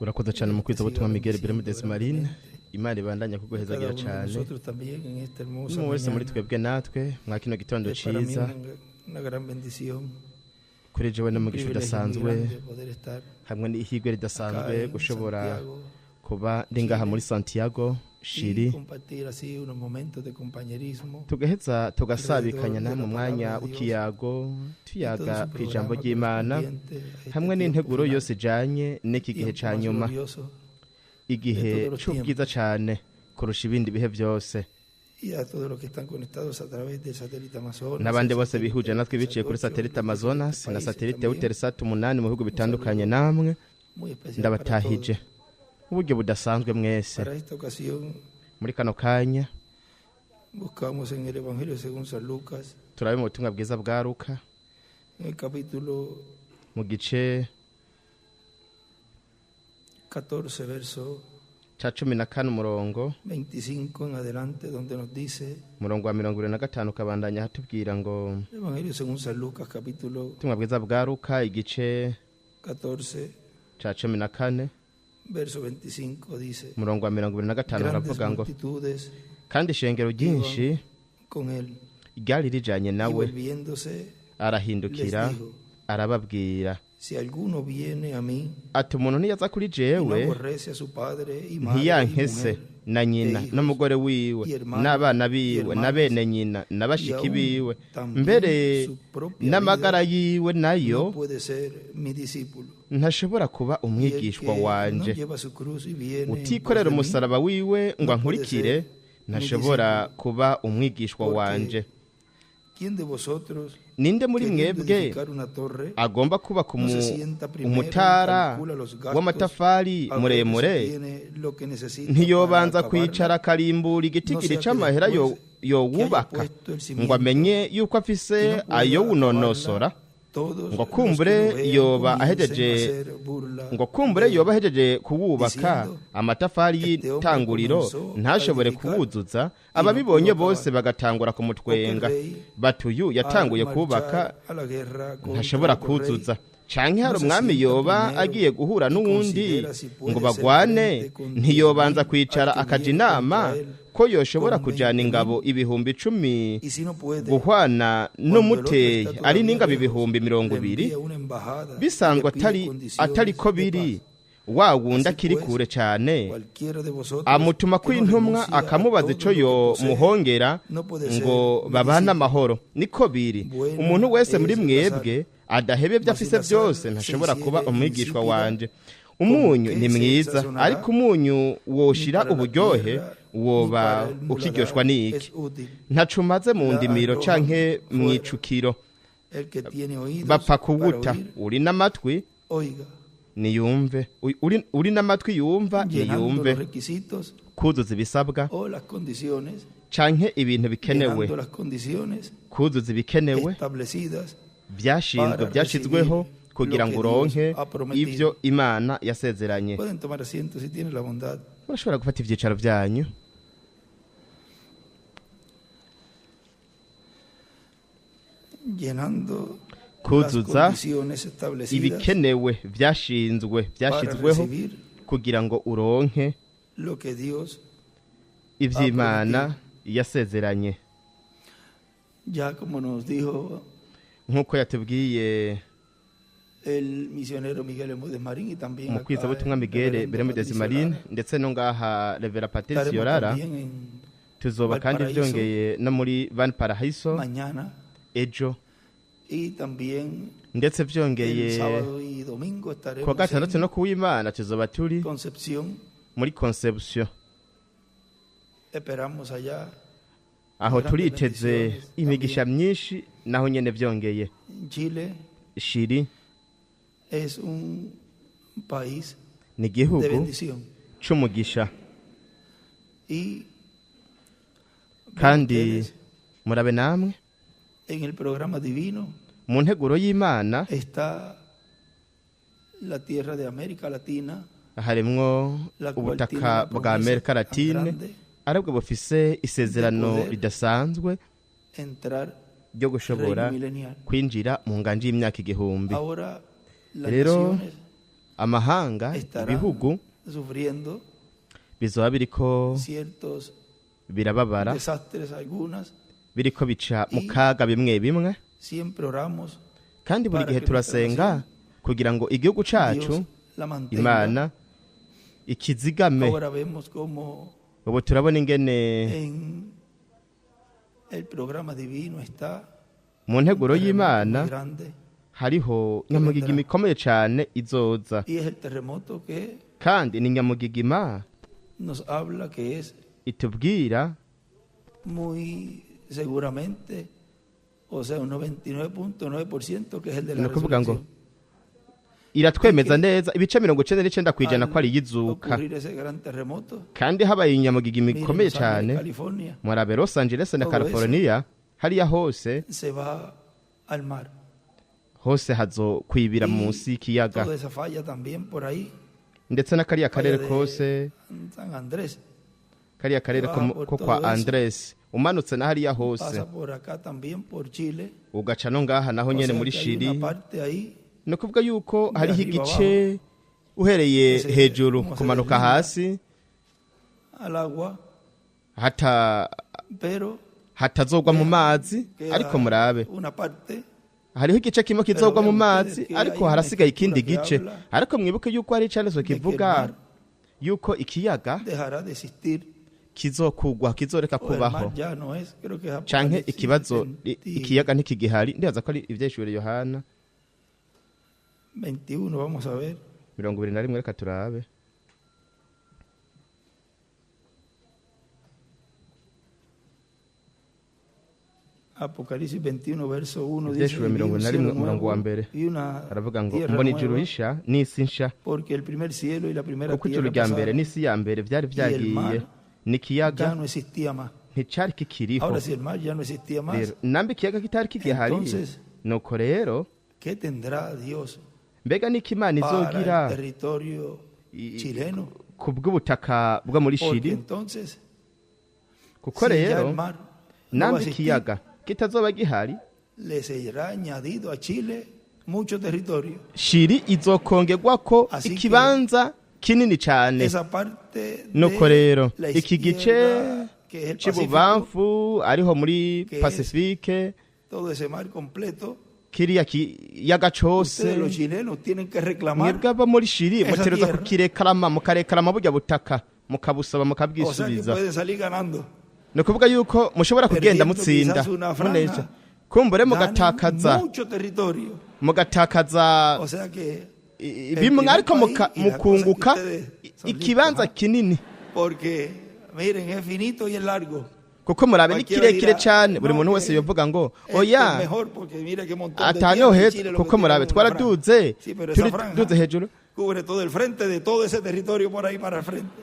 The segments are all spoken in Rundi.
urakoze cyane mu kwiza butumwa Miguel Bermúdez Marín. Imana ibandanya kuguhezagira cyane umwe wese muri twebwe natwe mwa kino gitondo ciza kuri jewe n'umugisha udasanzwe hamwe n'ihigwe ridasanzwe gushobora kuba ndi ngaha muri Santiago Chile tugaheza tugasabikanya na mu mwanya ukiyago tuyaga ku ijambo ry'Imana hamwe n'integuro yose ijanye n'iki gihe ca nyuma, igihe c'ubwiza cyane kurusha ibindi bihe byose. N'abandi bose bihuje natwe biciye kuri satellite Amazonas na satellite Eutelsat 8 mu bihugu bitandukanye, namwe ndabatahije uburyo budasanzwe mwese. Muri kano kanya turabe mu butumwa bwiza bwa Luka mu gice 14 verso cha 14 umurongo 25 en adelante, donde nos dice, umurongo wa 25 kabandanya hatubwira ngo Evangelio según San Lucas capítulo ubutumwa bwiza bwa Luka igice 14 cha 14 verso 25 dice, umurongo wa 25 haravuga ngo multitudes kandi ishengero ryinshi con él, ryari rijanye y nawe, volviéndose arahindukira les dijo, arababwira si alguno viene a mí ati umuntu niyaza kuri y no jewe aborrece a su padre y madre y ntiyankese mujer, na nyina e hijos, n'umugore wiwe y hermanos, n'abana y biwe hermanas, na bene nyina y n'abashiki aún biwe también mbere su propia n'amagara vida, yiwe nayo no puede ser mi discípulo. ntashobora kuba Y el que umwigishwa no wanje. lleva su cruz y viene en pos utikorera de mí, umusaraba wiwe ngo no ankurikire puede ser ntashobora mi kuba umwigishwa porque wanje. ¿quién de vosotros, Ninde muri queriendo mwebwe edificar una torre, agomba kubaka no se sienta primero y umutara calcula los gastos w'amatafari a ver si muremure tiene lo que necesita ntiyobanza para kwicara acabarla? akarimbura igitigiri c'amahera yowubaka ngo amenye yuko afise ayo wunonosora Todos ngo los kumbure que lo vean yoba comiencen a ahejeje hacer burla ngo kumbure de yoba él, ahejeje kuwubaka diciendo, amatafari este hombre y'itanguriro comenzó ntashobore a edificar kuwuzuza, y no ababibonye pudo bose acabar. bagatangura kumutwenga Porque el rey, batuyu yatanguye al kubaka marchar a la guerra contra ntashobora otro rey, kuzuza. Canke hari no se umwami sienta yoba primero agiye guhura y n'uwundi considera si puede ngo hacer bagwane, frente con ntiyobanza 10,000 kwicara a que akaja vienen inama contra él ko yoshobora con kujana 20,000, ingabo ibihumbi 10 y si no puede, guhwana n'umuteye cuando el otro ari está n'ingabo todavía ibihumbi lejos, 20 le envía una embajada bisanzwe y le pide atari ko condiciones de biri paz. wa wundi Así akiri pues, kure cyane cualquiera de vosotros amutuma que no kw'intumwa renuncie a akamubaza todo ico lo que yo posee, muhongera no puede ser ngo mi babane discípulo. amahoro. Niko biri Buena umuntu wese muri es mwebwe adahebye ibyo afise Mas la byose sal ntashobora se kuba hiciere umwigishwa insípida, wanje. Umunyu ¿con ni qué se mwiza sazonará? ariko umunyu woshira Ni para la uburyohe tierra, woba ni para el muladar ukiryoshwa n'iki es útil. ntacumaze mu La ndimiro arrojan canke fuera. mwicukiro El que tiene oídos bapfa para kuwuta. oír, Uri n'amatwi oiga, niyumve, uri n'amatwi yumva llenando niyumve. los requisitos Kuzuza ibisabwa o las condiciones, canke ibintu bikenewe, llenando las condiciones kuzuza ibikenewe establecidas byashinzwe para byashizweho recibir kugira lo ngo que uronke Dios ha prometido. ivyo Imana yasezeranye. Pueden tomar asiento si tienen la bondad. Murashobora gufata ivyicaro vyanyu. Llenando las Kuzuza condiciones establecidas ibikenewe byashinzwe para byashizweho recibir kugira ngo uronke lo que Dios, ivy'Imana yasezeranye. ya como nos dijo Nkuko yatubwiye el misionero Miguel Bermúdez Marín y también acá umukwizabutumwa el Miguel reverendo Bermúdez Patricio Marín Lara. ndetse no ngaha Revera Patricio Estaremos Lara. también en Tuzoba kandi Valparaíso vyongeye no muri Valparaíso mañana ejo, y también ndetse el vyongeye sábado y domingo kuwa estaremos gatandatu no en kuw'Imana tuzoba turi Concepción. muri Conception. Esperamos allá Aho grandes turiteze bendiciones imigisha también. myinshi naho nyene vyongeye. en Chile. Shiri Es un país ni de igihugu bendición c'umugisha y kandi ustedes, murabe namwe en el programa divino mu nteguro y'Imana está la tierra de América Latina, harimwo la cual tiene ubutaka una bwa promesa Amerika tan Latine grande aribwo bufise isezerano poder ridasanzwe entrar ryo gushobora reino milenial. kwinjira mu nganje y'imyaka igihumbi. Ahora las rero naciones amahanga estarán ibihugu sufriendo bizoba biriko ciertos birababara desastres, algunas. biriko bica mu kaga bimwe bimwe Siempre oramos kandi buri para gihe que turasenga kugira ngo igihugu cacu Dios la mantenga. imana ikizigame. Ahora vemos como ubu turabona ingene en el programa divino está mu nteguro un terremoto y'imana muy grande, hariho nyamugigima ikomeye cane izoza, y es el terremoto que kandi ni nyamugigima nos habla que es itubwira muy seguramente, o sea, un 99.9% que es el de la ni ukuvuga ngo resurrección. iratwemeza neza ibice 99% ko ari yizuka, Ocurrir ese gran terremoto, kandi habaye inyamugigima miren, ikomeye Los Ángeles, cane California, muri Los Angeles na Todo California, hariya hose se va al mar. hose hazokwibira munsi y'ikiyaga, Toda esa falla también por ahí, ndetse na kariya karere falla de kose, San Andrés, kariya karere ko kwa Andres, umanutse na hariya hose pasa por acá también por Chile. ugaca no ngaha naho O nyene sea muri que hay Shiri. una parte ahí Ni ukuvuga yuko de hariho arriba igice uhereye Ese- hejuru como se kumanuka deslinda. hasi al agua, pero hatazogwa mu mazi, queda ariko murabe una parte hariho igice kimwe kizogwa mu vean mazi, ustedes que ariko hay harasigaye una ikindi escritura gice. que habla Ariko mwibuke yuko hari icanditswe de que el kivuga mar yuko ikiyaga dejará de existir, kizokugwa, kizoreka o el kubaho, mar ya no es, creo que es canke Apocalipsis ikibazo 20, ikiyaga ntikigihari. Ndibaza ko ari ivyeshure Yohana 21, vamos a ver. 21, reka turabe. Apocalipsis 21, verso 1 dice, Ivyeshure "Y vi un 21 cielo umurongo wa nuevo mbere y una aravuga ngo tierra mbona ijuru nueva, risha n'isi nsha, porque el primer cielo y la primera kuko ijuru tierra rya mbere pasaron, n'isi ya mbere vyari vyagiye, mar n'ikiyaga ya no existía más." nticari kikiriho. Ahora, si el mar ya no existía más, Rero nambe ikiyaga kitari kigihari, Entonces, nuko rero ¿qué tendrá Dios mbega niko Imana para izogira el territorio chileno? ku bw'ubutaka bwo muri Porque Shiri? entonces, Kuko si ya rero el mar no va a nambe existir, ikiyaga kitazoba gihari, le será añadido a Chile mucho territorio. Shiri izokongerwako Así que ikibanza kinini cane. Esa parte Nuko de rero la iki gice izquierda, que es el Pacífico, c'ibubamfu ariho muri que es Pacifique, todo ese mar completo, kiriya kiyaga ustedes los cose, chilenos tienen que reclamar. mwebwe abo muri Shiri esa mutegerezwa tierra. kukirekarama, mukarekarama burya butaka, mukabusaba, O sea que mukabwisubiza. pueden salir ganando. Ni ukuvuga yuko mushobora kugenda Perdiendo mutsinda quizás una franja, munesha, kumbure Ganen mugatakaza mucho territorio. mugatakaza O sea que bimwe, ariko país y la cosa mukunguka que ustedes son ikibanza listos, kinini, porque miren, es finito y es largo. kuko murabe ni Cualquiera kirekire dirá, cane. Buri no, muntu que wese yovuga ngo Este es oya mejor porque mira qué montón de ataniho tierra en heza, Chile lo que kuko murabe tiene una franja. twaraduze Sí, pero esa franja duze hejuru, cubre todo el frente de todo ese territorio por ahí para el frente.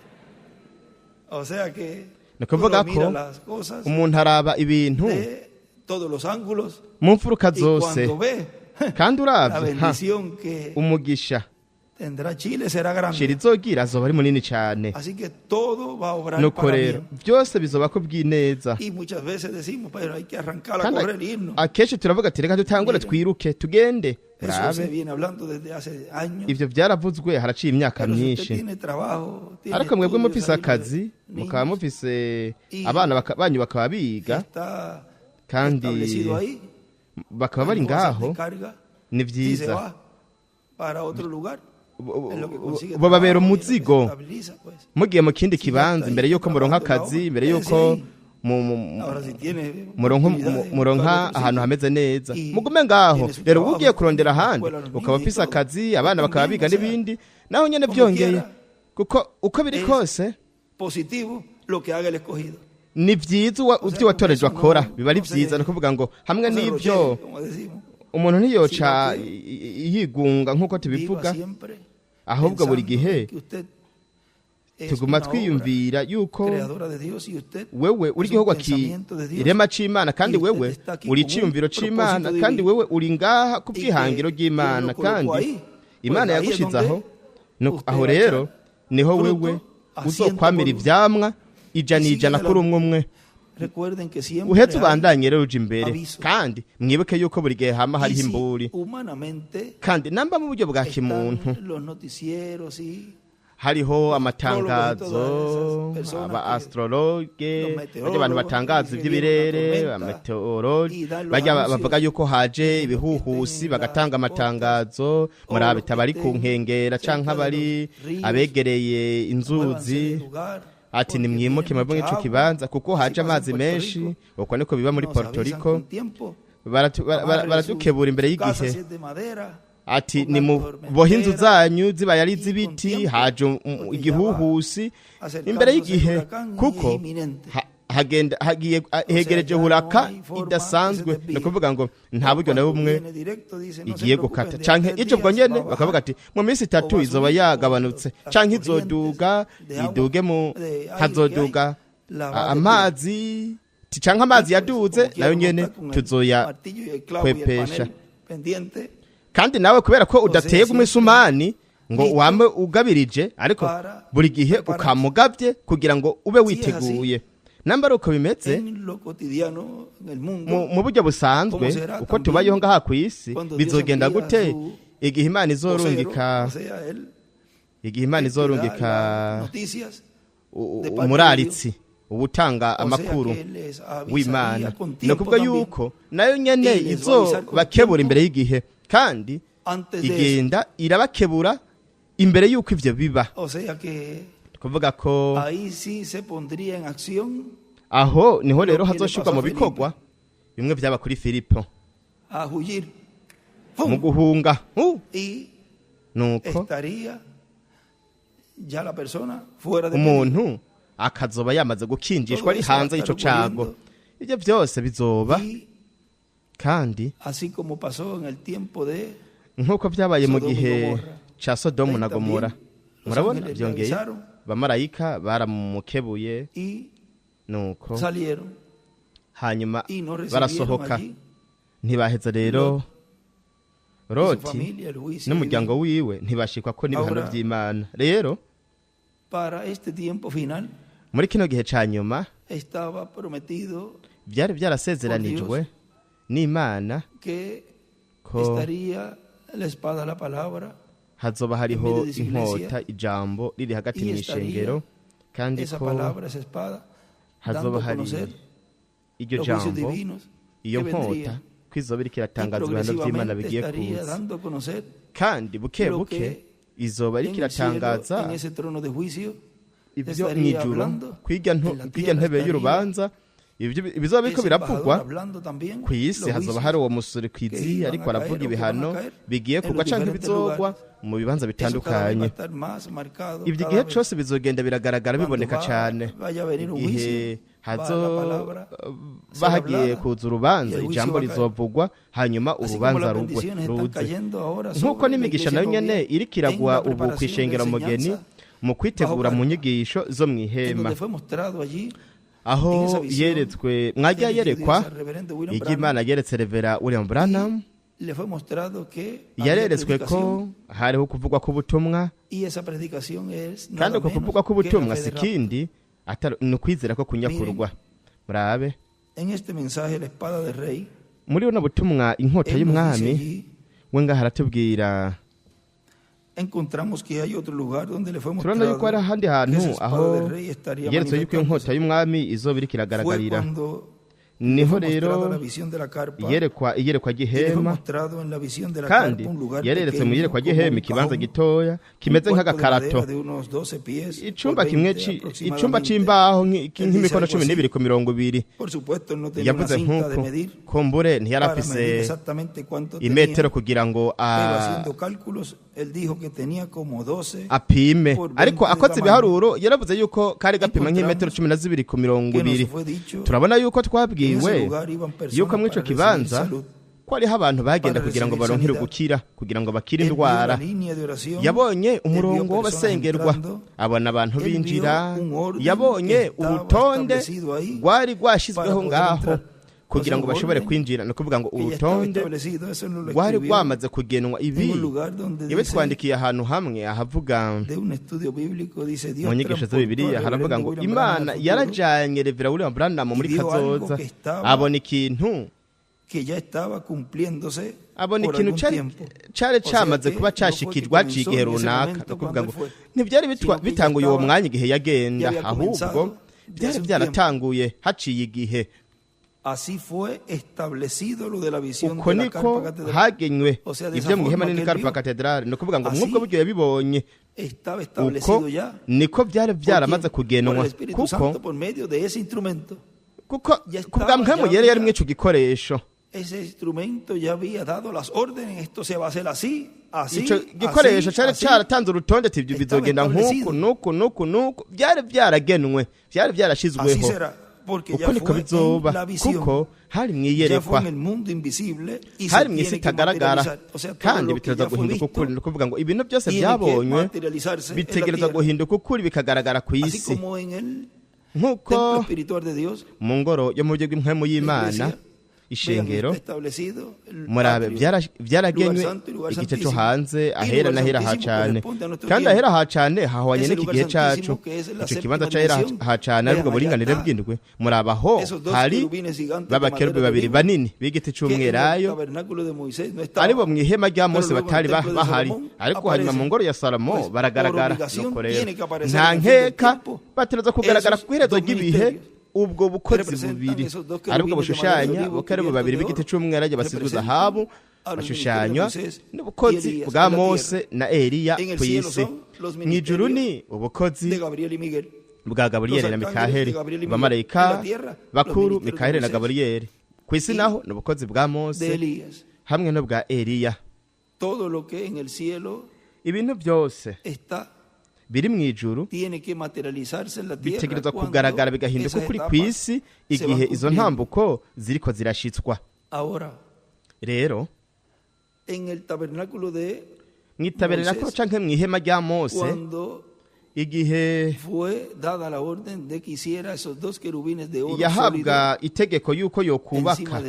O sea que ni ukuvuga uno mira ko las cosas umuntu araba ibintu de todos los ángulos mu mfuruka y zose, cuando ve kandi la uravye bendición que umugisha tendrá Chile será Shiri grande. izogira azoba ari munini cane. Así que todo va a obrar Nuko para rero bien. byose bizobako bw'ineza, Y muchas veces decimos, pero hay que arrancar a kandi correr e irnos. akenshi turavuga ati reka dutangure twiruke tugende. Eso se Murabe viene hablando desde hace años. ivyo vyaravuzwe haraciye imyaka Pero si usted myinshi, tiene trabajo, tiene ariko mwebwe estudios, mufise hay akazi, niños, mukaba mufise Y- abana banyu bakaba biga, está kandi establecido ahí. bakaba bari Cuando vas a ngaho, descarga, ni si se vyiza, va para otro lugar, es lo que consigue bababera trabajo y es lo que se umuzigo estabiliza, pues. mugiye mu kindi Si kibanza, ya imbere está yuko muronka trabajando akazi, la imbere obra, yuko quédese ahí. mu- Ahora si tiene muronka oportunidades, muronka para otro ahantu sitio. hameze neza, Y mugume ngaho. tiene su Rero trabajo, ugiye kurondera tiene ahandi, escuela, los ukaba niños y ufise todo. akazi, abana bakaba También, biga o sea, n'ibindi, naho nyene como vyongeye, quiera, kuko uko biri es kose positivo lo que haga el escogido. ni vyiza O sea, ivyo watorejwe con eso akora, no- biba ari no se- vyiza. Ni ukuvuga ngo hamwe No se n'ivyo rochee, como decimos. umuntu ntiyoca Sino que yigunga nk'uko Viva tubivuga, siempre ahubwo buri pensando gihe que usted es tuguma una obra twiyumvira yuko creadora de Dios y usted wewe uri es un igikorwa pensamiento de Dios. irema c'Imana, kandi Y usted wewe está aquí uri con un iciyumviro c'Imana, propósito kandi divino. wewe uri ngaha ku Y que bw'ihangiro ry'Imana, Él lo colocó kandi ahí. Imana Pues ahí es yagushize donde aho. Nuko usted aho va a rero echar niho fruto wewe a ciento uzokwamira por uno. ivyamwa ijana Y ijana sigue kuri umwe umwe. Recuerden que siempre uhetse hay ubandanye rero uje imbere aviso. kandi mwibuke yuko buri gihe hama y hariho si imburi humanamente kandi namba mu buryo bwa kimuntu están los noticieros y hariho amatangazo todas esas personas aba que- astrologe los meteorólogos, bajya abantu batangaza que iby'ibirere viene una tormenta, ameteorologi y dan los bajya anuncios bavuga yuko haje de ibihuhusi que bagatanga tenga amatangazo o muri los abita bari que ku nkengera cerca canke de abari los ríos, abegereye muévanse inzuzi de lugar, ati porque nimwimuke viene mubwe mucha nk'ico agua. kibanza kuko Así haje pasa en amazi Puerto menshi Rico. uko niko biba muri Nos Puerto avisan Rico con tiempo. baradukebura Amarre imbere su casa y'igihe si es de madera, ati pongan ni mu tormentera, bohe inzu zanyu zibaye ari y iz'ibiti con tiempo, haje porque igihuhusi ya va acercándose imbere el y'igihe huracán y kuko es inminente. hagiye hegereje ya huraka no hay forma idasanzwe que se desvíe. ni ukuvuga ngo nta buryo na Cuando bumwe viene directo, dice, no se igiye preocupen, gukata de canke 3 ico ubwo días nyene va a bajar. bakavuga ati mu minsi itatu O va a izoba subir yagabanutse las canke corrientes izoduga de agua, iduge mu de aire hazoduga que hay, la va a amazi canke amazi yaduze Como quiera, nayo uno nyene está con el tuzoya martillo y el clavo y el kwepesha. panel pendiente kandi nawe kubera ko udateye si umusumani ngo listo wame ugabirije ariko para buri gihe prepararse. ukamugavye kugira ngo ube Si es witeguye namba ari uko bimeze en lo cotidiano, en el mundo. mu buryo busanzwe Como será uko también tubayeho ngaha ku isi cuando Dios bizogenda envía gute su igihe imana vocero, izorungika o sea, él, igihe imana el que da izorungika las noticias, de parte umuraritsi ubutanga o sea, amakuru que les avisaría w'imana con ni tiempo ukuvuga también. yuko nayo nyene Y les va a avisar con izobakebura tiempo imbere y'igihe kandi Antes de igenda irabakebura imbere y'uko ivyo biba O sea que kuvuga ko ahí sí se pondría en acción aho niho rero Lo que le hazoshirwa pasó mu a Filipo. bikorwa bimwe vyaba kuri Filipo a huir. mu ¡Fum! guhunga Y nuko estaría ya la persona fuera de peligro. umuntu akazoba yamaze gukinjishwa ari Todo eso va a hanze y'ico estar cago ocurriendo. ivyo vyose bizoba Y kandi así como pasó en el tiempo de nk'uko vyabaye mu Sodoma y gihe Gomorra. ca Sodomu na Ahí también Gomora los murabona ángeles le vyongeye avisaron bamarayika baramukebuye y nuko salieron hanyuma y no recibieron barasohoka allí ntibaheza rero su Loti familia el juicio n'umuryango divino. wiwe ntibashikwa ko n'ibihano Ahora- vy'Imana rero Para este tiempo final muri kino gihe ca nyuma estaba prometido byari byarasezeranijwe n'Imana que ko estaría la espada, la palabra, hazoba hariho medio de su inkota ijambo riri hagati y mu ishengero kandi esa ko palabra, esa espada, dando hazoba a hari conocer iryo los juicios jambo divinos iyo que nkota vendrían. ko izoba iriko Y iratangaza ibihano vy'Imana progresivamente bigiye estaría kuza dando a conocer kandi buke lo buke que izoba iriko en el cielo, iratangaza en ese trono de juicio, ibyo estaría mw'ijuru hablando, kwirya en la kwirya tierra ntebe estaría y'urubanza ibyo bizoba biriko ese embajador biravugwa hablando también ku isi los hazoba juicios hari uwo musore que kwizi iban ariko a caer aravuga o que ibihano van a caer bigiye en kugwa los canke diferentes bizogwa lugares. mu bibanza Eso cada vez va a bitandukanye estar más marcado, ibyo cada igihe vez. cyose bizogenda biragaragara Cuando biboneka cyane vaya a venir un igihe juicio, hazo va la palabra ser bahagiye hablada, kuza urubanza y el juicio ijambo va a caer. rizovugwa hanyuma Así como urubanza las rugwe bendiciones están ruze cayendo ahora nk'uko sobre la n'imigisha iglesia nayo nyene novia, iriko en iragwa la ubu preparación de kwishengera mugeni enseñanza, mu kwitegura bajo mu nyigisho zo en mw'ihema donde fue mostrado allí aho en esa visión yeretswe mwajya que yerekwa Dios al reverendo William iryo Branham, Imana yeretse Revera William Branham le fue mostrado que había yareretswe ko predicación, hariho kuvugwa k'ubutumwa y esa predicación es kandi nada uko menos kuvugwa que la k'ubutumwa fe si de rapto. kindi ni ukwizera ko kunyakurwa murabe En este mensaje la espada del rey muri buno butumwa inkota él nos dice y'umwami allí, we ngaho aratubwira encontramos que hay otro lugar donde le fue turabona mostrado yuko hari ahandi que hantu esa espada aho del rey estaría yeretswe yuko inkota manifestándose. y'umwami izoba iriko Fue iragaragarira cuando le niho fue rero mostrada la visión de la carpa, iyerekwa y le fue gihema mostrado en la visión de la kandi carpa un lugar yareretse mu pequeño iyerekwa como gihema un ikibanza cajón, gitoya kimeze un cuarto de nk'agakarato madera de unos 12 pies icumba por kimwe 20 icumba aproximadamente. c'imbaho Él dice nk'imikono algo 12 así. ku 20 Por supuesto, él no tenía una yavuze cinta de nk'uko medir kumbure para medir ntiyarafise exactamente cuánto imetero tenía, kugira ngo pero haciendo cálculos, él dijo que tenía como 12 apime por 20 ariko de akoze tamaño. ibiharuro yaravuze yuko kari gapima nk'imetero 12 ku que nos 20 fue dicho turabona yuko que en ese twabwiwe lugar iban personas yuko muri ico para recibir kibanza salud. ko hariho abantu bagenda Para kugira ngo recibir baronkere sanidad. gukira kugira ngo bakire Él vio la indwara línea de oración, yabonye él vio umurongo personas w'abasengerwa entrando, abona abantu él vio binjira un orden yabonye que estaba urutonde establecido ahí rwari rwashyizweho para poder ngaho entrar. kugira ngo bashobore kwinjira. No kuvuga ngo urutonde rwari rwamaze kugenwa. Ibi ibe twandikiye ahantu hamwe ahavuga mu nyigisho za Bibiliya, haravuga ngo Imana yarajanye Revera William Branham muri kazoza, abona ikintu cari camaze kuba cashikijwe haciye igihe runaka. No kuvuga ngo ntivyari bitanguye uwo mwanya igihe yagenda, ahubwo byari byaratanguye haciye igihe. Uko niko hagenywe ibyo mu ihema nini Karpa Cathedral. No kuvuga ngo mwubwo buryo yabibonye, uko niko byari byaramaze kugenwa, kuko kubwa mpemu yari yari mwico gikoresho. Ico gikoresho cyari cyaratanze urutonde ati ibyo bizogenda nuko byari byaragenwe, byari byarashizweho. Uko niko bizoba, kuko hari mwiyerekwa, hari mwisi itagaragara, kandi bitegereza guhinduka ukuri. No kuvuga ngo ibintu byose byabonywe bitegereza guhinduka ukuri bikagaragara ku isi, nk'uko mu ngoro yo mu buryo bw'impwemu y'Imana ishengero murabe byaragenywe igice cyo hanze, ahera n'ahera ha cane, kandi ahera ha cane hahwanye n'iki gihe cacu. Ico kibanza c'ahera ha cane aribwo buringanire bw'indwi. Muraba ho hari babakerubi babiri banini b'igiti c'umwelayo, aribo mu ihema rya Mose batari bahari, ariko hanyuma mu ngoro ya Salomo baragaragara. Nuko rero nta nkeka batereza kugaragara ku iherezo ry'ibihe. Ubwo bukozi bubiri aribwo bushushanya bukerubi babiri b'igiti c'umwelayo basizwe zahabu, bashushanywa n'ubukozi bwa Mose na Eliya ku isi. Mw'ijuru ni ubukozi bwa Gaburiyeli na Mikaheli, abamarayika bakuru Mikaheli na Gaburiyeli. Ku isi naho ni ubukozi bwa Mose hamwe no bwa Eliya. Ibintu byose biri mw'ijuru bitegerezwa kugaragara bigahinduka kuri ku isi igihe izo ntambuko ziriko zirashitswa. Rero mw'itabernakulu canke mw'ihema rya Mose, igihe yahabwa itegeko yuko yokubaka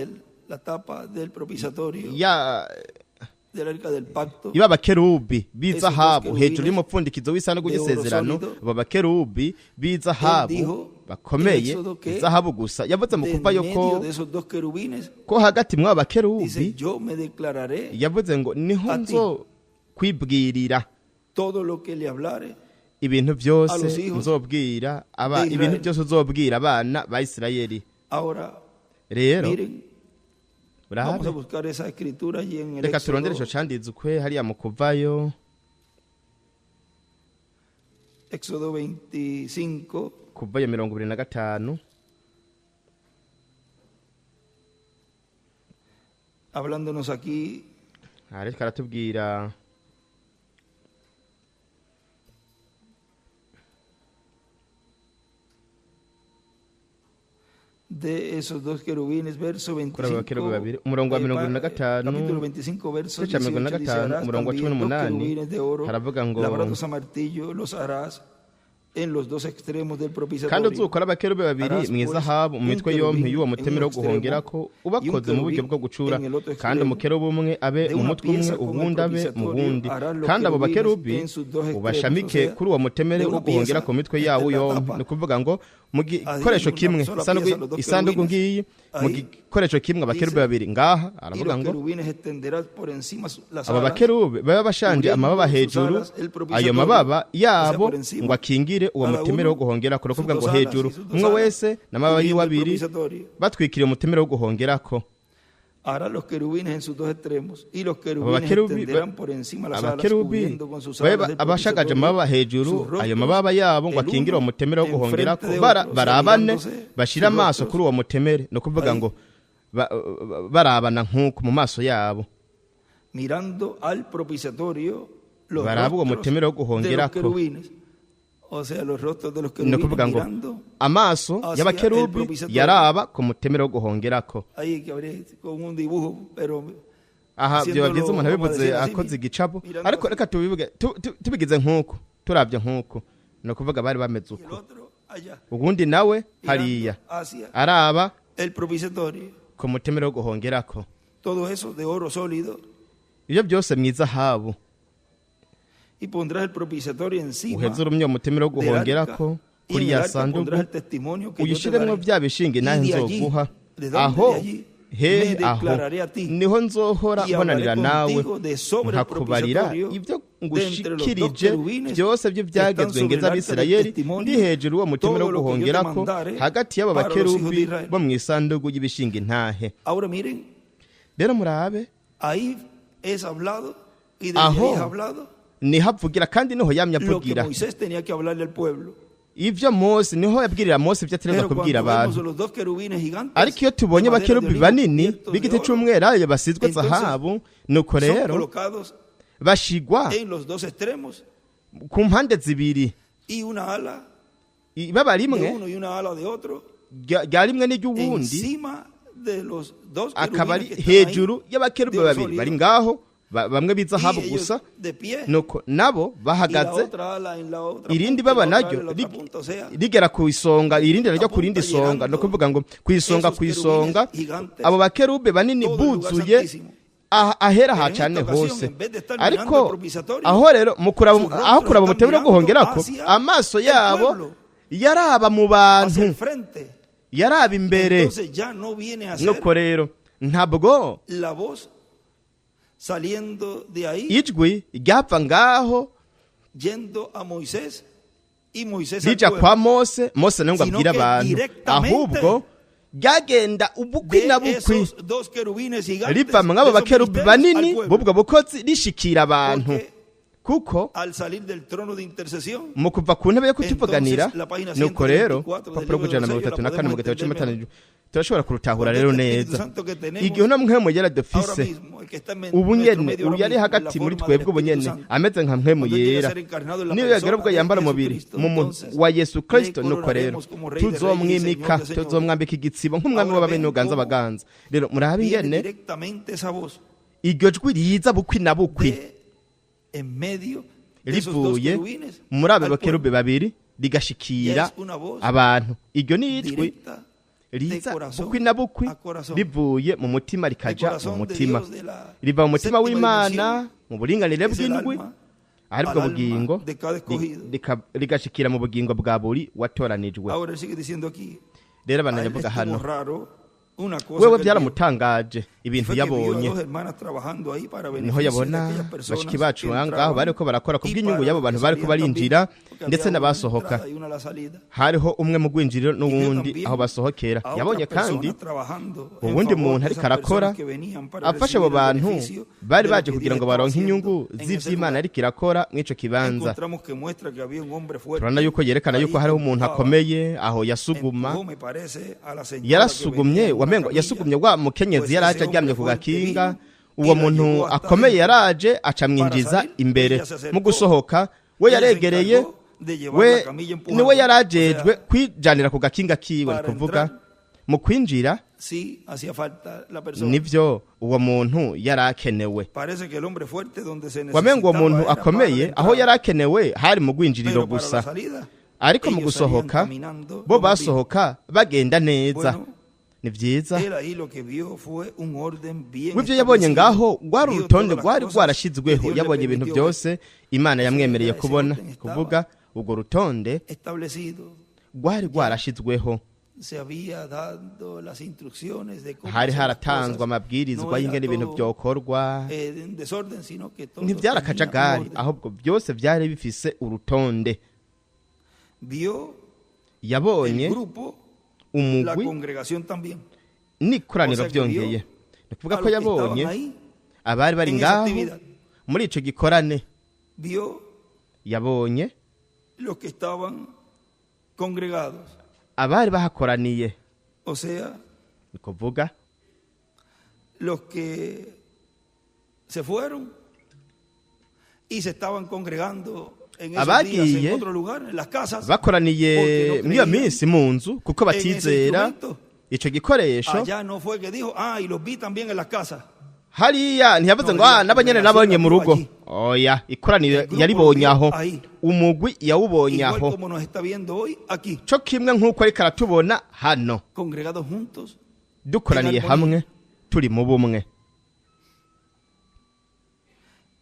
iba abakerubi b'izahabu hejuru y'umupfundikizo w'isanduku y'isezerano. Abo bakerubi b'izahabu bakomeye, izahabu gusa. yavuze mu kuvayo ko hagati mw'abo bakerubi yavuze ngo niho nzo kwibwirira ibintu byose nzobwira ibintu byose uzobwira abana ba Isirayeli. Rero reka turondere ico canditswe hariya mu kuvayo Éxodo 25 kuvayo 25 hablándonos aquí reka aratubwira de esos dos querubines, verso 25, capítulo 25, verso 18, umurongo wa 18 haravuga ngo labrados a martillo los harás en los dos extremos del propiciatorio. Kandi uzukora abakerubi babiri mwizahabu mu mitwe yompi y'uwo mutemero wo guhongerako ubakoze mu buryo bwo gucura, kandi umukerubi umwe abe mu mutwe umwe ubundi abe mu bundi, kandi abo bakerubi ubashamike kuri uwo mutemere wo guhongera ku mitwe yawo yompi. Ni kuvuga ngo mu gikoresho kimwe isanduku ngiyi mu gikoresho kimwe abakerubi babiri ngaha aravuga ngo aba bakerubi baba bashanje amababa hejuru, ayo mababa yabo ngo akingire uwo mutemere wo guhongerako. No kuvuga ngo hejuru umwe wese n'amababa yiwe abiri batwikiriye umutemere wo guhongerako. Hará los querubines en sus dos extremos y los querubines extenderán por encima las alas cubriendo con sus alas del abashagaje amababa hejuru, ayo mababa yabo ngo akingire uwo mutemere wo guhongerako. Barabane bashira amaso kuri uwo mutemere. No kuvuga ngo barabana nk'uko mu maso yabo mirando al propiciatorio los baraba uwo mutemere wo guhongerako. O sea, los rostros de los querubines mirando amaso y'abakerubi yaraba ku mutemere wo guhongerako. Ahí que habría con un dibujo, pero aha byo bagize umuntu abivuze akoze igicapo, ariko reka tubigize nk'uko turabye nk'uko. No kuvuga bari bameze uko, ubundi nawe hariya araba el propiciatorio ku mutemere wo guhongerako todo eso de oro sólido, ibyo byose mu izahabu y pondrás el propiciatorio encima uheze urumye umutemere wo del arca, guhongerako y kuri en el ya arca sanduku pondrás el testimonio que yo te uyishiremwo daré. bya bishinge nahe Y de allí, nzoguha ¿de dónde? aho De allí he me aho declararé a ti, niho nzohora y mbonanira hablaré nawe contigo de sobre el nkakubarira propiciatorio ibyo de entre los dos ngushikirije querubines byose byo que están byagezwe sobre ngeza el arca del abisirayeli testimonio, ndi hejuru uwo mutemere wo todo lo que yo te guhongerako mandare hagati y'abo para los hijos de bakerubi Israel. bo mu isanduku y'ibishinga intahe Ahora miren, rero murabe ahí es hablado y de Aho. ahí es hablado niho avugira kandi niho yamye lo que avugira Moisés tenía que hablarle al pueblo. ivyo Mose niho yabwirira Mose ibyo ategerezwa Pero kubwira cuando vemos abantu los dos querubines gigantes ariko iyo tubonye de madera de abakerubi olivo banini cubiertos de b'igiti oro, c'umwelayo basizwe entonces, zahabu nuko son rero colocados bashigwa en los dos extremos ku mpande zibiri y una ala baba de rimwe uno y una ala de otro rya rimwe n'iry'uwundi encima de los dos akaba ari querubines que están ahí, hejuru y'abakerubi de oro babiri sólido, bari ngaho bamwe y b'izahabu ellos gusa de pie, nuko nabo y la bahagaze otra ala en la otra irindi punta, baba y la otra ala naryo en la otra punta, o sea, rigera ku isonga irindi naryo ku rindi punta songa llegando no kuvuga ngo ku isonga esos ku isonga querubines gigantes, abo bakerubi banini todo el lugar buzuye santísimo. ahera Pero ha en cyane esta ocasión, hose en vez de estar mirando el ariko propiciatorio, aho rero mu kuraba sus rostros aho kuraba están umutemere wo guhongerako mirando amaso hacia el yabo pueblo, yaraba mu hacia el bantu frente. yaraba imbere Entonces ya no viene a ser nuko rero ntabwo la voz saliendo de ahí, ijwi ryapfa ngaho yendo a Moisés y Moisés al rija pueblo. kwa Mose Mose nawe ngo Sino abwire que abantu directamente ahubwo ryagenda ubukwi De na bukwi esos dos querubines gigantes, riva mu de abo esos bakerubi ministerios banini al pueblo. b'ubwo bukozi rishikira abantu Porque kuko al salir del trono de intercesión, mu kuva ku ntebe yo kutuvuganira Entonces, la página nuko rero 124 del papuro libro kujana de mirongo los itatu na kane mu Sellos, gitabo la cy'amataniro turashobora kurutahura Porque rero este Espíritu neza Santo que tenemos igihe uno mpwemu yera ahora dufise mismo, el que está en ubu nuestro nyene medio ahora uyu ari mismo, hagati la muri forma twebwe del ubu nyene Espíritu Santo, ameze nka mpwemu cuando llegue a yera ser encarnado en la niyo persona yagera ubwo de yambara umubiri Jesucristo, mu entonces, wa Yesu Kristo le nuko rero coronaremos como Rey de Reyes y tuzomwimika Señor de Señores. tuzomwambika igitsibo nk'umwami Ahora w'ababene ven uganza cómo abaganza rero murabe viene ingene directamente esa voz iryo jwi riza bukwi na bukwi de en medio de esos dos rivuye querubines muri abo al bakerubi pueblo. babiri rigashikira Ya es una voz abantu iryo ni ijwi directa de riza corazón bukwi na bukwi a corazón. rivuye mu mutima El rikaja mu corazón de mutima Dios de la riva mu mutima séptima w'Imana dimensión, mu buringanire es el bw'indwi alma aribwo al bugingo alma de cada escogido. rigashikira mu bugingo bwa buri watoranijwe Ahora él sigue diciendo aquí, rero a él bananyavuga le estuvo hano raro una cosa wewe que él vio. byaramutangaje ibintu Fue que vio a yabonye dos hermanas trabajando ahí para niho beneficio de yabona aquellas personas bashiki bacu que ngaho entraban bariko barakora ku y bw'inyungu para y'abo los bantu que bariko salían barinjira también, porque ndetse había una n'abasohoka entrada y una a la salida. hariho umwe mu rwinjiriro n'uwundi también aho basohokera A yabonye otras kandi personas trabajando en ubundi favor muntu de ariko esas arakora personas que venían para afasha abo recibir el bantu beneficio bari de lo baje que kugira Dios ngo estaba baronke haciendo inyungu en ese z'ivy'Imana lugar. ariko irakora mw'ico kibanza Encontramos que muestra que había un hombre fuerte turabona yuko yerekana ahí yuko hariho que umuntu empujaba, akomeye aho yasuguma empujó, me parece, a la señora que yarasugumye venía en una wamengo camilla. yasugumye wa mukenyezi Pues yaraje ese aryamye hombre ku fuerte gakinga vino uwo y la muntu llevó hasta akomeye adentro. yaraje acamwinjiza Para salir, imbere ella se acercó, mu gusohoka we ella se yaregereye encargó de llevar we la camilla empujando. niwe yarajejwe O sea, kwijanira ku gakinga kiwe para ni kuvuga entrar, mu kwinjira sí hacía falta la persona. nivyo uwo muntu yarakenewe Parece que el hombre fuerte donde se wamengo uwo necesitaba muntu era para akomeye la aho entrada, yarakenewe hari mu rwinjiriro pero para la gusa salida, ariko mu ellos gusohoka salían caminando bo lo más bien. basohoka bagenda neza Bueno, ni vyiza él ahí lo que vio fue un orden bien w'ibyo yabonye establecido. ngaho rwari Vio urutonde todas las rwari cosas rwarashyizweho que Dios le yabonye ibintu permitió byose imana yamwemereye ese kubona orden estaba kuvuga urwo rutonde establecido. rwari rwarashyizweho Se había dado las instrucciones de cómo hari hacer las haratanzwe cosas. amabwirizwa No era y'ingene ibintu todo, byokorwa en desorden, sino que todo ntibyari tenía akajagari un orden. ahubwo byose byari bifise urutonde Vio yabonye el grupo, la umugwi congregación también. n'ikoraniro O sea que byongeye vio ni ukuvuga a ko los que yabonye estaban ahí, abari bari en esa ngaho actividad. muri ico gikorane vio yabonye los que estaban congregados. abari bahakoraniye O sea, ni kuvuga los que se fueron y se estaban congregando en esos Abagiye, días en otro lugar, en las casas. bakoraniye Porque no muri iyo creían minsi mu nzu kuko en ese batizera instrumento. ico gikoresho Allá no fue que dijo, y los vi también en las casas. hariya ntiyavuze No, ngo la n'abanyene nabonye mu rugo allí. oya ikoraniro El grupo yaribonye lo vio aho ahí. umugwi yawubonye Igual aho como nos está viendo hoy aquí, co kimwe nk'uko ariko aratubona hano congregados juntos, dukoraniye hamwe turi mu bumwe.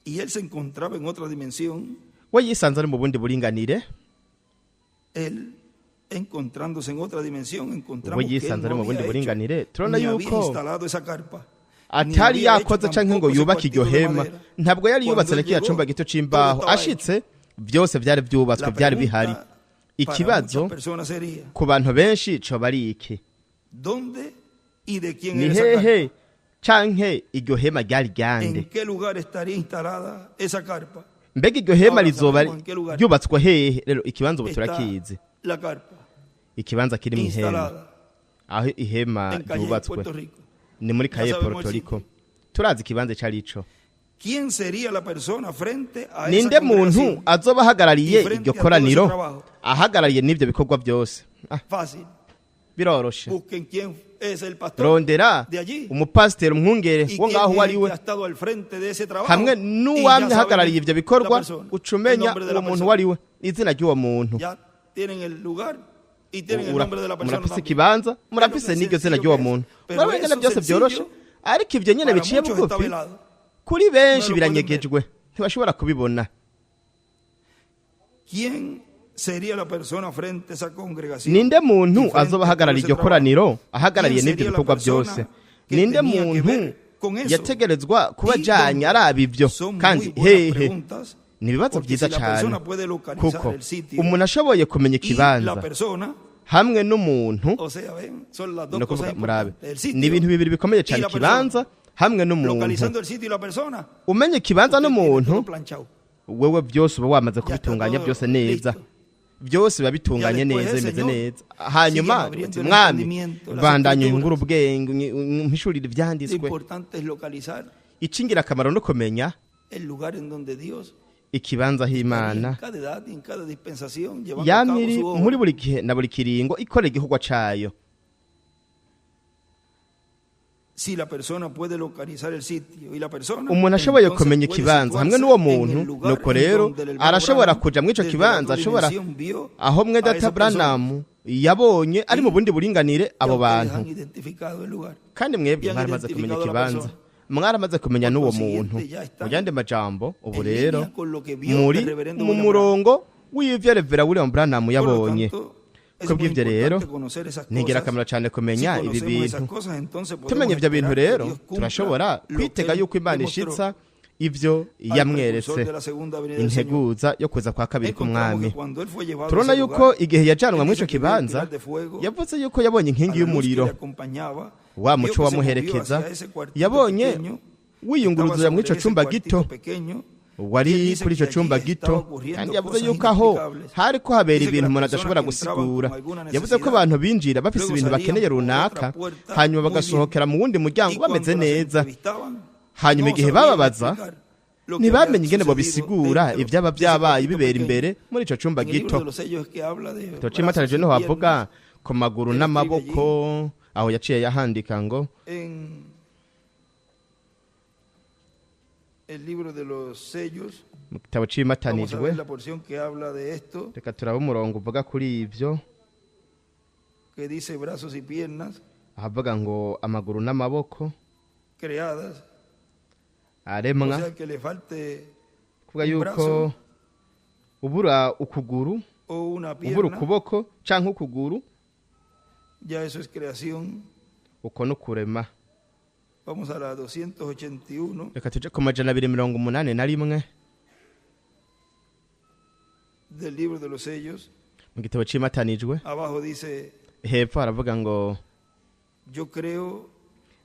Y él se encontraba en otra dimensión. We yisanze ari mu bundi buringanire. Él encontrándose en otra dimensión, encontramos We que él yisanze ari mu no bundi había buringanire. hecho, Turabona ni había yuko instalado esa carpa. atari yakoze canke ngo yubake iryo hema. Ntabwo yari yubatse na kiya cumba gito c'imbaho. Ashitse byose byari byubatswe, byari bihari. Ikibazo ku bantu benshi co bari iki? ¿Dónde y de quién Ni era esa carpa? hehe canke iryo hema ryari ryande? ¿En qué lugar estaría instalada esa carpa? Mbega iryo hema Ahora rizoba sabemos en qué lugar ryubatswe hehe? Rero ikibanza ubu está turakizi. la carpa Ikibanza kiri mu ihema. instalada Aho ihema en Calle, ryubatswe Puerto Rico. ni muri Calle, sabemos Puerto el Rico. Turazi ikibanza carico. ¿Quién sería la persona frente a Ninde esa muntu congregación? azoba ahagarariye Y frente iryo a todo koraniro, ese trabajo. ahagarariye n'ivyo bikorwa byose? Fácil. Biroroshe. Busquen quién es el pastor Rondera de allí umupasiteri umwungere y wo quién ngaho es wari el we que ha estado al frente de ese trabajo. hamwe Y n'uwamye ya ahagarariye saben ivyo la bikorwa, persona, ucumenya el nombre de la uwo muntu persona. wari we izina ry'uwo muntu. Ya tienen el lugar y tienen el nombre de la persona. Murafise también. ikibanza, murafise Pero n'iryo zina sencillo ry'uwo que es. muntu. Pero Murabona eso byose sencillo, byoroshe, ariko ivyo nyene para biciye muchos está bugufi velado. kuri benshi No lo biranyegejwe, ntibashobora kubibona. ¿Quién sería la persona frente a esa congregación? Ninde muntu Y frente azoba a todo ahagarariye ese iryo trabajo? koraniro, ahagarariye ¿Quién n'ivyo sería la bikorwa persona byose? que Ninde tenía que muntu ver con eso? yategerezwa kuba ¿Y ajanye dónde? araba ivyo? Son Kandi muy buenas hehe, preguntas, ni ibibazo porque byiza si la cane, persona puede localizar kuko el sitio umuntu ashoboye kumenya y la ikibanza persona, hamwe n'umuntu, o sea, ven, son las dos no cosas kuvuga murabe, importantes. El sitio, ni ibintu bibiri bikomeye cane, y la ikibanza hamwe n'umuntu. localizando el sitio y la persona, Umenya ikibanza usted tiene n'umuntu, todo planchado. wewe byose uba wamaze Ya kubitunganya está byose todo neza, listo. byose biba bitunganye Ya después neza, el bimeze Señor neza. Hanyuma sigue abriendo el mwami entendimiento, las bandanye escrituras. ingura ubwenge, mpishurire Lo ivyanditswe. importante es localizar Icingira akamaro no kumenya el lugar en donde Dios ikibanza estaría h'Imana en cada edad y en cada dispensación llevando a cabo yamiri su obra. muri buri gihe na buri kiringo ikorera igikorwa cayo. Si la persona puede localizar el sitio y la persona, Umuntu ashoboye entonces kumenya puede ikibanza hamwe situarse n'uwo en muntu, el lugar nuko en rero donde el hermano arashobora Branham, kuja mw'ico desde kibanza, la ashobora dimensión vio aho mwene a data esa persona. Branham yabonye ari mu bundi buringanire Ya abo ustedes bantu. han identificado el lugar. Kandi mwebwe Ya han mwaramaze kumenya identificado la ikibanza, persona. mwaramaze kumenya n'uwo Por consiguiente, muntu. ya está Mu yandi majambo, ubu en rero línea con lo que vio muri el reverendo mu William murongo w'ivyo Revera William Branham Por lo yabonye. tanto, es Ko muy bw'ivyo rero importante conocer esas ni cosas. ingirakamaro cyane kumenya Si ibi conocemos esas bintu. cosas, entonces podemos Tumenye ivyo bintu esperar que rero Dios cumpla turashobora lo que kwitega Él yuko Imana demostró ishitsa ivyo al yamweretse, precursor de la segunda venida del Señor. integuza yo kuza kwa kabiri Encontramos k'umwami. que cuando él fue llevado a Turabona ese yuko lugar, igihe yajanwa él mw'ico dice que vio el kibanza pilar de fuego, yavuze yuko yabonye a inkingi la luz que y'umuriro, le acompañaba, wa vio muco que se movió wamuherekeza, hacia ese cuartito yabonye pequeño, wiyunguruzira estaba mw'ico sobre cumba ese gito cuartito pequeño, y él wari dice kuri que ico cumba allí gito, estaba ocurriendo kandi yavuze cosas yuko aho inexplicables. hariko habera Dice que ibintu las umuntu personas adashobora que entraban gusigura. con alguna Yavuze ko necesidad, abantu binjira bafise luego ibintu salían bakeneye por runaka, otra puerta hanyuma muy bagasohokera mu wundi y muryango cuando bameze las neza. entrevistaban, Hanyuma no igihe sabían bababaza explicar lo que ntibamenye había ingene sucedido bobisigura dentro ivyaba de ese vyabaye cuartito bibera pequeño. imbere muri ico cumba En el libro gito. de los sellos es que habla de Tocimatanije brazos niho y havuga piernas. ku maguru Él escribe n'amaboko, aho yaciye yahandika ngo En el libro de los sellos, mu gitabo vamos a cimatanijwe, ver la porción que habla de esto, reka turabe umurongo uvuga kuri ivyo, que dice brazos y piernas ahavuga ngo amaguru n'amaboko creadas, o aremwa, sea que le falte kuvuga un yuko brazo ubura ukuguru, o una ubura pierna, ukuboko canke ukuguru, ya eso es creación. uko no kurema. Vamos a la 281 Reka tuje ku majana 281 del libro de los sellos. mu gitabo cimatanijwe, Abajo dice, hepfo haravuga ngo yo creo,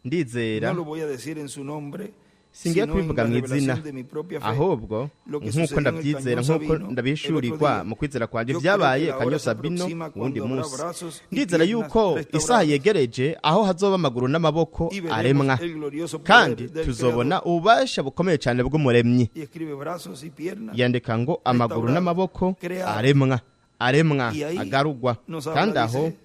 ndizera, no lo voy a decir en su nombre, singiye sino en kubivuga la mu izina, revelación de mi propia fe. ahubwo Lo que nk'uko sucedió en el ndabyizera, Cañón nk'uko Sabino, ndabishurirwa el otro día. mu kwizera kwanje Yo vyabaye creo que la hora Kanyo se Sabino aproxima wundi cuando habrá munsi. brazos y Ndizera piernas yuko restauradas. isaha yegereje aho hazoba amaguru n'amaboko Y veremos aremwa, el glorioso poder kandi del tuzobona Creador. ububasha bukomeye cyane bw'umuremyi. Y escribe brazos y piernas. Yandika ngo amaguru n'amaboko creadas. aremwa Y ahí agarugwa, nos kandi habla, aho dice,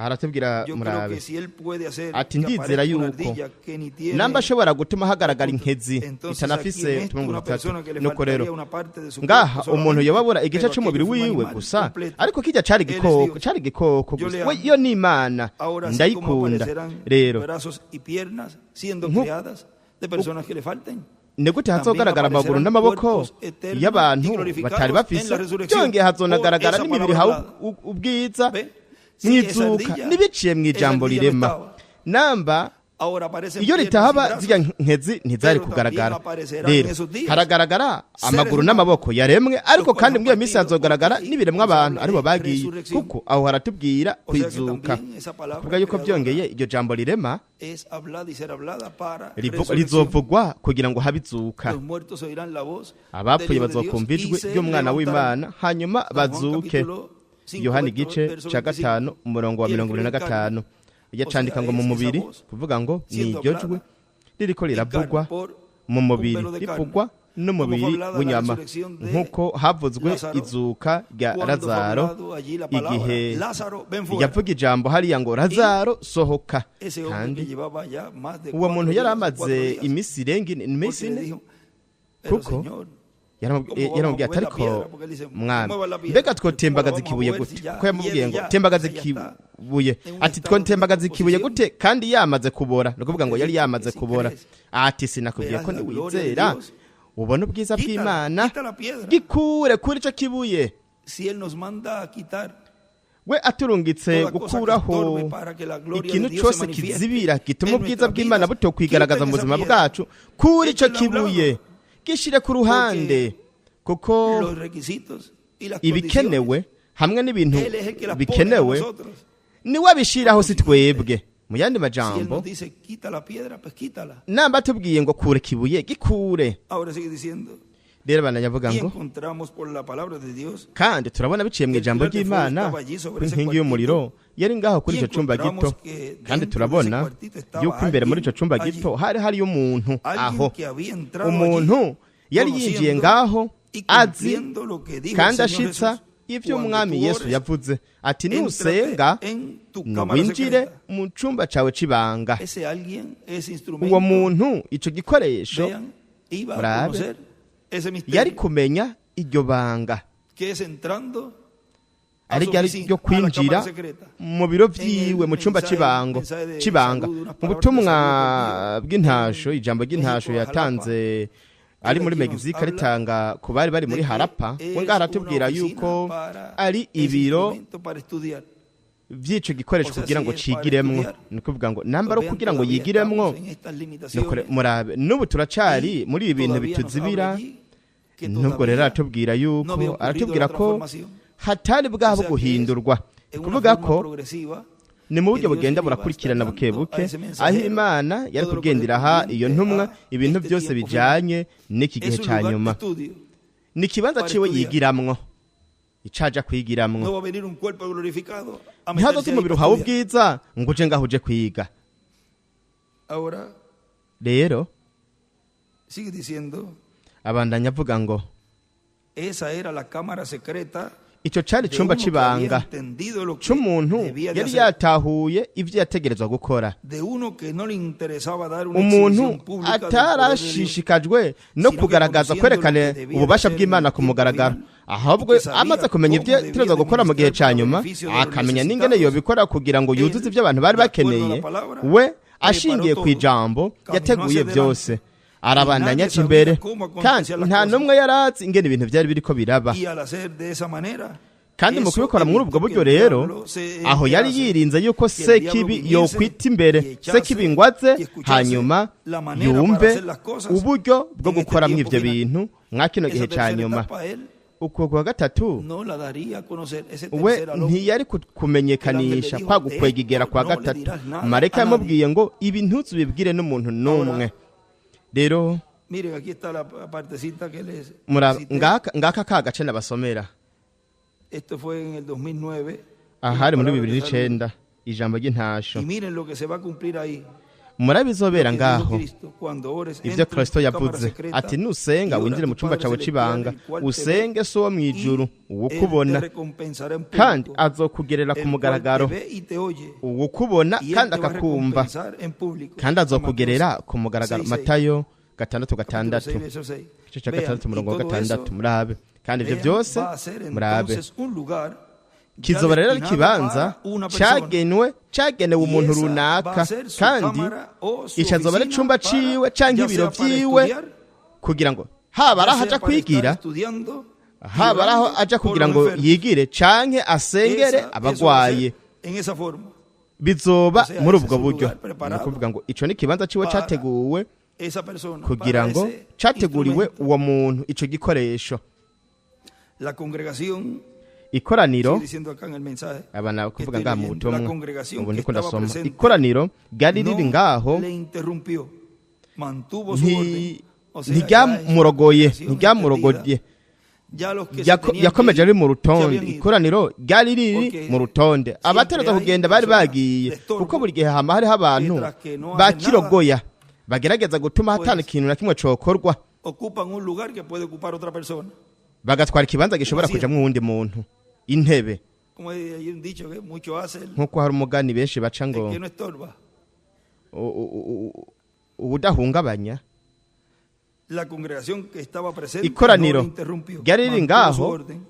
aratubwira Yo creo murabe que si él puede hacer ati que ndizera aparezca una yuko ardilla que ni tiene namba ashobora gutuma hagaragara inkezi entonces aquí en itanafise esto utumungu una dutatu persona que le nuko rero faltaría una parte de su ngaha cuerpo umuntu solamente, yobabura igice pero c'umubiri aquello fue un wiwe animal gusa completo. ariko kijya cari Él es igikoko Dios. cari igikoko Yo gusa le we amo. iyo ni imana Ahora sí como ndayikunda aparecerán rero brazos y piernas siendo Nku- creadas de personas que le falten. ni gute hazogaragara amaguru n'amaboko y'abantu batari bafise byongeye hazonagaragara n'imibiri hawe ubwiza mwizuka n'ibiciye mu ijambo rirema namba iyo ritahaba zirya nkezi ntizari kugaragara rero haragaragara amaguru n'amaboko yaremwe ariko kandi muri iyo minsi hazogaragara n'ibiremwa abantu aribo bagiye kuko aho haratubwira kwizuka kuvuga yuko byongeye iryo jambo rirema rizovugwa kugira ngo habizuka abapfuye bazokumva ijwi ry'umwana w'imana hanyuma bazuke yohana igice ca 5 umurongo wa 25 yacandika ngo mu mubiri kuvuga ngo ni iryo jwi ririko riravugwa mu mubiri rivugwa n'umubiri w'inyama nk'uko havuzwe izuka rya Lazaro igihe yavuga ijambo hariya ngo Lazaro sohoka kandi uwo muntu yari amaze iminsi irenga iminsi ine kuko yaramubwiye ati ariko mwami mbega twotembagaza ikibuye gute ko yamubwiye ngo tembagaza ikibuye ati twotembagaza ikibuye gute kandi yamaze kubora no kuvuga ngo yari yamaze kubora ati sinakubwiye ko niwizera ubona ubwiza bw'Imana gikure kuri ico kibuye we aturungitse gukuraho ikintu cyose kizibira gituma ubwiza bw'Imana butokwigaragaza mu buzima bwacu kuri ico kibuye gishire ku ruhande kuko ibikenewe hamwe n'ibintu bikenewe niwe abishiraho si twebwe mu yandi majambo namba tubwiye ngo kure kibuye gikure rero bananyavuga ngo kandi turabona biciye mu ijambo ry'Imana inkingi y'umuriro yari ngaho kuri ico cumba gito kandi turabona yuko imbere muri ico cumba gito hari umuntu aho umuntu yari yinjiye ngaho azi kandi ashitsa ivyo umwami Yesu yavuze ati nusenga winjire mu cumba cawe c'ibanga uwo muntu ico gikoresho murabe yari kumenya iryo banga ari ryo kwinjira mu biro vyiwe mu cumba c'ibanga mu butumwa bw'intasho ijambo ry'intasho yatanze ari muri Mexique ritanga ku bari bari muri Harappa we ngaratubwira yuko ari ibiro vy'ico gikoresho kugira ngo cigiremwo ni kuvuga ngo nambaro kugira ngo yigiremwo murabe n'ubu turacari muri ibi bintu bituzibira nubwo rero aratubwira yuko aratubwira ko hatari bwabo guhindurwa kuvuga ko ni mu buryo bugenda burakurikirana bukebuke aho Imana yari kugendera aha iyo ntumwa ibintu byose bijanye n'iki gihe ca nyuma ni kibanza ciwe yigiramwo icaja kwigiramwo ntihazoze umubiri uhawe ubwiza ngo uje ngaho uje kwiga rero abandanya avuga ngo ico cari icumba c'ibanga c'umuntu yari yatahuye ivyo yategerezwa gukora umuntu atarashishikajwe no kugaragaza kwerekana ububasha bw'Imana ku mugaragaro ahubwo amaze kumenya ivyo yategerezwa gukora mu gihe ca nyuma akamenya n'ingene yobikora kugira ngo yuzuze ivyo abantu bari bakeneye we ashingiye ku ijambo yateguye byose arabandanya imbere kandi nta numwe yarazi ingene ibintu byari biriko biraba kandi mu kubikora muri ubwo buryo rero aho yari yirinze yuko Sekibi yokwita imbere Sekibi ngwaze hanyuma yumve uburyo bwo gukoramo ivyo bintu mwa kino gihe ca nyuma uko kwa gatatu we ntiyari kumenyekanisha kwa gukwegigera kwa gatatu mareka yamubwiye ngo ibi ntuzubibwire n'umuntu n'umwe rero ngaka kagace nabasomera ahari muri 2009 ijambo ry'intasho murabizobera ngaho Cristo, cuando ores, ibyo entra en Kristo tu cámara yavuze secreta ati nusenga y ora winjire a mu tu cyumba Padre cyawe celestial, c'ibanga el cual te ve, usenge so wo mw'ijuru uwo Él kubona te recompensará en kandi público. azokugerera ku El cual mugaragaro te ve y te oye, uwo kubona y él kandi te va a akakumva recompensar en público. kandi azokugerera ku mugaragaro 6:6. Matayo gatandatu Capítulo gatandatu 6, verso 6. igice cya Vean, gatandatu y umurongo wa todo gatandatu eso, murabe kandi ibyo vean, byose va a ser murabe entonces un lugar ya kizoba rero ari destinado ikibanza para una persona. cyagenewe umuntu Y esa va runaka a ser su kandi cámara o su icyo azoba ari oficina icumba para, ciwe cyangwa ya ibiro sea para vyiwe estudiar, kugira ngo haba ari ya aho sea aja para estar kwigira estudiando, haba ari aho orando aja por kugira los ngo enfermos. yigire canke asengere Eso va a abagwaye ser en esa forma. bizoba O sea, muri ese ubwo es un buryo lugar preparado ni ukuvuga ngo ico ni ikibanza ciwe para categuwe Esa persona, kugira para ngo ese categuriwe instrumento. uwo muntu ico gikoresho La congregación, ikoraniro sigue diciendo acá en el mensaje, abana kuvuga estoy ngaha mu leyendo, la butumwa congregación ubu que ndiko estaba ndasoma presente ikoraniro ryari riri ngaho le interrumpió, mantuvo su orden. O sea, ntiryamurogoye ya es una ntiryamurogoye ya los que se tenían que yakomeje ir, ari mu se rutonde habían ido. ikoraniro ryari riri Porque mu rutonde abategereza hay kugenda bari personas bagiye de estorbo kuko buri gihe hama hariho abantu mientras que no hacen bakirogoya bagerageza gutuma Pues, hatana ikintu na kimwe cokorwa Ocupan un lugar que puede ocupar otra persona. bagatwara ikibanza gishobora Como kujamwo uwundi muntu intebe Como hay un dicho que mucho hace nk'uko hari umugani benshi baca el ngo que no estorba. ubudahungabanya La congregación que estaba presente ikoraniro no le interrumpió, ryari riri mantuvo su ngaho orden.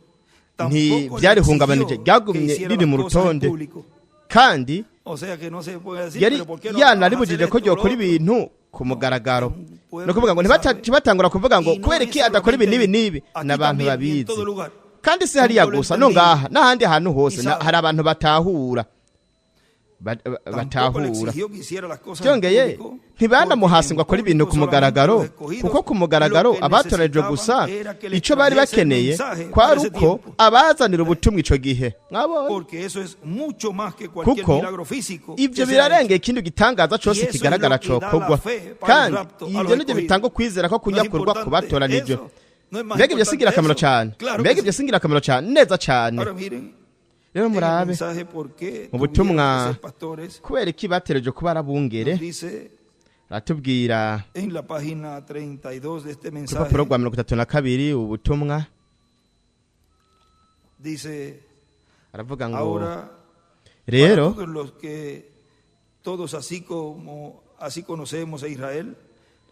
Tampoco le ntibyarihungabanije exigió ryagumye que hiciera riri mu las cosas en rutonde público. kandi O sea que no se puede decir, yari pero ¿por qué no yanaribujije hacer ko esto o lo ryokora otro? ibintu ku mugaragaro pueblo no kuvuga ngo ntibatangura kuvuga ngo Y no kubera es iki adakora ibi n'ibi solamente n'ibi aquí n'abantu también y en todo babizi lugar. kandi si hariya Nubwo gusa no entendido. ngaha n'ahandi hantu hose Isaha. hari abantu batahura Tampoco le batahura exigió que hiciera las cosas en byongeye público, ntibanamuhase ngo porque akore ibintu ku en mugaragaro público solamente kuko ku los mugaragaro escogidos, abatorejwe lo que gusa necesitaban era que les icyo bari trajese el bakeneye mensaje kwari para ese uko tiempo. abazanira ubutumwa ico gihe mwabonye porque eso es mucho más que cualquier kuko milagro físico. ibyo que se ha birarengeye ikindi gitangaza Y cyose eso es kigaragara lo que da cokogwa la fe para el kandi rapto a ibyo los nibyo escogidos. bitanga ukwizera ko No es kunyakurwa ku importante batoranijwe eso. No es más mbega ibyo si importante ingirakamaro eso. cyane Claro mbega que ibyo sí. si ingirakamaro cyane neza cyane Ahora miren, rero en el murabe mensaje por qué mu tuvieron butumwa que ser pastores, kubera iki batereje kuba arabungere nos dice aratubwira en la página 32 de este ku mensaje, rupapuro rwa 32 ubutumwa dice, aravuga ngo ahora rero para todos los que todos así conocemos a Israel,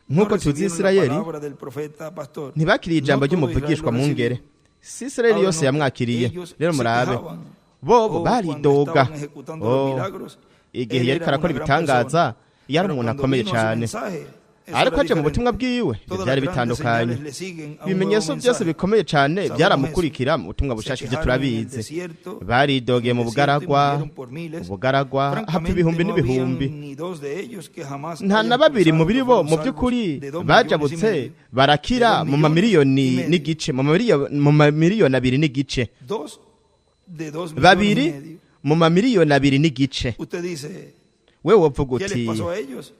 nk'uko tuzi recibieron la Isirayeli palabra del profeta pastor. ntibakiriye ijambo No todo ry'umuvugishwa Israel lo mu ngere recibió. si Isirayeli Ahora yose no, yamwakiriye ellos rero se murabe quejaban. bobo O baridoga cuando estaban ejecutando los milagros, igihe él yariko era arakora una gran ibitangaza persona. yari Pero umuntu cuando akomeye vino su cyane mensaje, eso ariko era aje mu butumwa diferente. bwiwe ibyo Todas byari las grandes bitandukanye señales le siguen a un ibimenyetso nuevo byose mensaje. bikomeye cyane Sabemos byaramukurikira mu butumwa Se bushasha ibyo quejaron en el turabizi desierto, baridogeye mu en el desierto, y bugaragwa murieron por miles. ubugaragwa hapfa Francamente, ibihumbi no n'ibihumbi habían ni dos de ellos que jamás nta hayan na babiri mu cruzado, biri bo fueron mu salvos by'ukuri de 2 bajabutse millones y medio. barakira De 2 mu mamiliyoni millones y medio. n'igice mu mamiliyoni abiri n'igice Dos de 2 millones y babiri medio. mu mamiliyoni abiri n'igice Usted dice, we wovuga ¿qué les uti pasó a ellos?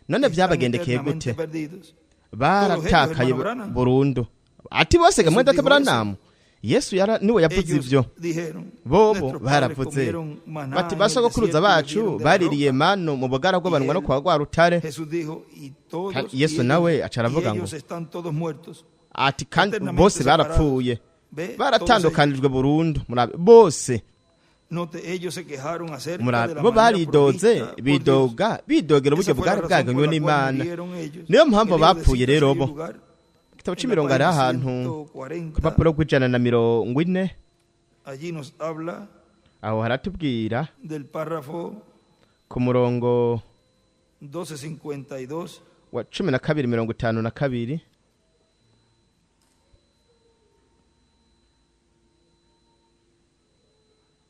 none Están byabagendekeye eternamente gute perdidos. baratakaye Todos ellos, hermano burundu ati bose gamwe Jesús data dijo Branham Yesu niwe yavuze Ellos ivyo dijeron, bobo nuestros padres baravuze comieron maná bati en el basogokuruza desierto y bacu bebieron de la baririye roca. manu mu bugara bw'abanwa no kwa rwa rutare Jesús dijo, y todos Kandi Yesu y nawe ellos, aca aravuga y ngo, ellos están todos muertos. ati kandi Eternamente bose separados. barapfuye Ve, baratandukanijwe burundu murabe bose Note, ellos se quejaron acerca de murabe la bo manera baridoze provista por Dios. bidogera uburyo Esa fue la bwari razón bwaganywe por la cual n'Imana murieron ellos. niyo mpamvu El libro de bapfuye citas rero hay bo un lugar igitabo en c'imirongo la ari página ahantu 140. ku rupapuro rw'140 Allí nos habla aho haratubwira del párrafo ku murongo 1252. wa 1252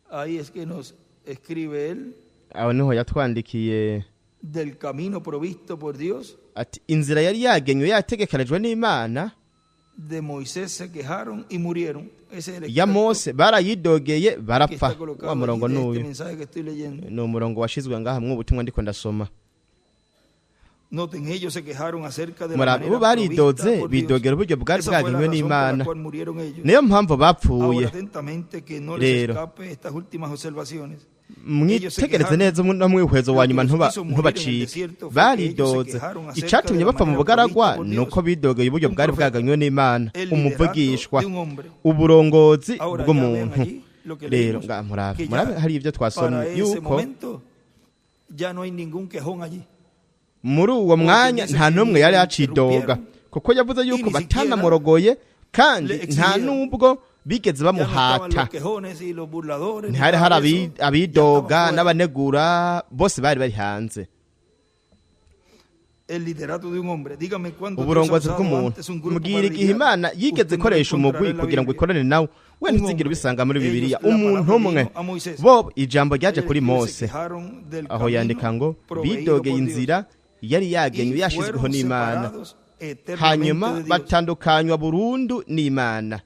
Ahí es que nos escribe él aho niho yatwandikiye del camino provisto por Dios. ati inzira yari yagenywe yategekanijwe n'Imana De Moisés se quejaron y murieron. Ese es el ya extracto Mose barayidogeye que barapfa está colocado wa murongo allí de este n'uyu mensaje que estoy leyendo. ni umurongo washizwe ngaha mu butumwa ndiko ndasoma Noten, ellos se quejaron acerca de la murabe bo manera provista baridoze por Dios. bidogera uburyo bwari Esa fue la bwagenywe razón por la n'Imana cual murieron ellos. niyo mpamvu bapfuye Ahora atentamente que no les Rero. escape estas últimas observaciones. mwitegereze neza no mwihwezo wa nyuma ntubacike baridoze icatumye bapfa mu bugaragwa nuko bidogeye uburyo bwari bwaganywe n'Imana umuvugishwa uburongozi bw'umuntu rero murabe hari ibyo twasomye yuko muri uwo mwanya nta n'umwe yari yacidoga kuko yavuze yuko batanamurogoye kandi nta n'ubwo bigeze bamuhata ntihari hari abidoga n'abanegura bose bari bari hanze uburongozi bw'umuntu mbwira igihe Imana yigeze ikoresha umugwi kugira ngo ikorane nawe we ntizigire ubisanga muri Bibiliya umuntu umwe bo ijambo ryaje kuri Mose aho yandika ngo bidogeye inzira yari yagenywe yashizweho n'Imana hanyuma batandukanywa burundu n'Imana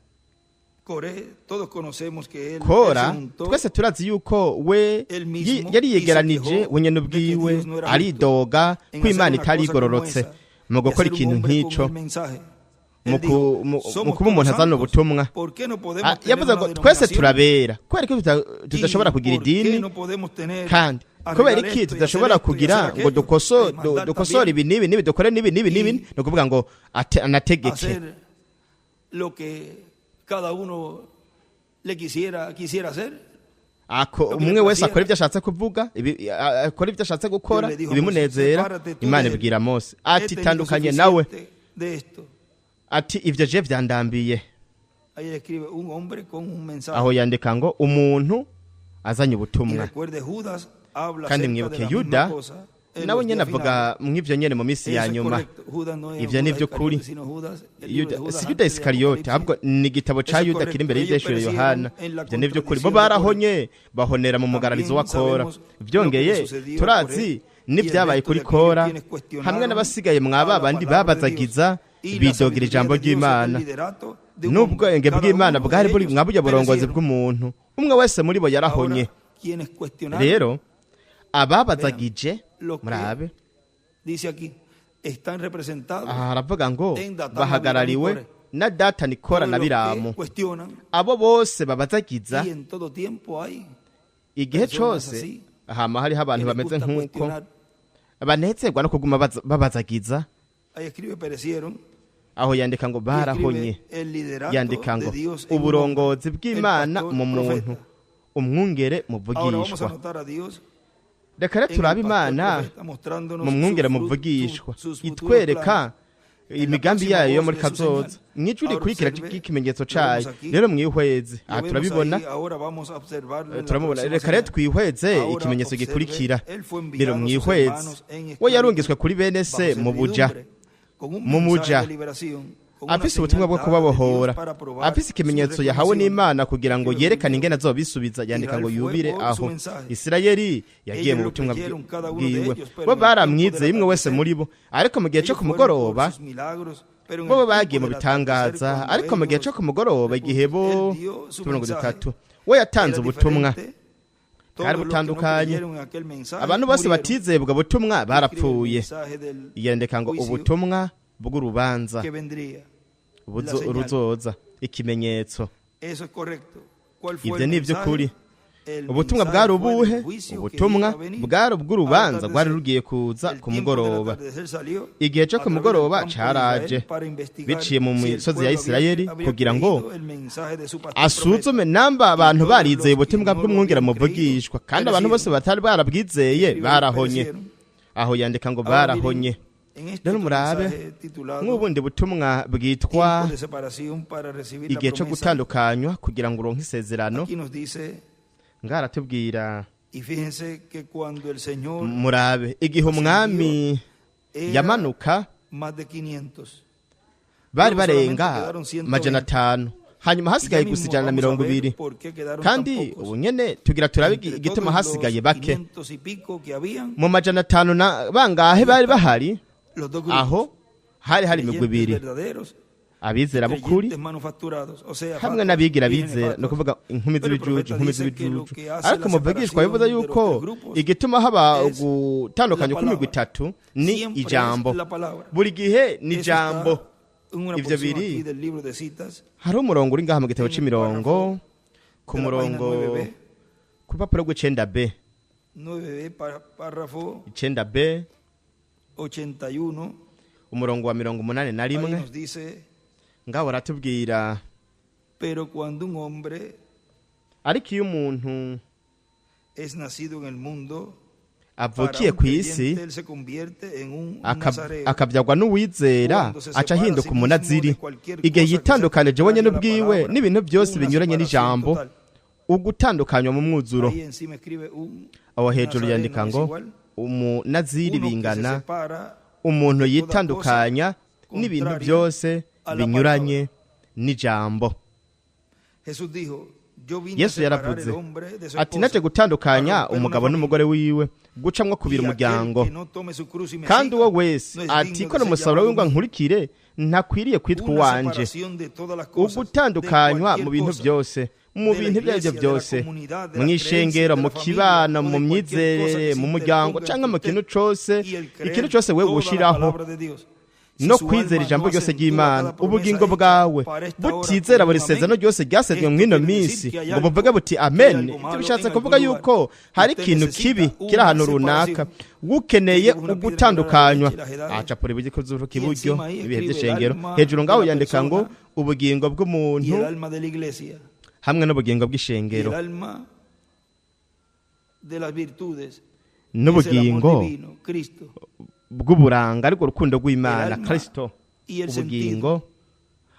Kora twese turazi yuko we yari yegeranije wenyene ubwiwe aridoga ko Imana itari igororotse mu gukora ikintu nk'ico mu kuba umuntu azana ubutumwa yavuze ngo twese turabera kubera ko tudashobora kugira idini kandi kubera iki tudashobora kugira ngo dukosore ibi n'ibi dukore n'ibi ni ukuvuga ngo anategeke cada uno le quisiera hacer umwe wese akora ibyo ashatse kuvuga akora ibyo ashatse gukora ibimunezera Imana ibwira Mose ati tandukanye nawe ati ibyo je vyandambiye aho yandika ngo umuntu azanye ubutumwa kandi mwibuke Yuda nawe nyene avuga mw'ivyo nyene mu misi ya nyuma ivyo nivyo kuri si Yuda Isikariyote ahubwo ni igitabo ca Yuda kiri imbere y'Ivyeshuro Yohana ivyo nivyo kuri bo barahonye bahonera mu mugararizo wa Kora vyongeye turazi n'ivyabaye kuri Kora hamwe n'abasigaye mwaba bandi babazagiza bidogira ijambo ry'Imana n'ubwenge bw'Imana bwari buri mwaburya burongozi bw'umuntu umwe wese muri bo yarahonye rero ababazagije murabe haravuga ngo bahagarariwe na Datani Kora na Biramu abo bose babazagiza igihe cose hama hariho abantu bameze nk'uko banezerwa no kuguma babazagiza aho yandika ngo barahonye yandika ngo uburongozi bw'Imana mu muntu umwungere muvugishwa reka rero turabe Imana mu mwungere muvugishwa itwereka imigambi yayo yo muri kazoza mw'ijwi rikurikira ry'ikimenyetso cayo rero mwihweze aha turabibona reka rero twihweze ikimenyetso gikurikira rero mwihweze we yarungiswe kuri bene se mu muja afise ubutumwa bwo kubabohora afise ikimenyetso yahawe n'Imana kugira ngo yerekane ingene azobisubiza yandika ngo yubire aho Isirayeli yagiye mu butumwa bwiwe bo baramwizeye imwe wese muri bo ariko mu gihe cyo kumugoroba bo bagiye mu bitangaza ariko mu gihe cyo kumugoroba igihe bo 3 we yatanze ubutumwa bwari butandukanye abantu bose batizeye ubwo butumwa barapfuye yandika ngo ubutumwa bw'urubanza uruzoza ikimenyetso ibyo ni iby'ukuri ubutumwa bwari ubuhe ubutumwa bwari ubw'urubanza bwari rugiye kuza ku mugoroba igihe cyo ku mugoroba caraje biciye mu misozi ya Isirayeli kugira ngo asuzume namba abantu barizeye ubutumwa bw'umwungere muvugishwa kandi abantu bose batari barabwizeye barahonye aho yandika ngo barahonye rero murabe nk'ubundi butumwa bwitwa igihe cyo gutandukanywa kugira ngo uronke isezerano ngaratubwira murabe igihe umwami yamanuka bari barenga 500 hanyuma hasigaye gusa 120 kandi ubu nyene tugira turabe igituma hasigaye bake mu 500 bangahe bari bahari aho hari imigwi ibiri abizera bukuri hamwe n'abigira bizera no kuvuga inkumi z'ibijuju ariko muvugishwa bivuze yuko igituma haba gutandukanya kw'imigwi 3 ni ijambo buri gihe ni ijambo ivyo biri hari umurongo uri ngaha mu gitabo c'imirongo ku rupapuro rw'icenda b 9b, párrafo 9b 81, umurongo wa 81 ahí nos dice, ngaho baratubwira pero cuando un hombre ariko iyo umuntu es nacido en el mundo, avukiye ku isi él se convierte en un nazareo. akabyagwa n'uwizera aca ahinduka umunaziri igihe yitandukanije wenyine ubwiwe n'ibintu byose binyuranye n'ijambo ugutandukanywa mu mwuzuro. Ahí encima escribe un aho hejuru nazareno yandika ngo es igual, umunaziri uno que se bingana separa umuntu de toda yitandukanya cosa n'ibintu contraria byose a la binyuranye n'ijambo. Jesús dijo, yo vine a Yesu separar yaravuze el hombre de su ati naje esposa, gutandukanya para romper umugabo una n'umugore familia. wiwe gucamwo kubira Y aquel umuryango, que no tome su cruz y me kandi siga, uwo wese no es digno de atikora ser umusaruro llamado w'ingwa mío. nkurikire ntakwiriye kwitwa Una uwanje. separación de todas las cosas, Ugutandukanywa de mu bintu cualquier byose mu de la bintu ibyo ari byo iglesia, de la byose comunidad, de mu la ishengero creencia, de mu la familia, kibano o de mu cualquier cosa myizerere que se mu muryango interponga cyangwa mu entre kintu usted cyose y el creer ikintu cyose we toda la gushiraho palabra de Dios. Si no su kwizera alma ijambo no ryose acentúa ry'Imana, cada promesa ubugingo hecha bwawe para esta hora butizera por buri un sezerano amén, ryose ryasezwe esto mw'ino quiere decir minsi que hay ngo algo, buvuge buti que hay amen. algo Ibyo malo bishatse en kuvuga algún yuko lugar. hari Usted ikintu necesita kibi una kiri ahantu separación. runaka ukeneye Una piedra ugutandukanywa en la derecha, acapura ibigikozuruka y k'iburyo encima ahí ibihe escribe by'ishengero el alma hejuru ngaho de la yandika ngo persona ubugingo y bw'umuntu el alma de la iglesia hamwe n'ubugingo y bw'ishengero el alma de las virtudes, es el n'ubugingo amor divino, Cristo, bw'uburanga ariko urukundo rw'Imana El alma Kristo, y el ubugingo con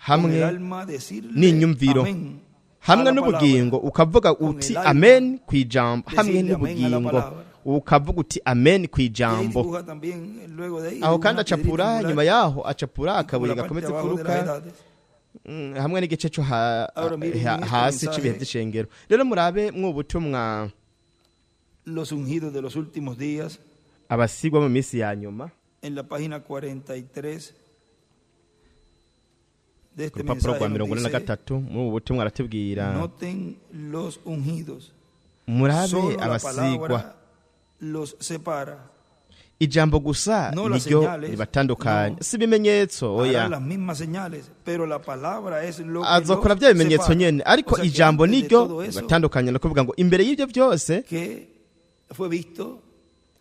hamwe el alma decirle n'inyumviro amén a hamwe la n'ubugingo palabra. ukavuga Con uti el alma, amen ku ijambo decirle hamwe amén a la n'ubugingo palabra. ukavuga uti amen ku Y ahí ijambo dibuja también, luego de ahí, aho una kandi piedrita acapura angular nyuma yaho acapura por akabuye la parte gakometse de abajo de las imfuruka edades. hamwe n'igice cyo Ahora miren este hasi mensaje. cy'ibihe by'ishengero. Rero murabe mw'ubutumwa Los ungidos de los últimos días, abasigwa mu minsi ya nyuma en la página 43 de ku este rupapuro rwa mensaje nos dice, 43 mw'ubu butumwa aratubwira noten los ungidos, murabe solo la abasigwa palabra los separa. ijambo gusa No las niryo señales, ribatandukanya no. si ibimenyetso oya Harán las mismas señales, pero la palabra es lo que azokora los bya bimenyetso separa. nyene ariko O sea que ijambo antes de niryo todo eso, ribatandukanya no kuvuga ngo imbere y'ibyo byose que fue visto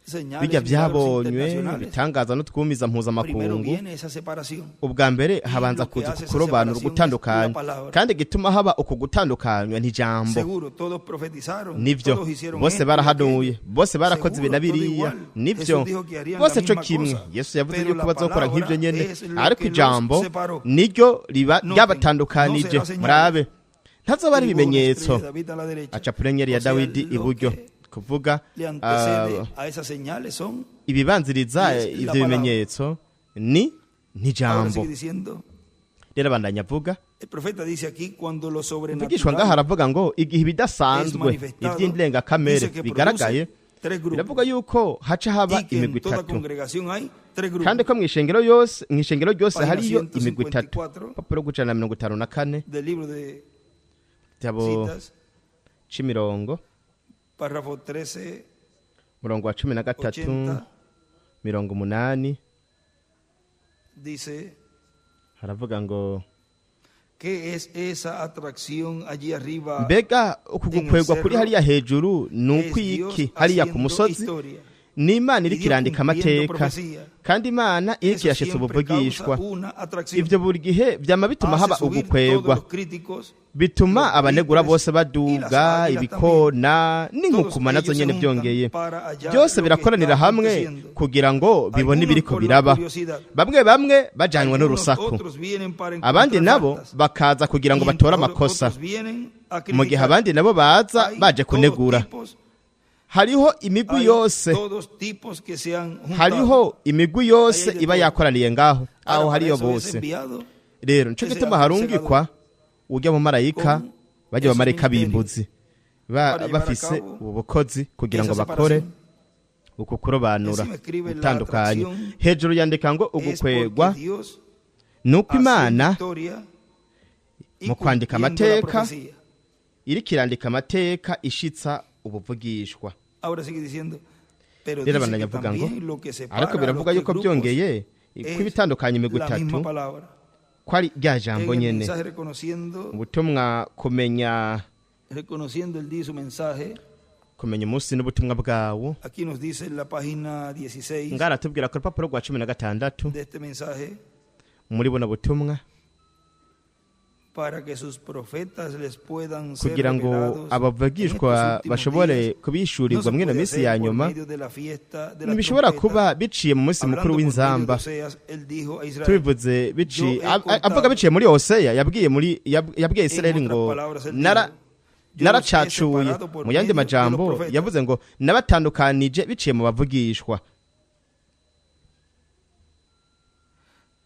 señales bijya y milagros byabonywe internacionales. bitangaza no twumiza Primero mpuzamakungu viene esa separación. ubwa mbere habanza lo que kuza hace esa kurobanura separación ugutandukanya es la palabra. kandi gituma haba uku gutandukanywa n'ijambo Seguro, todos profetizaron, nivyo todos hicieron bose esto y barahanuye aquello. bose barakoze Seguro, ibi na todo biriya igual. nivyo Jesús dijo que harían bose la co misma kimwe cosa. Yesu yavuze Pero yuko la bazokora nk'ivyo palabra nyene es lo ariko que los ijambo separó. niryo Noten, ryabatandukanije no será señal. murabe ntazoba ari Y dibuja una ibimenyetso estrella de David a la derecha. aca purenyeri ya O sea, Dawidi lo iburyo que kuvuga le antecede a esas señales son. ibibanziriza Yes, la ivyo palabra. bimenyetso ni Ahora n'ijambo sigue diciendo, rero abandanya avuga el profeta dice aquí, cuando lo mvugishwa ngaho sobrenatural aravuga ngo igihe es ibidasanzwe manifestado, iby'indengakamere dice que bigaragaye produce tres grupos. biravuga yuko haca haba Y que imigwi en toda itatu congregación hay tres grupos. kandi ko mw'ishengero ryose Página hariyo imigwi 154 itatu papuro gucana na 54 del libro de tabo citas, c'imirongo párrafo 13, murongo wa 13 80, mirongo 8 dice, haravuga ngo ¿qué es esa atracción allí arriba? mbega uku gukwegwa kuri hariya hejuru ni Es Dios ukwiki hariya ku haciendo musozi historia. ni Imana Y iriko Dios irandika cumpliendo amateka profecía. kandi Imana iriko Eso irashitsa siempre ubuvugishwa causa una atracción. ivyo buri gihe vyama bituma Hace haba subir ugukwegwa todos los críticos, bituma los abanegura buitres bose baduga y las águilas ibikona Todos n'inkukuma nazo ellos nyene se vyongeye juntan para hallar byose lo que birakoranira está hamwe aconteciendo. kugira ngo bibone Algunos ibiriko por la biraba curiosidad, bamwe bajanywe algunos n'urusaku otros vienen para abandi encontrar nabo faltas. bakaza kugira ngo Y batore otros amakosa vienen a mu gihe criticar. abandi nabo baza Hay baje todos kunegura tipos, hariho imigwi hay yose todos tipos que se han juntado. hariho imigwi yose Ahí hay de iba todo. yakoraniye ngaho Ahora, aho para hariyo eso es bose enviado rero nico ese gituma harungikwa ujya mu marayika con bajya mu esos marayika ministerios b'imbuzi para llevar a bafise cabo ubu bukozi kugira ngo esa bakore separación. uku kurobanura Encima escribe la gutandukanya atracción hejuru yandika ngo Es porque ugukwegwa Dios nuko hace Imana victoria y mu kwandika cumpliendo la amateka profecía. iriko irandika amateka ishitsa ubuvugishwa Ahora sigue diciendo, pero rero dice abandanya que avuga ngo también lo que separa ariko a los biravuga yuko grupos byongeye es ko ibitandukanya imigwi la itatu misma palabra. ko ari rya En jambo el nyene mensaje reconociendo ubutumwa kumenya el día de su mensaje, kumenya umunsi n'ubutumwa bwawo. Aquí nos dice en la página 16 ngara tubwira ku rupapuro rwa 16 de este mensaje, muri buno butumwa, para que sus profetas les puedan ser kugira ngo revelados abavugishwa en estos bashobore últimos días. No kubishurirwa se mwino puede minsi hacer ya por nyuma, medio de la fiesta de las ntibishobora trompetas. kuba biciye mu munsi mukuru Hablando por medio de w'inzamba. Oseas, él dijo a Israel, tubivuze biciye Yo he contado avuga biciye muri Hoseya yabwiye Israeli en ngo otras palabras, él dijo, yo los he naracacuye. separado por Mu yandi medio de majambo los profetas. yavuze ngo nabatandukanije biciye mu bavugishwa.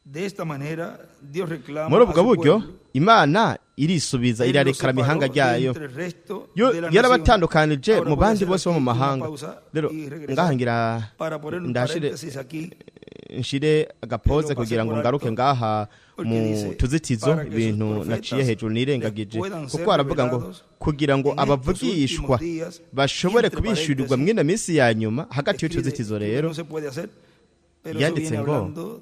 De esta manera, Dios reclama muri a ubwo su buryo pueblo. Imana irisubiza Él los irarekara separó amahanga de ryayo. entre el resto Yo de la yarabatandukanije nación. mu Ahora voy a bandi hacer bose bo mu aquí una mahanga. pausa Rero y regresar ngahangira para poner un ndashire paréntesis aquí. nshire agapoze Pero kugira ngo pase por ngaruke alto, ngaha porque mu dice, tuzitizo para que sus ibintu profetas naciye hejuru nirengagije, puedan ser kuko aravuga ngo revelados kugira ngo en estos abavugishwa últimos días, bashobore y entre kubishyurirwa paréntesis, mwino minsi ya nyuma. Hagati escribe y'utuzitizo que rero no se puede hacer, pero eso yanditse viene ngo hablando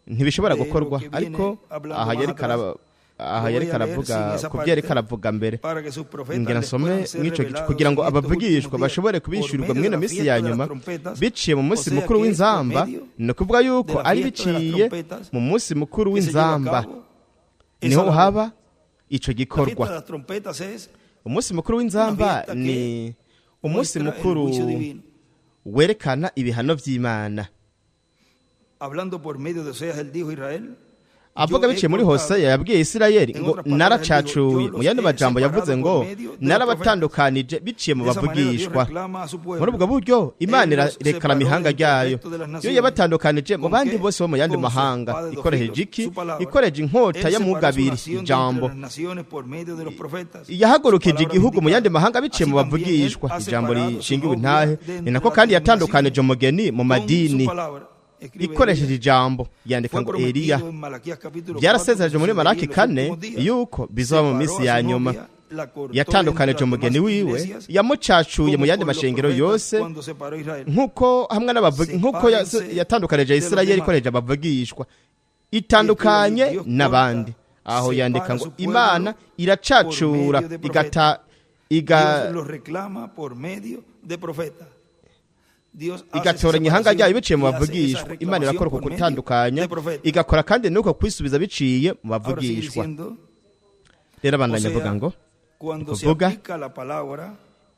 ntibishobora de lo gukorwa, que viene ariko hablando aha más yari atrás. karaba aha Lo yari voy a leer karavuga sin esa ku parte, byo yari karavuga mbere. para que sus profetas ngira les nsome puedan ser mw'ico gice revelados kugira ngo en estos abavugishwa últimos días bashobore por kubishyurirwa medio mwino de la minsi fiesta ya de las nyuma trompetas, biciye mu munsi o sea mukuru que es por w'inzamba. medio ni ukuvuga yuko de la ari fiesta de las biciye trompetas mu munsi mukuru que se lleva a w'inzamba cabo. niho Esa haba ico La fiesta de gikorwa. las trompetas es Umunsi mukuru w'inzamba Una fiesta ni umunsi muestra el mukuru juicio divino. werekana ibihano vy'Imana. Hablando por medio de Oseas, él dijo a Israel, avuga biciye muri Hoseya yabwiye Isirayeli ngo naracacuye. Mu yandi majambo yavuze ngo narabatandukanije biciye mu bavugishwa. Muri ubwo buryo Imana irarekara amahanga ryayo. Yo yabatandukanije mu bandi bose bo mu yandi mahanga, ikoresheje iki? Ikoresheje inkota y'amugabiri, ijambo. Yahagurukije igihugu mu yandi mahanga biciye mu bavugishwa, ijambo rishingiwe intahe. Ni nako kandi yatandukanije umugeni mu madini ikoresheje ijambo. Yandika ngo Eliya byarasezereje muri Malaki 4 yuko bizoba mu minsi ya nyuma. Yatandukanije umugeni wiwe, yamucacuye mu yandi mashengero yose, nkuko hamwe nkuko yatandukanije Isirayeli ikoresheje abavugishwa, itandukanye n'abandi. Aho yandika ngo Imana iracacura igatoranya ihanga ryayo biciye mu bavugishwa. Imana irakora uko gutandukanya, igakora kandi nuko kwisubiza biciye mu bavugishwa. Rero abandanya avuga ngo kuvuga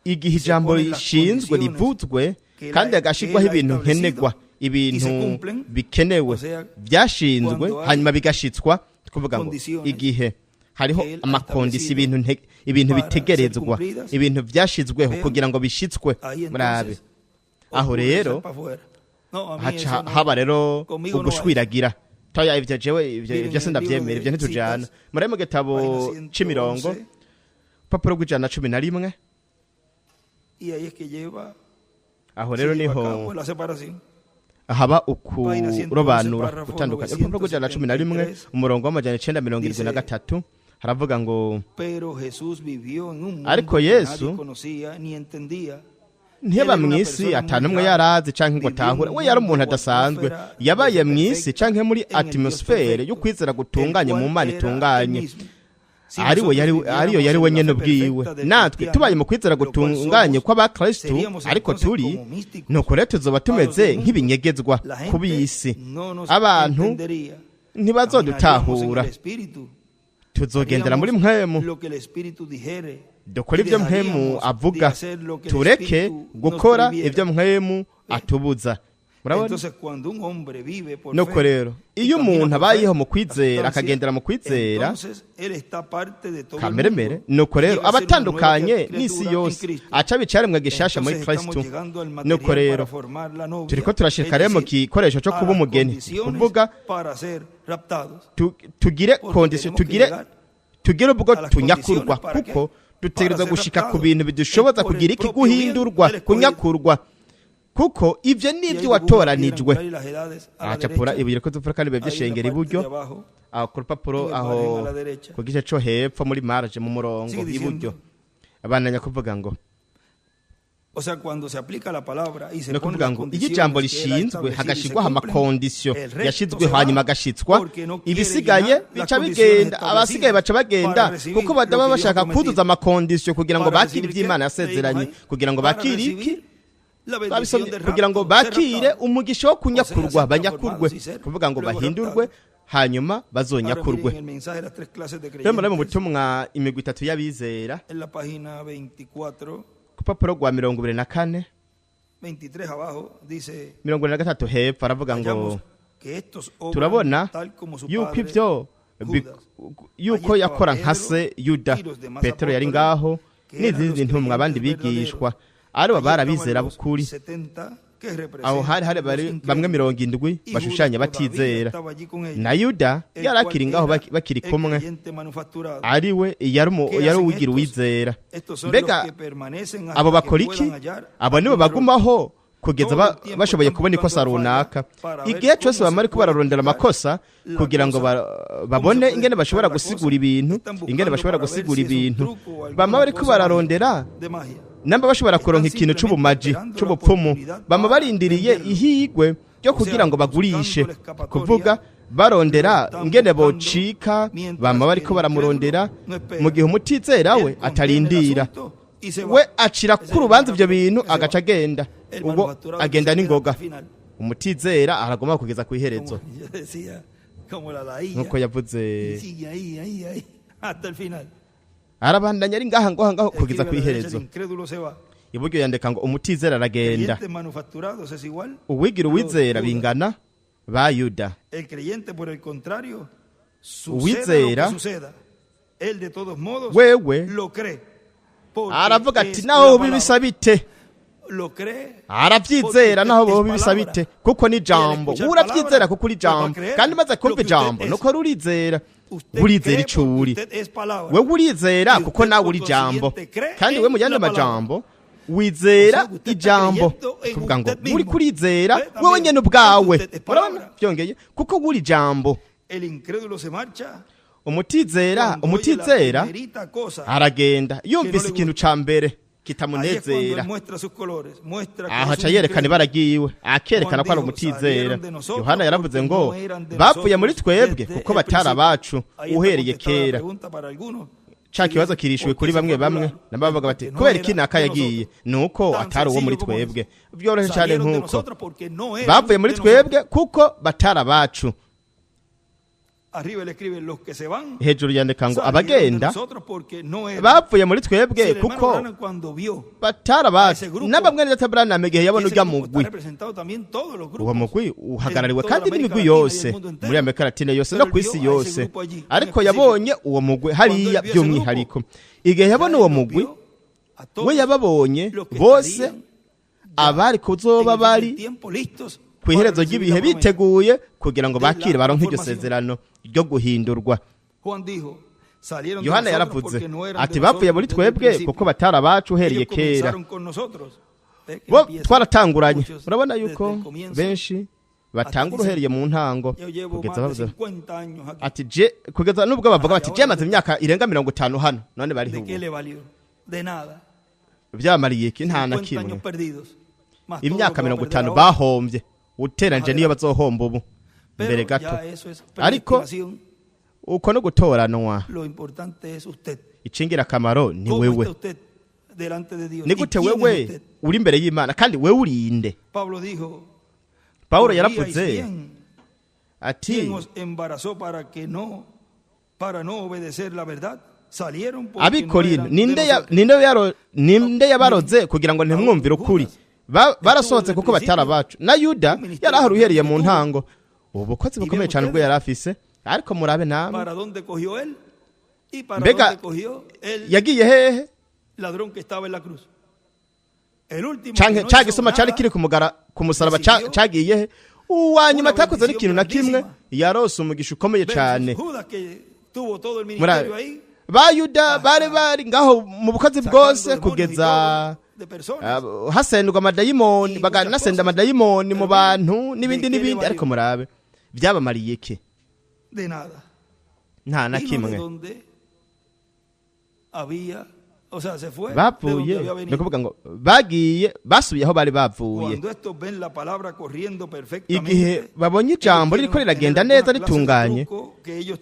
igihe ijambo rishinzwe rivuzwe kandi agashirwaho ibintu nkenerwa, ibintu bikenewe byashinzwe hanyuma bigashitswa. Kuvuga ngo igihe hariho amakondisi, ibintu bitegerezwa, ibintu byashizweho kugira ngo bishitswe. Murabe aho rero haba rero ugushwiragira. Toya ivyo jewe ivyo sindavyemera, ivyo ntitujana. Muri mu gitabo c'imirongo papuro gw'ijana 11 aho rero niho haba ukurobanura gutandukanya. Papuro gw'ijana 11 umurongo w'amajana 973 haravuga ngo ariko Yesu ntiyaba mw'isi atanumwe yarazi canke ngo atahure. We yari umuntu adasanzwe, yabaye mw'isi canke muri atmosfere yo kwizera gutunganye mu Mana itunganye. Ariyo yari we nyene ubwiwe. Natwe tubaye mu kwizera gutunganye kw'abakristu ariko turi nuko rero tuzoba tumeze nk'ibinyegezwa ku b'isi. Abantu ntibazodutahura, tuzogendera muri mpwemu, dukora ibyo mpwemu avuga, tureke gukora ibyo mpwemu atubuza. Murabona? Nuko rero iyo umuntu abayeho mu kwizera, akagendera mu kwizera kameremere, nuko rero abatandukanye n'isi yose, aca bicaremwe gishasha muri Kristo. Nuko rero turiko turashika rero mu gikoresho cyo kuba umugeni, kuvuga tugire condition, tugire ubwo tunyakurwa, kuko dutegereza gushika ku bintu bidushoboza kugira iki guhindurwa, kunyakurwa, kuko ivyo nivyo watoranijwe. Acapura ibuye ko dupfura kandi bevyeshengera iburyo, aho ku rupapuro aho ku gice cyo hepfo muri marge mu murongo iburyo. Abandanya kuvuga ngo O sea, cuando se aplica la palabra y se no pone kuvuga las ngo iyo condiciones ijambo que él ha rishinzwe establecido y se hagashirwaho cumplen, amakondisiyo el resto yashizweho se hanyuma va agashitswa porque no quiere ibisigaye llenar las bica condiciones bigenda abasigaye establecidas baca bagenda para recibir kuko badaba lo que Dios bashaka ha prometido. kuzuza amakondisiyo kugira ngo Para bakire recibir iby'Imana qué? yasezeranye Leímos ahí. kugira ngo Para bakire iki recibir la bendición babisomye del kugira ngo rapto, ser bakire raptado. umugisha wo kunyakurwa O sea, ser banyakurwe transformados y ser kuvuga ngo luego bahindurwe hanyuma Ahora bazonyakurwe miren el mensaje de las tres clases de rero muri mu creyentes butumwa imigwi itatu y'abizera en la página 24, ku rupapuro rwa 24 23 abajo, dice 23 hepfo aravuga ngo hallamos que estos obran turabona tal como su yuko padre ibyo Judas. yuko Allí yakora estaba nka se yuda y los demás petero yari apóstoles, ngaho que eran n'izindi los ntumwa abandi creyentes bigishwa verdaderos. aribo Allí barabizera estaban los b'ukuri 70 que aho representan hari los bamwe incrédulos. 70 Y bashushanya Judas todavía batizera estaba allí con ellos, na yuda el yari cual akiri ngaho era bakiri el kumwe creyente manufacturado. ariwe yari ¿Qué yari hacen uwigira estos? uwizera Estos son mbega los que permanecen hasta abo que bakora iki puedan hallar abo nibo algún error. bagumaho kugeza Todo el tiempo bashoboye están kubona ikosa buscando runaka falla para ver igihe cyose cómo bamara se ko puede bararondera explicar amakosa la kugira ngo cosa, babone cómo se ingene puede bashobora explicar la gusigura cosa. ibintu Están buscando ingene bashobora para ver gusigura si es un ibintu truco o alguna bama bariko cosa bararondera de magia. namba bashobora Están kuronka ikintu c'ubumaji simplemente c'ubupfumu esperando la bama oportunidad barindiriye para ihigwe ryo O kugira sea, ngo bagurishe buscando la escapatoria, kuvuga barondera están ingene buscando bocika mientras bama bariko el baramurondera incrédulo no espera. mu gihe umutizera we Él condena el atarindira asunto y se va. we acira Ese ku rubanza es ivyo el bintu que se agaca va. agenda El ubwo manufacturado agenda que se queda n'ingoga hasta el final. umutizera aragomba kugeza ku iherezo Como yo decía, como la lailla. nkuko yavuze Y sigue ahí, hasta el final. arabandanya ari ngaha ngaho kugeza Escribe ku a la derecha, iherezo el incrédulo se va. iburyo yandika ngo umutizera aragenda Creyentes manufacturados es igual. uwigira uwizera Los bingana ba yuda El creyente, por el contrario, Uwizera, suceda lo que suceda, él de todos modos wewe lo cree. Porque aravuga es ati la naho palabra. bibisa bite Lo cree. arabyizera naho Porque bo es bibisa palabra. bite kuko ni jambo Y al escuchar urabyizera palabra, kuko uri lo va a jambo creer. kandi maze Lo kumva que usted ijambo es. nuko urizera Usted urizera cree ico porque uri usted es palabra. wewe urizera Y kuko usted, nawe por uri jambo consiguiente, cree kandi en we mu yandi la palabra. majambo wizera O sea, usted está ijambo creyendo en kuvuga ngo usted mismo. uri kurizera Usted también, wewe nyene ubwawe usted es palabra. urabona byongeye kuko uri jambo El incrédulo se marcha. umutizera cuando oye la umutizera primerita cosa. aragenda yumvise le ikintu gusta. ca mbere Ahí es cuando kitamunezera él muestra sus colores, muestra que aho es aca un yerekana incrédulo. ibara ryiwe akerekana ko ari Juan dijo, umutizera "Salieron de nosotros yohana yaravuze porque ngo no eran de bapfuye nosotros muri twebwe desde kuko el batari principio." abacu Ahí está uhereye contestada la kera pregunta para algunos. ca kibazo kirishiwe kuri bamwe bamwe nabo bavuga bati kubera iki naka yagiye nuko atari uwo muri twebwe byoroshye cyane Salieron de nkuko nosotros porque no eran bavuye muri de nosotros. twebwe kuko batari abacu Arriba le escriben los que se van. hejuru yandika ngo Salieron de abagenda nosotros porque no eran. bapfuye muri Si twebwe el hermano kuko Branham cuando vio batari abacu ese grupo, n'abamwe neza Branham igihe que yabona ese ujya grupo está mugwi representado también todos los grupos. uwo mugwi uhagarariwe En toda kandi América n'imigwi Latina y yose el mundo entero. muri Amerika Latine yose Pero no ku isi él vio a ese yose grupo allí, en ariko específico. yabonye uwo mugwi hariya Cuando él vio ese by'umwihariko grupo, igihe yabona Ya uwo él mugwi vio a todos we yababonye los que bose estarían abari kuzoba en el bari tiempo listos ku iherezo para recibir ry'ibihe la promesa. biteguye kugira ngo de la bakire baronke iryo transformación. sezerano ryo guhindurwa Juan dijo, salieron de yohana nosotros yaravuze porque no eran ati de bapfuye nosotros muri desde el twebwe principio. kuko batari abacu uhereye Ellos kera comenzaron con nosotros. Ve que bo empieza. twaratanguranye Muchos urabona desde yuko el comienzo. benshi batanga Hasta uruhereye mu ntango Yo llevo kugeza más de bavuze 50 años aquí. ati je kugeza nubwo bavuga bati Ahora je maze imyaka irenga 50 hano none bari ¿De qué ubu le valió? De nada. byamariye iki nta na 50 kimwe años perdidos. Más todo lo imyaka que va a perder 50 ahora. bahombye uteranje niyo bazohomba ubu Pero mbere gato ya eso es ariko predestinación. uko no gutoranwa Lo importante es usted. icingira akamaro ni ¿Cómo está wewe usted delante de Dios? ni ¿Y gute quién es wewe usted? uri imbere y'Imana kandi wewe urinde Pablo dijo, Pawulo "Corríais yaravuze bien. ati ¿Quién os embarazó para no obedecer la verdad? Salieron porque abikorino no eran de nosotros. ninde yabaroze kugira ngo ntimwumvire ukuri barasohotse kuko batari abacu na yuda yari ahari uhereye mu ntango ubu bukozi bukomeye cyane ubwo yari afise ariko murabe namwe ¿Para dónde cogió él? ¿Y para Venga, dónde cogió el yagiye hehe ladrón que estaba en la cruz? El último canke que no ca hizo gisoma cari nada, kiri ku musaraba recibió cagiye he uwanyuma una atakoze n'ikintu na bendición kimwe grandísima. yarose umugisha ukomeye versus cyane Judas que tuvo todo el ministerio ahí, ba yuda bari ngaho mu bukozi bwose kugeza de personas. hasendwa amadayimoni baganasenda amadayimoni mu bantu n'ibindi n'ibindi ariko murabe byabamariye iki De nada. nta na Vino de kimwe donde había O sea, se fue de bavuye donde había ni venido. ukuvuga ngo bagiye basubiye aho bari bavuye. Cuando estos ven la palabra corriendo Igihe perfectamente, babonye ijambo ririko riragenda neza ritunganye,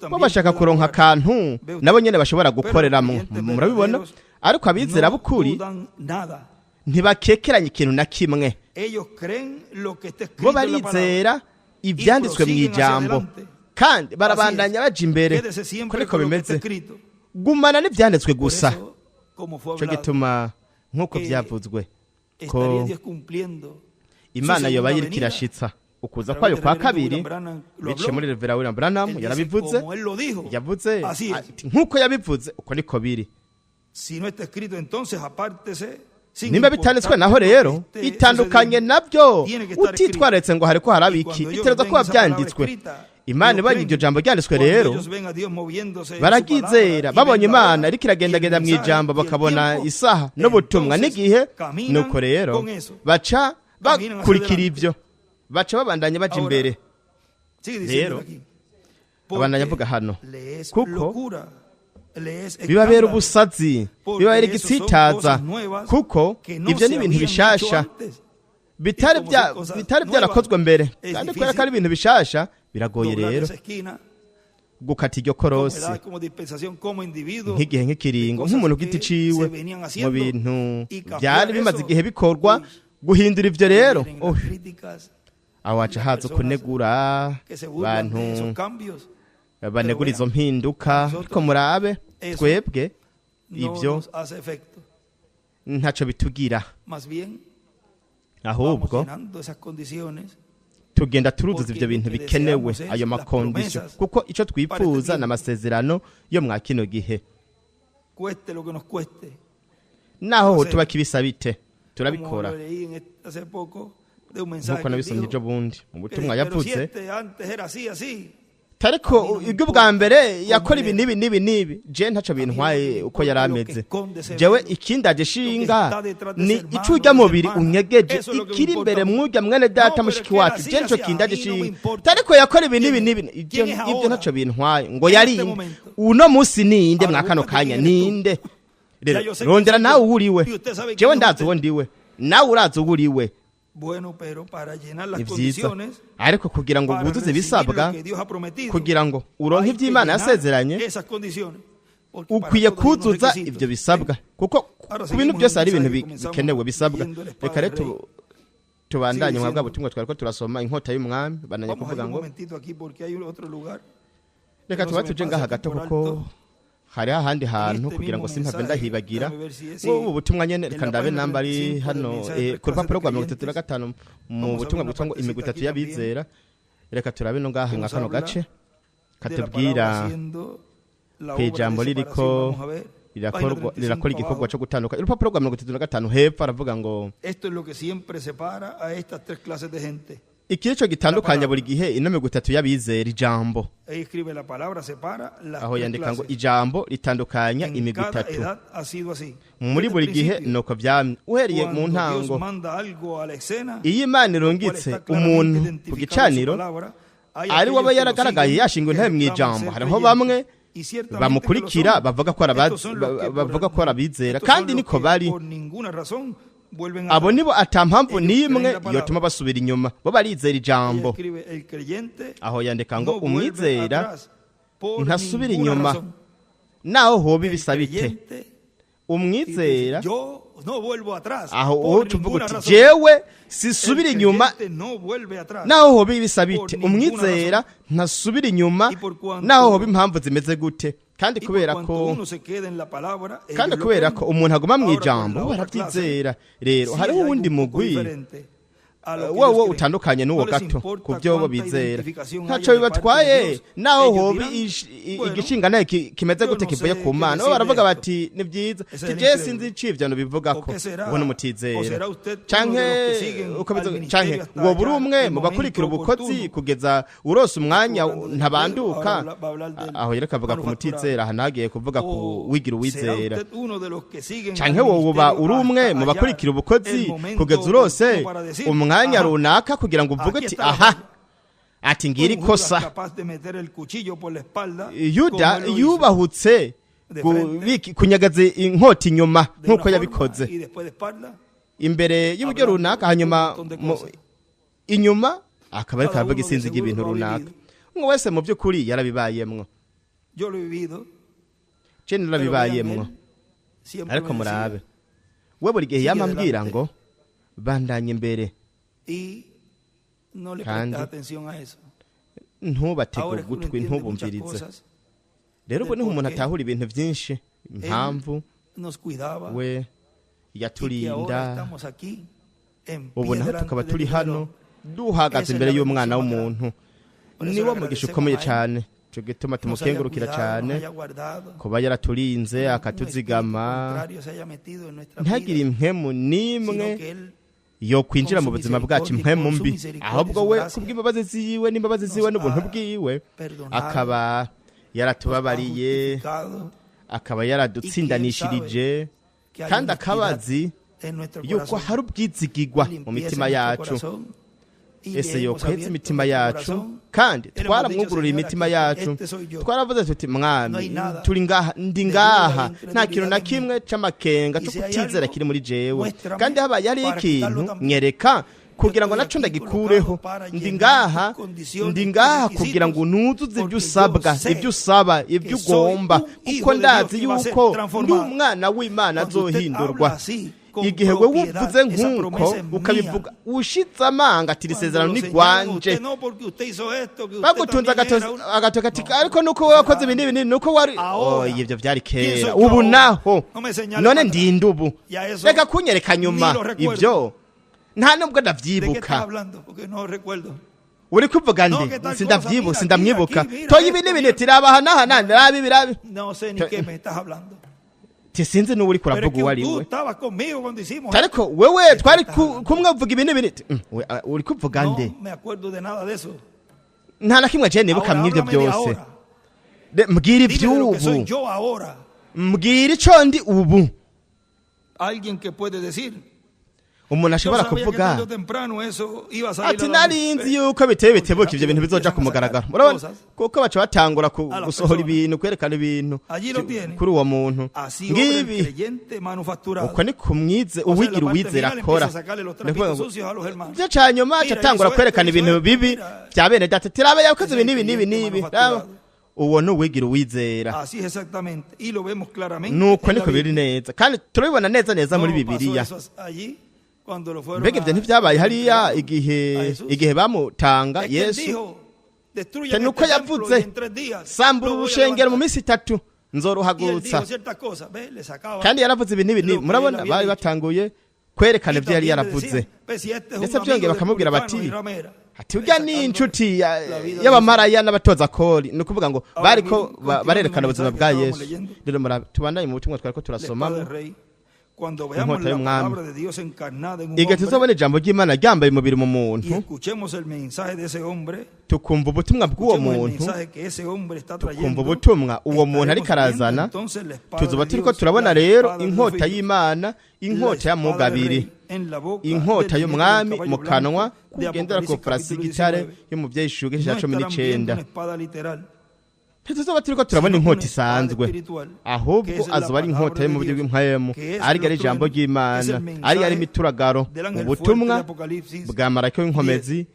bo bashaka kuronka akantu nabo nyene bashobora gukoreramwo, murabibona. Ariko abizera b'ukuri ntibakekeranya ikintu na kimwe, bo barizera ivyanditswe mu ijambo kandi barabandanya baja imbere. Ko niko bimeze, gumana n'ivyanditswe gusa. Cyo gituma nk'uko byavuzwe ko Imana yoba yiriko irashitsa ukuza kwayo kwa kabiri, biciye muri Reverend William Branham yarabivuze, yavuze nk'uko yabivuze uko niko biri. Nimba bitanditswe naho rero itandukanye nabyo, utitwaretse ngo hariko harabiki, bitereza kuba byanditswe. Imana ibanye iryo jambo ryanditswe rero baragizera, babonye Imana ariko iragendagenda mu ijambo bakabona isaha n'ubutumwa n'igihe, nuko rero baca bakurikira ivyo, baca babandanya baja imbere. Rero abandanya avuga hano kuko bibabera ubusazi, bibabera igitsitaza, kuko ivyo ni ibintu bishasha bitari byarakozwe mbere, kandi kubera ko ari ibintu bishasha biragoye rero gukata iryo korosi nk'igihe nk'ikiringo, nk'umuntu giti ciwe mu bintu byari bimaze igihe bikorwa, guhindura ivyo rero aho waca haza kunegura abantu banegura izo mpinduka. Ariko murabe twebwe ivyo ntaco bitugira, ahubwo tugenda turuzuza ivyo bintu bikenewe, ayo makondisyo, kuko ico twipfuza n'amasezerano yo mwa kino gihe. Naho tuba kibisa bite turabikora, nkuko nabisomye ejo bundi mu butumwa yavuze. Tariko ibyo bwa mbere yakora ibi nibi je ntaco bintwaye uko yari ameze. Jewe ikindaje shinga ni icujya mubiri unyegeje ikiri imbere mwujya mwene data mushiki wacu, je nco kindaje shinga. Tariko yakora ibi nibi ibyo ntaco bintwaye ngo yari uno musi ninde mwakano kanya ninde. Rero rondera nawe uriwe, jewe ndazi uwo ndiwe, nawe urazi uriwe. Bueno, pero para llenar las Nivyiza, condiciones, ariko kugira ngo buzuze bisabwa, kugira ngo uronke ivy'Imana yasezeranye, ukwiye kuzuza ivyo bisabwa, kuko ku bintu byose ari ibintu bikenewe bisabwa. Reka rero tubandanye mu bwa butumwa twariko turasoma inkota y'umwami, bananye kuvuga ngo reka tubatuje ngaha gato, kuko hari ahandi hantu kugira ngo simpave ndahibagira. Ubu butumwa nyene reka ndabe namba ari hano ku rupapuro rwa 35 mu butumwa bwitwa ngo imigwi itatu y'abizera. Reka turabe no ngaha nka kano gace katubwira kw'ijambo ririko rirakora igikorwa cyo gutanduka. Urupapuro rwa 35 hepfo aravuga ngo esto es lo que siempre separa a estas tres clases de gente. Ikico gitandukanya buri gihe ino migwi itatu y'abizera ijambo. Aho yandika ngo ijambo ritandukanya imigwi itatu. Muri buri gihe nuko byamye uhereye mu ntango. Iyi Imana irungitse umuntu ku gicaniro ari waba yaragaragaye yashingwe ntaye mu ijambo, hariho bamwe bamukurikira bavuga ko arabizera, kandi niko bari. Abo nibo atampamvu nimwe yotuma basubira inyuma, bo barizera ijambo. Aho yandika ngo umwizera ntasubira inyuma naho hoba ibisabite. Umwizera aho uvuga uti jewe sisubira inyuma naho hoba ibisabite. Umwizera ntasubira inyuma naho hoba impamvu zimeze gute. Kandi kubera ko umuntu aguma mu ijambo barabyizera. Rero hariho uwundi mugwi wowe utandukanye n'uwo gato ku byo bo bizera, ntaco bibatwaye naho hobi igishinga naye kimeze gute kivuye ku Mana. Bo baravuga bati ni byiza, je sinzi icivyo no bivuga ko ubona umutizera canke canke wo buri umwe mu bakurikira ubukozi kugeza urose umwanya ntabanduka. Aho yereka avuga ku mutizera, hanagiye kuvuga ku wigira uwizera. Canke wowe uba uri umwe mu bakurikira ubukozi kugeza urose umwanya runaka kugira ngo uvuge ati aha ati ngira ikosa. Yuda yubahutse kunyagaza inkota inyuma de nk'uko una yabikoze forma, y después de espalda, imbere y'uburyo runaka hanyuma inyuma akaba ariko aravuga isinzi ry'ibintu runaka umwe wese mu by'ukuri yarabibayemwo yo lo he vivido, je narabibayemwo siempre ariko me decía, murabe we buri gihe yamambwira ngo bandanye imbere y no le Kandi prestas atención a eso. ntubatege Ahora es que uno ugutwi entiende muchas ntubumvirize cosas, rero ubu niho umuntu porque atahura ibintu byinshi impamvu nos cuidaba we y que ahora yaturinda estamos aquí en ubu pie naho delante tukaba del turi Hijo hano del Hombre. duhagaze Esa es imbere la y'umwana bendición w'umuntu Por eso niwo le mugisha agradecemos ukomeye a él, cyane cyo gituma nos haya tumukengurukira cuidado, cyane nos haya guardado, kuba yaraturinze un espíritu akatuzigama contrario se haya metido en nuestra ntagire vida, impemu sino n'imwe que él yo kwinjira con mu su buzima bwacu misericordia, impemu con su mbi misericordia, ahubwo su we gracia, kubw'imbabazi ziwe n'imbabazi ziwe nos n'ubuntu ha bwiwe perdonado, akaba nos ha yaratubabariye justificado, akaba yaradutsindanishirije que hay kandi una akabazi equidad en nuestro yuko corazón, hari ubwizigigwa mu limpieza mitima en nuestro yacu corazón, y ese le yo hemos kweza abierto imitima nuestro yacu corazón. kandi Hemos twaramwugururiye dicho, imitima Señor, aquí yacu este soy yo. twaravuze tuti No mwami hay nada turi ngaha ndi de ngaha duda y nta kintu na incredulidad kimwe c'amakenga Y cyo si hay kutizera algo, kiri muri jewe muéstrame kandi habaye hari para quitarlo ikintu también. nyereka kugira ngo Yo naco estoy aquí ndagikureho colocado para ndi llenar ngaha tus condiciones, ndi tus ngaha requisitos, kugira ngo nuzuze ibyo porque usabwa yo sé ibyo usaba ibyo que soy ugomba un hijo kuko de ndazi Dios que va a ser yuko ndi transformado. umwana w'imana Cuando usted azohindurwa habla así, con igihe wewe propiedad, uvuze esa nk'uko promesa es ukabivuga ushitse amanga ati isezerano ni gwanje no porque usted hizo esto, que usted bagutunze también era un- agatoki ati ariko nuko wowe wakoze ibi n'ibi nuko wari Ahora, ibyo byari ¿quién kera soy yo ubu ahora? naho No me señale none para ndinde ubu Ya eso reka kunyereka nyuma ni lo recuerdo. ibyo nta nubwo ¿De qué estás ndavyibuka hablando? Porque no recuerdo. uri kuvuga No, ndi que tal sindavyibuka cosa, mira, sindamwibuka aquí, mira, toye esto, ibi n'ibi mira. tiraba hana rabi birabi No sé ni qué me estás hablando. ti sinzi n'uwo uri Pero es kuravuga que uwo ari tú we estabas conmigo cuando hicimos ariko wewe twari kumwe uvuga ibi n'ibi uri kuvuga No nde me acuerdo de nada de eso. nta na kimwe je nibuka Ahora, mw'ivyo háblame de byose ahora. mbwira Dime de lo que soy ivy'ubu yo ahora. mbwira ico ndi ubu Alguien que puede decir. umuntu Yo ashobora sabía que kuvuga tarde o temprano eso iba a salir ati a la nari luz. nzi yuko biteye bitebuka ivyo bintu bizoja ku mugaragaro murabona kuko baca batangura A la gusohora persona. ibintu kwerekana ibintu Allí lo tiene. kuri uwo muntu Así obra el ngibi creyente manufacturado. uko ni kumwize O sea, la uwigira parte uwizera final akora empieza a sacarle los trapitos sucios a los hermanos. ivyo ca nyuma Mira, catangura hizo kwerekana esto, ibintu hizo esto, bibi mira. vya bene data tirabe yakoze Ese ibi n'ibi n'ibi creyente n'ibi manufacturado. uwo ni uwigira uwizera Así es exactamente. Y lo vemos claramente. nuko en la niko biri Biblia. neza kandi turabibona neza neza muri No pasó bibiliya eso allí cuando lo fueron mbega ivyo a- ntivyabaye hariya a igihe Jesús. igihe bamutanga Es que él yesu dijo, destruyan Te nuko este templo yavuze, y en 3 días sambura lo voy a urushengero mu levantar. minsi itatu Y él nzoruhagurutsa dijo ciertas cosas, ¿ves? Le sacaba. kandi yaravuze ibi n'ibi Lo que murabona él había bari dicho. batanguye kwerekana Y ibyo yari también le yaravuze decían, "Ves, si este es un ndetse amigo byongeye del bakamubwira publicano bati y ramera". ati urya ni Sacando inshuti la vida y'abamaraya n'abatoza kori ni ukuvuga ngo Ahora bariko miren, continuando barerekana con el ubuzima mensaje bwa que yesu estábamos leyendo. rero tubandanye mu butumwa twariko La espada turasomamo del rey. Cuando veamos Inkota la y'umwami. palabra de Dios encarnada en un igihe hombre tuzobona ijambo ry'imana ryambaye umubiri mu y muntu escuchemos el mensaje de ese hombre, tukumva ubutumwa bw'uwo escuchemos el muntu mensaje que ese hombre está tukumva trayendo, ubutumwa uwo muntu estaremos ariko arazana viendo entonces la espada tuzoba de turiko Dios, turabona la rero espada de inkota Dios, y'imana la inkota espada y'amugabiri del rey en la boca inkota del y'umwami jinete del mu caballo kanwa blanco de kugendera ku Apocalipsis farasi capítulo y'igitare 19. y'umuvyeyi ishuga No ijana cumi estarán viendo n'icenda una espada literal, ntituzoba turiko turabona sino inkota una espada isanzwe espiritual, que ahubwo es la azoba ari palabra inkota de y'umubiri Dios, w'impwemu que es ari el ari ijambo trueno, ry'imana es el ari mensaje ari imituragaro del ángel ubutumwa fuerte de Apocalipsis bwa marayika w'inkomezi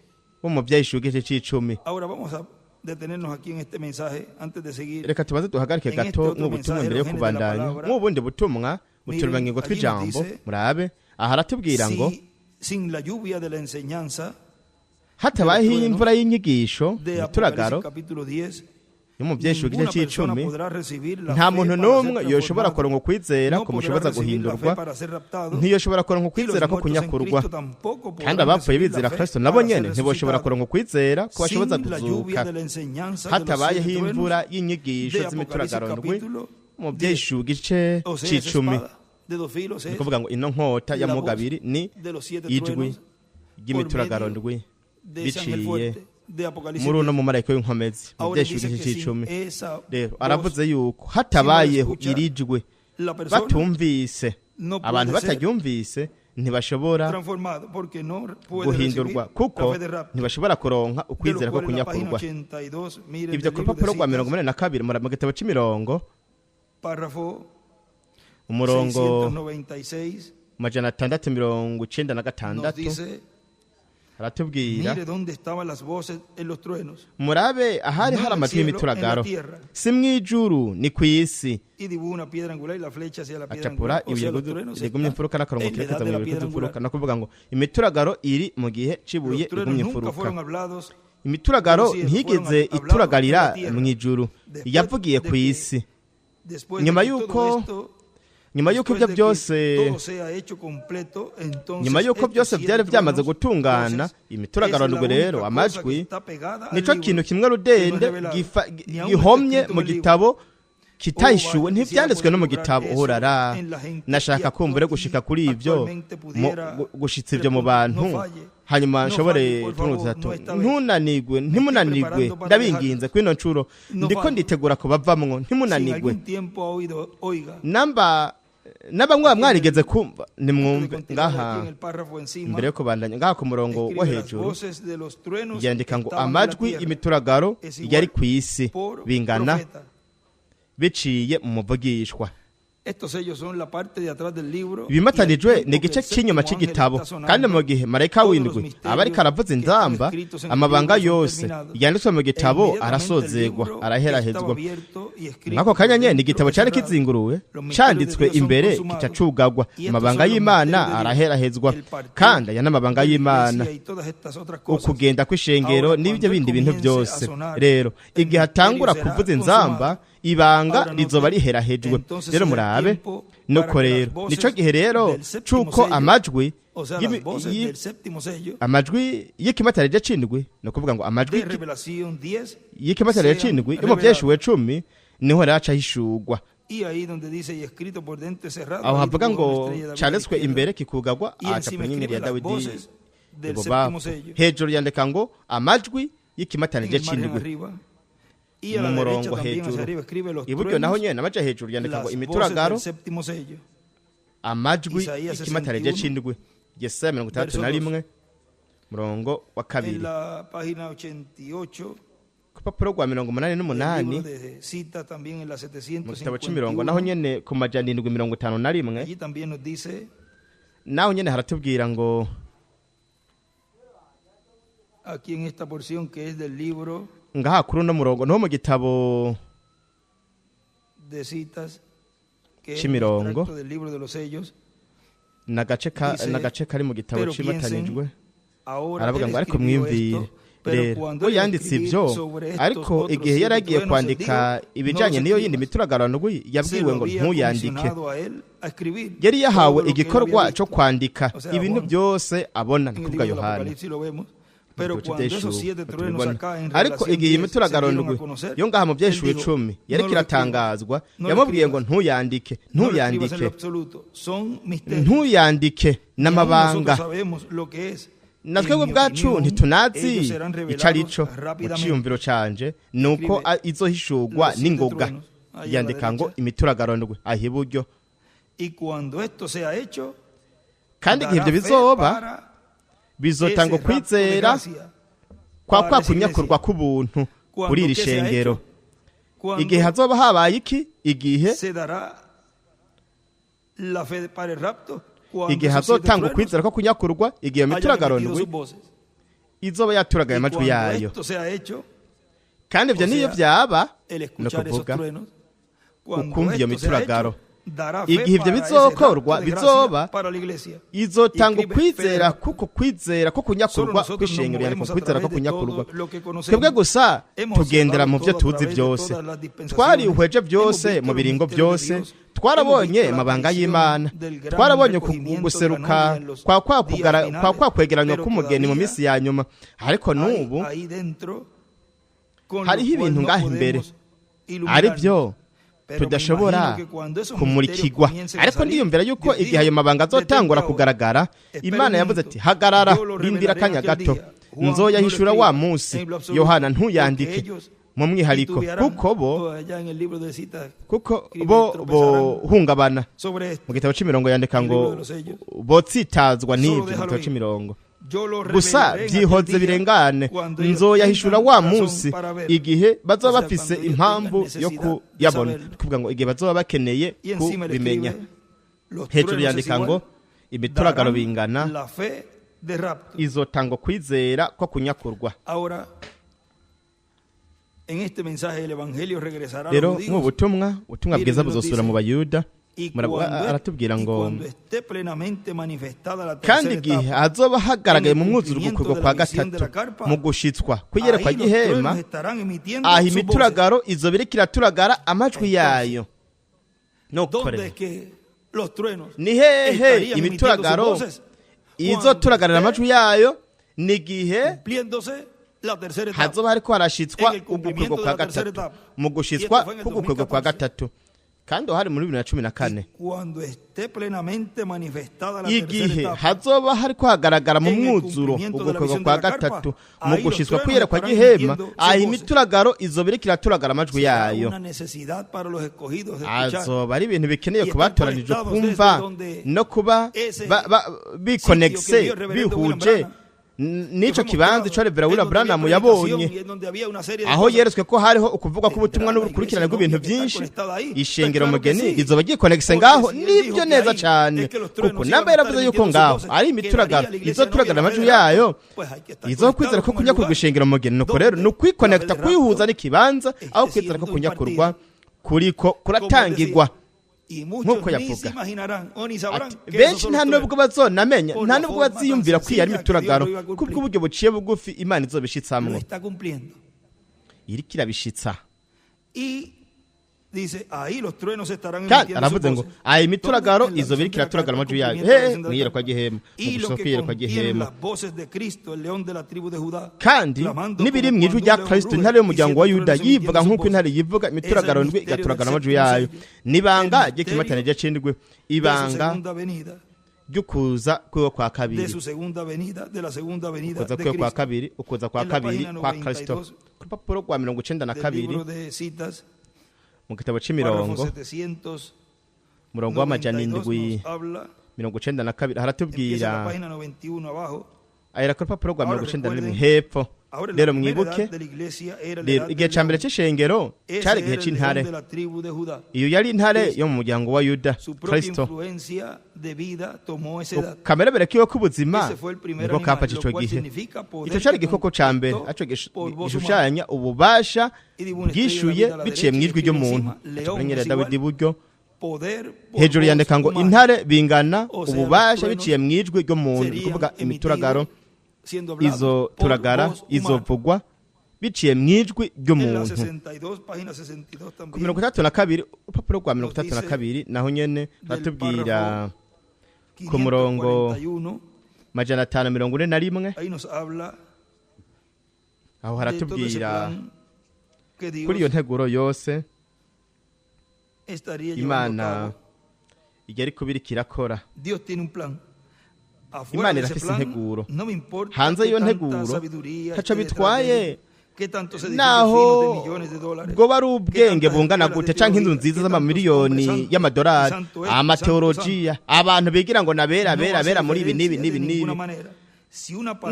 w'umuvyeyi ishuga igice c'icumi Ahora vamos a detenernos aquí en este mensaje antes de seguir. reka tubanze duhagarike En este gato otro nk'ubutumwa mensaje mbere yo los genes de la kubandanya palabra. nk'ubundi butumwa Miren, uturemangingo allí tw'ijambo nos dice, murabe aha aratubwira ngo Si sin la lluvia de la enseñanza hatabayeho truenos imvura y'inyigisho de imituragaro Apocalipsis capítulo 10, y'umuvyeyi ishuga ninguna igice persona c'icumi podrá recibir la nta fe muntu para n'umwe ser yoshobora transformado. kuronka ukwizera No kumushoboza podrá recibir la fe guhindurwa para ser raptado. ntiyoshobora kuronka Y los ukwizera ko muertos en kunyakurwa Cristo tampoco podrán kandi abapfuye recibir la bizera fe kristo para nabo ser nyene ntiboshobora resucitados. kuronka ukwizera ko bashoboza Sin la lluvia kuzuka de la enseñanza de los hatabayeho siete truenos imvura y'inyigisho de Apocalipsis z'imituragaro ndwi capítulo umuvyeyi ishuga igice O sea, esa c'icumi espada de dos filos ni es kuvuga ngo ino nkota la y'amugabiri voz ni de los siete ijwi truenos ry'imituragaro por ndwi de ese ángel biciye fuerte de Apocalipsis muri uno 10. mumarayika w'inkomezi Ahora umuvyeyi ishuga dice igice que c'icumi sin esa rero voz, aravuze yuko hatabayeho escucha, iri jwi la persona batumvise no puede abantu ser bataryumvise ntibashobora transformado porque no puede guhindurwa recibir kuko la fe de rapto. ntibashobora kuronka De lo ukwizera ko cual en la página kunyakurwa 82, miren ibyo del ku libro de rupapuro rwa citas, 44 mu gitabo c'imirongo párrafo umurongo 696 majana 696 nos dice, haratubwira mire dónde estaban las voces en los truenos, murabe ahari no hari en el amajwi cielo, en y'imituragaro la tierra. si mw'ijuru ni kw'isi Y dibujó una piedra angular y la flecha hacia la piedra acapura angular. O sea, los ibuye truenos rigumye están imfuruka n'akarongo en la edad kerekeza de mu la bihe piedra by'imfuruka angular. no kuvuga ngo imituragaro iri mu gihe cibuye Los truenos rigumye nunca imfuruka fueron hablados imituragaro Pero si ntiyigeze fueron hablados ituragarira en la tierra. mw'ijuru Después yavugiye de ku que- isi después Nyuma de que yuko- todo esto, nyuma y'uko después ibyo de que byose todo sea hecho completo, entonces nyuma y'uko estos byose 7 byari byamaze truenos, gutungana entonces, imituragaro es la ndwi rero única cosa amajwi que está pegada al nico libro, kintu kimwe que no rudende es revelado. Ni aún gihomye está escrito mu en el gitabo kitahishuwe Oh, ntibyanditswe no mu quisiera gitabo poder uhorara lograr eso en la gente nashaka y kumbure gushika kuri ibyo actualmente pudiera gushitsa ibyo mu bantu no falle. hanyuma No nshobore falle, por favor, tunuza ati no esta vez. ntunanigwe ntimunanigwe preparando para ndabinginze kwino ncuro No ndiko falle. nditegura kubavamwo Si en ntimunanigwe algún tiempo ha oído, oiga, namba n'abamwe mwarigeze kumva antes de nimwumve continuar aquí ngaha en el párrafo encima, imbere yo kubandanya ngaha ku murongo wo escribe las hejuru voces de los truenos yandika ngo estaban en la amajwi tierra, y'imituragaro es igual yari ku isi por bingana profeta. biciye mu muvugishwa Estos sellos son la parte de atrás del libro. ibimatanijwe y al ni tiempo que igice el cy'inyuma séptimo cy'igitabo ángel está sonando, kandi mu gihe marayika todos w'indwi los misterios aba ariko aravuza que inzamba están escritos en el amabanga libro son yose terminados. yanditswe mu gitabo Inmediatamente arasozegwa el libro araherahezwa estaba abierto y escrito mwako kanya por nyene dentro igitabo y cyari cerrado. kizinguruwe Los misterios canditswe de Dios son imbere consumados. kica cugagwa Y estos amabanga son los y'imana misterios de Dios. araherahezwa El partir kandi aya n'amabanga de la y'imana iglesia y todas estas otras cosas. ukugenda kw'ishengero Ahora, n'ibyo cuando bindi bintu comience a byose sonar, rero el igihe atangura misterio kuvuza será inzamba consumado. ibanga Ahora, rizoba note, riherahejwe entonces rero es el murabe tiempo nuko para que rero las voces nico gihe rero del séptimo c'uko sello, amajwi o sea, y'ibi- las voces yi- del séptimo sello amajwi y'ikimatarije c'indwi ni ukuvuga ngo amajwi de Revelación 10 y'ikimatarije sean c'indwi yo mu reveladas. vyeshuwe 10 niho rero aca hishurwa y ahí donde dice y escrito por dente cerrado aho ahí havuga dibujó ngo una estrella de David canditswe a la izquierda, imbere kikugagwa y aca encima ku nyenyeri ya escribe las dawidi voces del ibubafu séptimo sello hejuru yandika ngo amajwi en y'ikimatarije el margen c'indwi arriba y a mu la derecha murongo también hacia hejuru arriba escribe los iburyo naho truenos, nyene amaja hejuru yandika ngo las voces imituragaro del séptimo sello. amajwi Isaías y'ikimatarije 61, c'indwi yesaya 61 murongo wa En kabiri la página 88 ku rupapuro rwa 88 el libro de cita también en la mu gitabo c'imirongo naho 751 nyene ku majana 751 allí también nos dice naho nyene haratubwira ngo aquí en esta porción que es del libro ngaha kuri uno murongo niho mu gitabo de citas que es el Chimirongo. extracto del libro de los sellos. nagace Dice, kari mu gitabo pero cimatanijwe Ahora aravuga él ngo ariko escribió mwimvire esto, pero rero cuando we él yanditse escribir ibyo sobre estos ariko otros igihe yari 7 agiye truenos, kwandika dijo, ibijanye no n'iyo los yindi escribas. mituragaro Se yabwiwe lo ngo había ntuyandike comisionado a él a escribir yari yahawe todo lo que él igikorwa había cyo visto. kwandika O sea, ibintu Juan, byose abona En el kuvuga libro del Yohana Apocalipsis lo vemos, pero Mu cuando Byeshuwe, esos 7 truenos tubibona. acá en ariko Revelación igihe 10 imituragaro se dieron a ndwi conocer, yo ngaha mu byeshuwe él dijo, 10 yari no lo kiratangazwa escribas, no lo yamubwiye ngo escribas, ntuyandike no lo escribas en lo ntuyandike absoluto, son misterios. ntuyandike Y aún n'amabanga nosotros sabemos lo que es. natwe En mi bwacu opinión, ntitunazi ellos serán ico ari revelados cyo mu rápidamente. ciyumviro canje nuko Escribe izohishurwa los 7 n'ingoga truenos, ahí a la yandika ngo derecha. imituragaro ndwi aho iburyo Y cuando esto sea hecho, kandi igihe dará ibyo fe bizoba para bizotanga ese rapto de ukwizera gracia kwa para esa kunyakurwa iglesia. k'ubuntu Cuando kuri iri que sea shengero hecho, cuando igihe hazoba habaye iki igihe se dará la fe para el rapto, cuando igihe esos 7 hazotanga truenos ukwizera ko kunyakurwa igihe hayan imituragaro emitido ndwi sus voces. izoba yaturagaye Y amajwi cuando yayo esto sea hecho, kandi ibyo o niyo sea, byaba el ni escuchar esos ukuvuga truenos, cuando ukumva iyo esto sea mituragaro hecho, dará fe igihe ibyo para ese bizokorwa rapto de bizoba gracia para la iglesia. izotanga Y escribe ukwizera fe. kuko kwizera ko Solo kunyakurwa nosotros nos kw'ishengero yandika movemos a ukwizera ko través de kunyakurwa todo lo que twebwe conocemos. gusa Hemos tugendera mu byo observado todo a tuzi través de byose todas las dispensaciones. twarihweje byose Hemos visto mu biringo los misterios byose de Dios. twarabonye Hemos visto la amabanga aparición y'imana del gran twarabonye recogimiento guseruka de la novia en los kwa días finales, kwegeranywa pero k'umugeni mu todavía minsi ya nyuma ariko n'ubu ahí dentro, con lo hariho cual ibintu no ngaha imbere podemos iluminarnos. ari byo Pero me tudashobora imagino que cuando esos kumurikirwa misterios comiencen a ariko salir, ndiyumvira yuko Dios igihe ayo dijo, mabanga azotangura "Detente kugaragara ahora, espera imana un yavuze minuto, ati hagarara yo lo rindira revelaré akanya en aquel gato día. Juan, nzoyahishura no lo wa escribas munsi en lo absoluto, yohana porque ntuyandike ellos mu mwihariko titubearán, kuko bo allá en el libro de citas, kuko escriben, bo tropezarán bohungabana sobre esto. mu gitabo c'imirongo yandika El ngo libro de los sellos. botsitazwa Solo n'ibyo mu déjalo gitabo ir. c'imirongo gusa byihoze birengane nzoyahishura wa munsi igihe bazoba bafise impamvu yo kuyabona kuvuga ngo igihe bazoba bakeneye kubimenya hejuru yandika ngo imituragaro bingana izotanga kwizera ko kunyakurwa rero mu butumwa bwiza buzosura mu bayuda aratubwira ngo kandi igihe hazoba hagaragaye mu mwuzuro gukurwa kwa gatatu mu gushitswa kwiyerekwa gihema aho imituragaro izoba iriko iraturagara amajwi yayo nokorera ni hehe imituragaro izoturagarira amajwi yayo ni gihe hazoba hariko harashitswa ugukurwa kwa gatatu mu gushitswa k'ugukurwa kwa gatatu kandi hari muri 2014 igihe hazoba hariko hagaragara mu mwuzuro ugukurwa kwa gatatu mu gushitswa kwiyerekwa gihema aho imituragaro izoba iriko iraturagara amajwi yayo azoba ari ibintu bikeneye kubatoranije kumva no kuba bikonexe bihuje nico kibanza cyo Reverend William Branham yabonye aho yeretswe ko hariho ukuvuga ko ubutumwa n'ubukurikirane bw'ibintu byinshi ishengero mugeni izoba gikonexe ngaho nibyo neza cyane kuko namba yaravuze yuko ngaho ari imituragaro izoturagara amajwi yayo izokwizera ko kunyakurwa ishengero mugeni nuko rero no kwikonekta kwihuza n'ikibanza aho kwizera ko kunyakurwa kuriko kuratangirwa nkuko yavuga benshi nta nubwo bazonamenya nta nubwo baziyumvira ko ari imituragaro kubwo uburyo buciye bugufi Imana izobishitsamwo iriko irabishitsa kandi aravuze ngo aya imituragaro izoba iriko iraturagara amajwi yayo mwiyerekwa gihema mu gusohoka kwiyerekwa gihema kandi n'ibiri mu ijwi rya Kristo intare y'umuryango wa Yuda yivuga nk'uko intare yivuga imituragaro ndwi igaturagara amajwi yayo nibanga ry'ikimatane ry'acindwe ibanga ry'ukuza kwiwe kwa kabiri ukuza kwiwe kwa kabiri ukuza kwa kabiri kwa Kristo ku rupapuro rwa 92 mu gitabo c'imirongo murongo w'amajana 792 haratubwira ayira ku rupapuro rwa 91 hepfo rero mwibuke rero igihe ca mbere c'ishengero cari igihe c'intare iyo yari intare yo mu muryango wa Yuda Kristo kamerabere kiwe k'ubuzima niko kapaca ico gihe ico cari igikoko ca mbere aco gishushanya ububasha bwishuye biciye mw'ijwi ry'umuntu tumenyera Dawidi buryo hejuru yandika ngo intare bingana ububasha biciye mw'ijwi ry'umuntu kuvuga imituragaro izo turagara izovugwa biciye mw'ijwi ry'umuntu ku 32 upapuro rwa 32 naho nyene batubwira ku murongo majana 541 aho haratubwira kuri iyo nteguro yose Imana igari kubiri kirakora Imana irafise integuro hanze y'iyo nteguro taca bitwaye naho bwo bari ubwenge bungana gute canke inzu nziza z'amamiliyoni y'amadolari amateologiya abantu bigira ngo nabera muri ibi nibi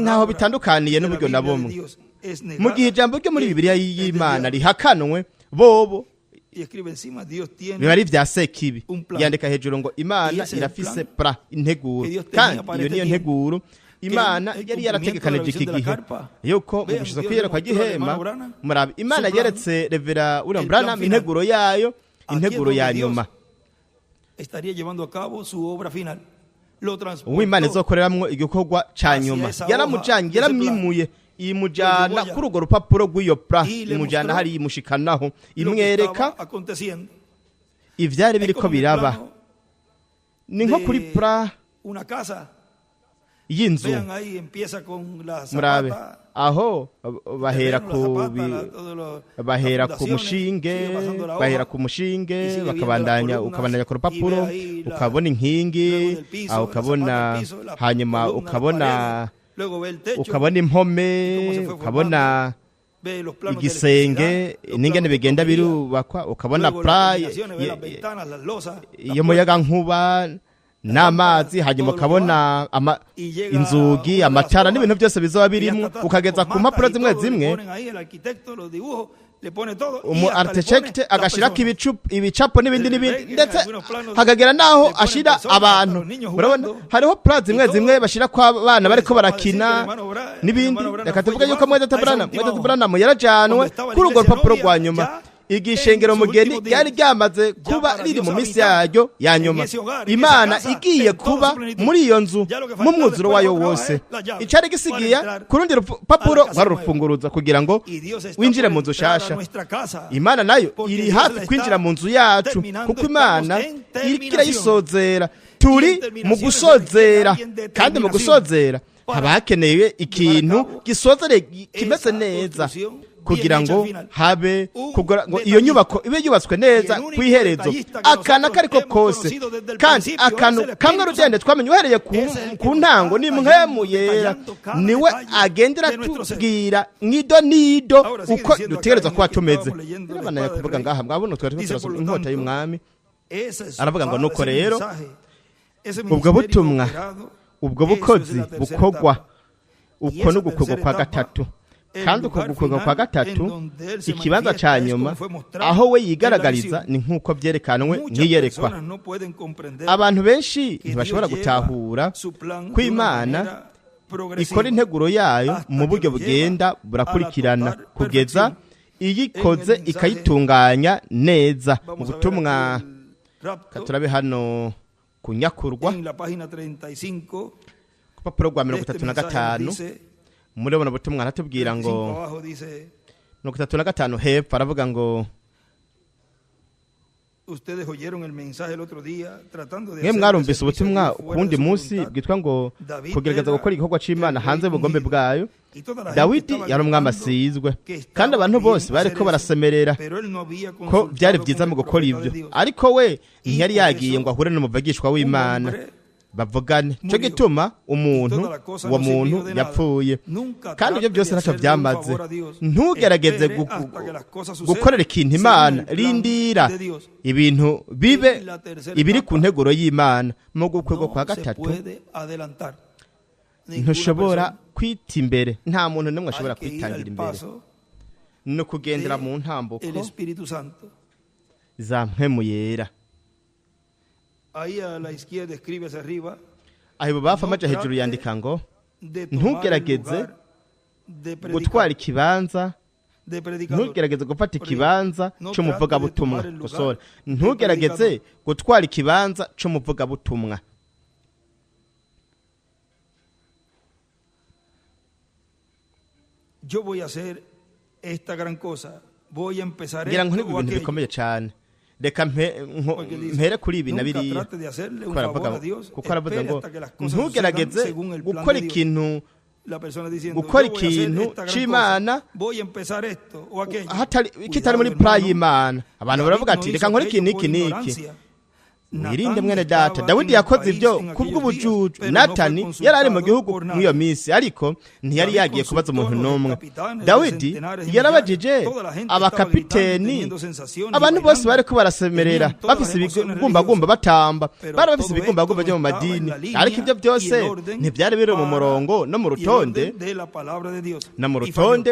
ntaho bitandukaniye n'uburyo nabomwe mu gihe ijambo ryo muri Bibiliya y'Imana rihakanwe bobo biba ari vya sekibi yandika hejuru ngo Imana irafise integuro kandi iyo niyo nteguro Imana yari yarategekanije iki gihe yuko mu gushiza kwiyerekwa gihema murabe Imana yeretse Reverend William Branham integuro yayo integuro ya nyuma Uwimana izokoreramwo igikorwa ca nyuma yaramujanye yaramwimuye imujana kuri urwo rupapuro rw'iyo imujana hari imushikanaho imwereka ivyari biriko biraba ni nko kuri y'inzu murabe aho bahera ku mushinge bakabandanya ukabandanya ku rupapuro ukabona inkingi aho ukabona hanyuma ukabona impome ukabona igisenge n'ingene bigenda birubakwa ukabona yo muyaga nkuba n'amazi, hanyuma ukabona inzugi, amatara n'ibintu byose bizoba birimo, ukageza ku mpapuro zimwe zimwe umu architect agashirako ibicapo n'ibindi ndetse hagagera naho ashira abantu. Urabona hariho plan zimwe bashira kwa abana bariko barakina n'ibindi. Reka tuvuge yuko Mwete Branham yarajanwe kuri urwo rupapuro rwa nyuma. Igishengero mugeni ryari ryamaze kuba riri mu misi yaryo ya nyuma. Imana igiye kuba muri iyo nzu mu mwuzuro wayo wose. Icari gisigiye kurundi rupapuro rwari rufunguruza kugira ngo winjire mu nzu shasha. Imana nayo iri hafi kwinjira mu nzu yacu kuko Imana irikira yisozera. Turi mu gusozera, kandi mu gusozera haba hakeneye ikintu gisozere kimeze neza kugira ngo habe ngo iyo nyubako ibe yubatswe neza kwiherezo. Akana kariko kose kandi akantu kamwe rugende twamenye uhereye ku ntango ni Mpwemu Yera niwe agendera tubwira nido uko dutegereza kuba tumeze. Abana kuvuga ngaha mwabona twari turasoma inkota y'umwami, aravuga ngo nuko rero ubwo butumwa, ubwo bukozi bukogwa uko no gukorwa kwa gatatu. Kandi uko gukorwa kwa gatatu ikibanza ca nyuma aho we yigaragariza ni nkuko byerekanwe n'iyerekwa. Abantu benshi ntibashobora gutahura ko Imana ikora integuro yayo mu buryo bugenda burakurikirana kugeza iyikoze ikayitunganya neza. Mu butumwa katurabe hano kunyakurwa ku papuro rwa 35 murabona butumwa aratubwira ngo 35 hepfo aravuga ngo mwe mwarumvise ubutumwa kundi munsi bwitwa ngo kugerageza gukora igikorwa c'Imana hanze y'ubugombe bwayo. Dawidi yari umwami asizwe kandi abantu bose bariko barasemerera ko byari byiza mu gukora ibyo, ariko we ntiyari yagiye ngo ahure n'umuvugishwa w'Imana bavugane. Cyo gituma uwo muntu yapfuye, kandi ibyo byose ntacyo byamaze. Ntugerageze gukorera ikintu Imana, rindira ibintu bibe ibiri ku nteguro y'Imana. Mu gukorwa kwa gatatu ntushobora kwita imbere, nta muntu n'umwe ashobora kwitangira imbere. No kugendera mu ntambuko za Mpwemu Yera. Aho bafa amaja hejuru yandika ngo ntugerageze gutwara ikibanza, ntugerageze gufata ikibanza cy'umuvuga butumwa. Gusora ntugerageze gutwara ikibanza cy'umuvuga butumwa. Yo voy a hacer esta gran cosa, voy a empezar esto. Ngira ngo ibintu bikomeye cyane. Reka mpere kuri ibi na biriya kuko aravuga ngo ntugerageze gukora ikintu c'Imana kitari muri plan y'Imana. Abantu baravuga ati reka nkore ikintu iki. Mwirinde mwene data. Dawidi yakoze ibyo kubw'ubujuju. Natani yari ari mu gihugu mw'iyo minsi, ariko ntiyari yagiye kubaza umuntu n'umwe. Dawidi yarabajije abakapiteni, abantu bose bariko barasemerera bafise ibigumbagumba batamba, bari bafise ibigumbagumba byo mu madini, ariko ibyo byose ntibyari biri mu murongo no mu rutonde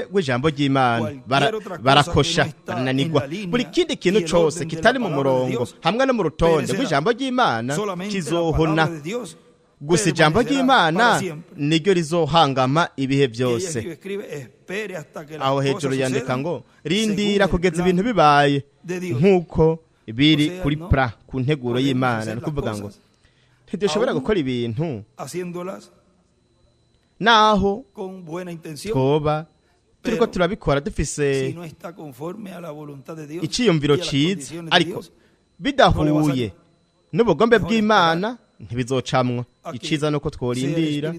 rw'ijambo ry'Imana. Barakosha, barananigwa. Buri kindi kintu cyose kitari mu murongo hamwe no mu rutonde ijambo ry'Imana kizohona. Gusa ijambo ry'Imana niryo rizohangama ibihe byose. Aho hejuru yandika ngo rindira kugeza ibintu bibaye nkuko biri kuri ku nteguro y'Imana. Nukuvuga ngo ntidushobora gukora ibintu naho twoba turiko turabikora dufise iciyumviro ciza, ariko bidahuye n'ubugombe bw'Imana ntibizocamwa. Iciza nuko tworindira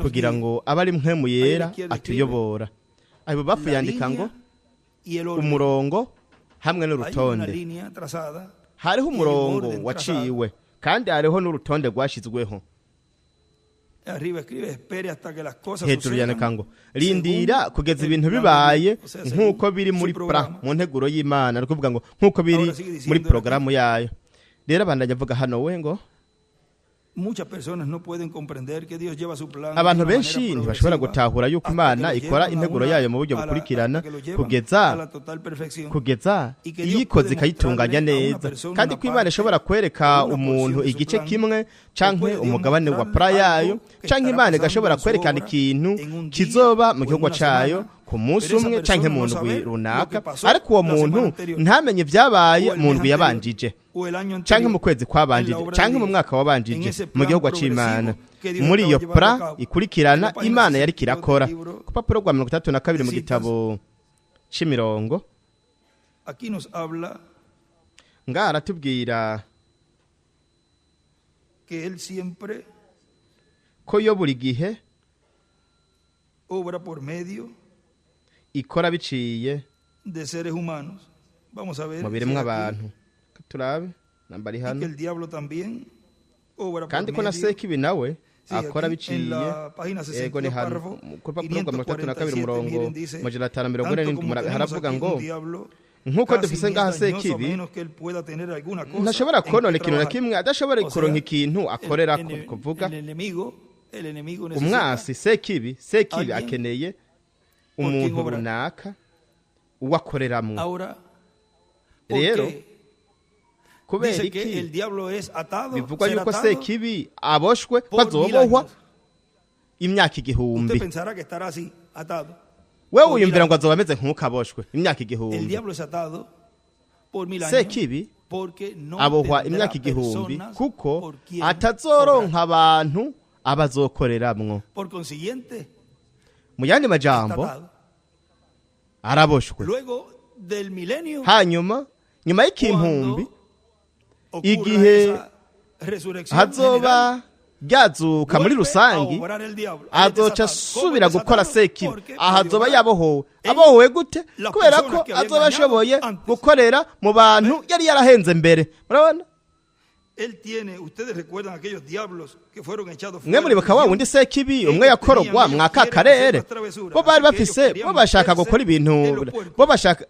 kugira ngo abari Mpwemu Yera atuyobora. Abo bafu yandika ngo umurongo hamwe n'urutonde. Hariho umurongo waciwe kandi hariho n'urutonde rwashizweho. Hejuru yandika ngo rindira kugeza ibintu bibaye nkuko biri muri mu nteguro y'Imana. Nukuvuga ngo nkuko biri muri porogaramu yayo. rero abandanya avuga hano we ngo muchas personas no pueden comprender que Dios lleva su plan abantu de una benshi manera ntibashobora progresiva gutahura yuko hasta imana que lo ikora llevan integuro a yayo mu buryo a la- bukurikirana hasta que lo llevan kugeza a la total perfección. kugeza Y que Dios iyikoze puede ikayitunganya mostrarle a una neza persona kandi una ko imana parte ishobora kwereka o una umuntu porción de su igice plan, kimwe o canke puede Dios umugabane wa mostrarle pura yayo algo que canke estará imana pasando igashobora en su kwerekana obra ikintu en un día kizoba mu o en gihugu una cayo semana. ku munsi Pero esa umwe canke persona mu no ndwi sabe runaka lo que pasó ariko uwo la muntu semana anterior, ntamenye ibyabaye o el mu mes ndwi anterior, yabanjije o el año canke anterior, mu kwezi kwabanjije en la obra de canke mu Dios, mwaka en wabanjije ese mu plan gihugu progresivo c'imana que Dios muri estaba iyo llevando pra a cabo. ikurikirana En la página imana yariko 62 irakora del libro ku papuro rwa 32 mu de gitabo c'imirongo Aquí nos habla ngaha aratubwira que Él siempre ko yo buri gihe obra por medio ikora biciye de seres humanos. Vamos a ver mu si biremwa aquí, abantu turabe nambari y que hano el diablo también obra kandi por ko na medio. sekibi nawe Sí, akora aquí en biciye la página ego ni 62 hano párrafo ku rupapuro rwa 32 umurongo miren, dice, majana 547 tanto como tenemos haravuga aquí ngo un diablo nk'uko casi dufise ni ngaha es dañoso a sekibi menos que él pueda tener alguna cosa ntashobora en que konona ikintu na trabajar. kimwe adashobora O sea, kuronka ikintu akorera kuvuga el enemigo necesita umwasi sekibi alguien akeneye por quien umuntu obrar. runaka uwakoreramwo ahora ¿por rero qué? kubera Dice que el iki diablo es atado, bivugwa será yuko atado sekibi aboshwe por 1000 bazobohwa años. imyaka Usted igihumbi pensará que estará así, atado. wewe por uyumvira 1000 ngo años. azoba ameze nk'uko aboshwe imyaka El igihumbi diablo es atado por 1000 años sekibi porque no abohwa tendrá imyaka igihumbi personas kuko por quien atazoronka obrar. abantu abazokoreramwo Por consiguiente, mu yandi está majambo atado. araboshwe Luego del milenio, hanyuma nyuma y'ikimpumbi ocurra igihe esa resurrección general, hazoba ryazuka muri vuelve rusangi a obrar el diablo. azoca Es desatado. asubira ¿Cómo es gukora desatado? sekibi Porque aha puede azoba obrar yabohowe en abohowe gute las kubera personas ko que había azoba ashoboye engañado antes. gukorera mu bantu yari yarahenze mbere murabona Él tiene, ustedes recuerdan aquellos diablos que fueron echados mwe muri de bakaba prisión? wundi sekibi Ellos umwe yakorogwa tenían, ellos mwaka quieren karere hacer las travesuras. bo bari Así que ellos bafise querían bo bashaka meterse gukora ibintu en los puercos. bo bashaka